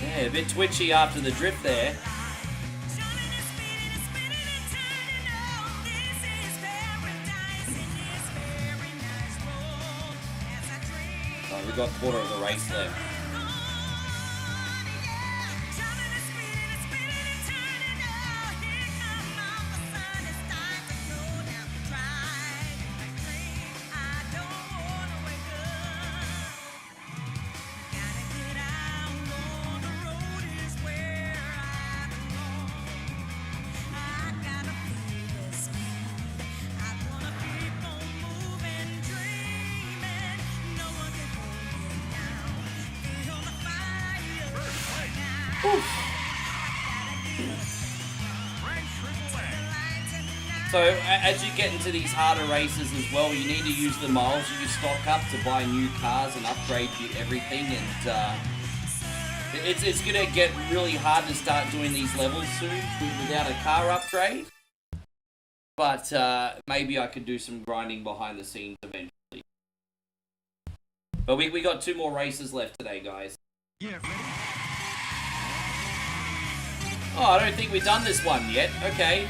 Yeah, a bit twitchy after the drift there. Oh, we've got a quarter of the race left. So, as you get into these harder races as well, you need to use the miles you stock up to buy new cars and upgrade everything, and it's going to get really hard to start doing these levels soon without a car upgrade. But maybe I could do some grinding behind the scenes eventually. But we got 2 more races left today, guys. Oh, I don't think we've done this one yet. Okay.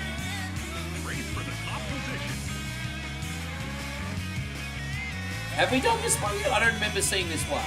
Have we done this one yet? I don't remember seeing this one.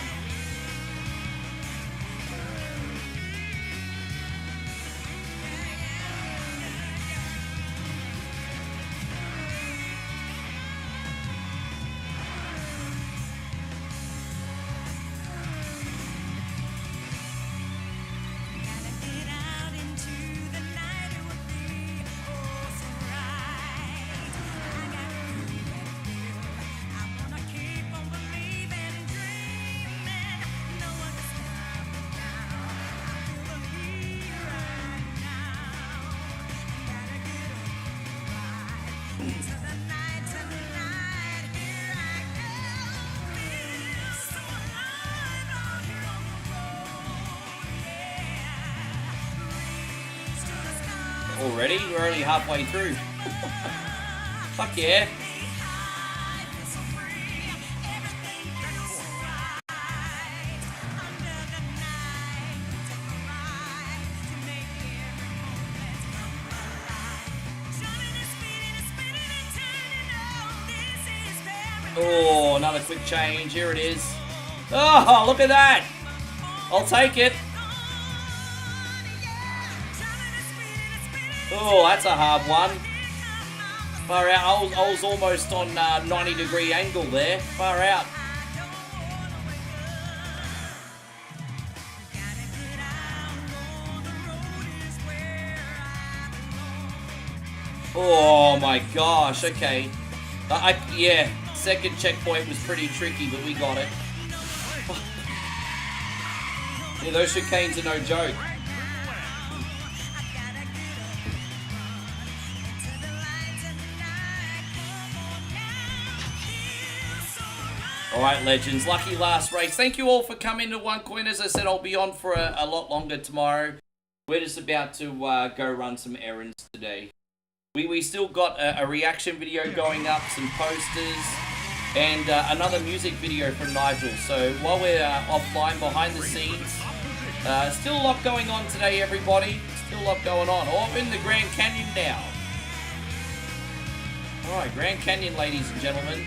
Already? We're only halfway through. Fuck yeah. Oh, another quick change. Here it is. Oh, look at that. I'll take it. Oh, that's a hard one. Far out. I was almost on 90-degree angle there. Far out. Oh my gosh. Okay. Yeah. Second checkpoint was pretty tricky, but we got it. Yeah, those chicanes are no joke. Alright, legends. Lucky last race. Thank you all for coming to OneCoin. As I said, I'll be on for a lot longer tomorrow. We're just about to go run some errands today. We still got a reaction video going up, some posters, and another music video from Nigel. So while we're offline behind the scenes, still a lot going on today, everybody. Still a lot going on. Oh, I'm in the Grand Canyon now. Alright, Grand Canyon, ladies and gentlemen.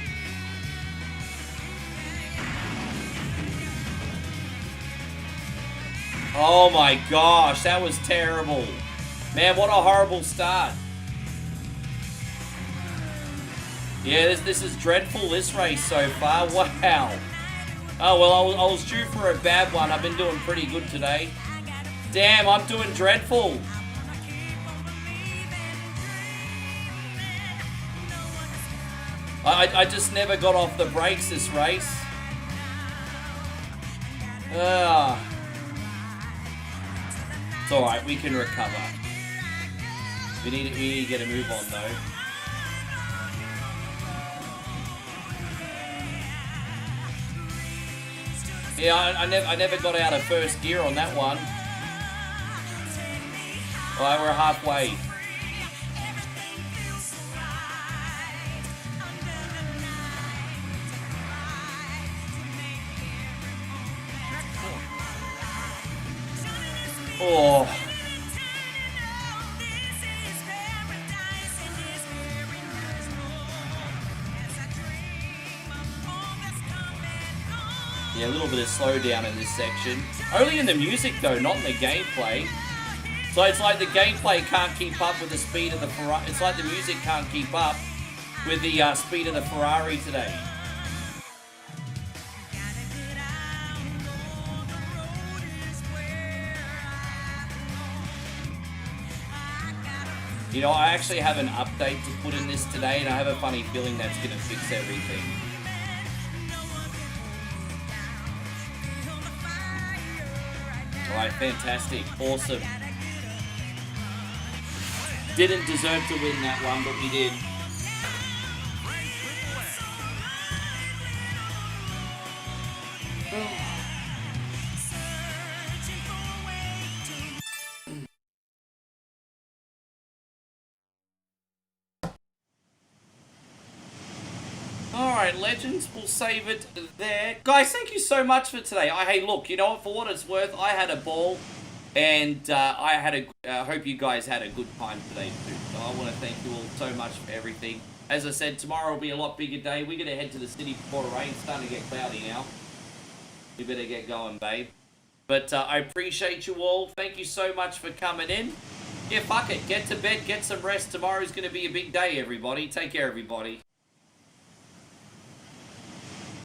Oh my gosh, that was terrible. Man, what a horrible start. Yeah, this is dreadful, this race so far. Wow. Oh, well, I was due for a bad one. I've been doing pretty good today. Damn, I'm doing dreadful. I just never got off the brakes this race. It's alright, we can recover. We need to get a move on though. Yeah, I never got out of first gear on that one. Alright, we're halfway. Oh. Yeah, a little bit of slowdown in this section. Only in the music though, not in the gameplay. So it's like the gameplay can't keep up with the speed of the Ferrari. It's like the music can't keep up with the speed of the Ferrari today. You know, I actually have an update to put in this today, and I have a funny feeling that's going to fix everything. Alright, fantastic. Awesome. Didn't deserve to win that one, but we did. Alright, Legends, we'll save it there. Guys, thank you so much for today. Hey, look, you know what? For what it's worth, I had a ball. And I hope you guys had a good time today, too. So I want to thank you all so much for everything. As I said, tomorrow will be a lot bigger day. We're going to head to the city before the rain. It's starting to get cloudy now. We better get going, babe. But I appreciate you all. Thank you so much for coming in. Yeah, fuck it. Get to bed, get some rest. Tomorrow's going to be a big day, everybody. Take care, everybody.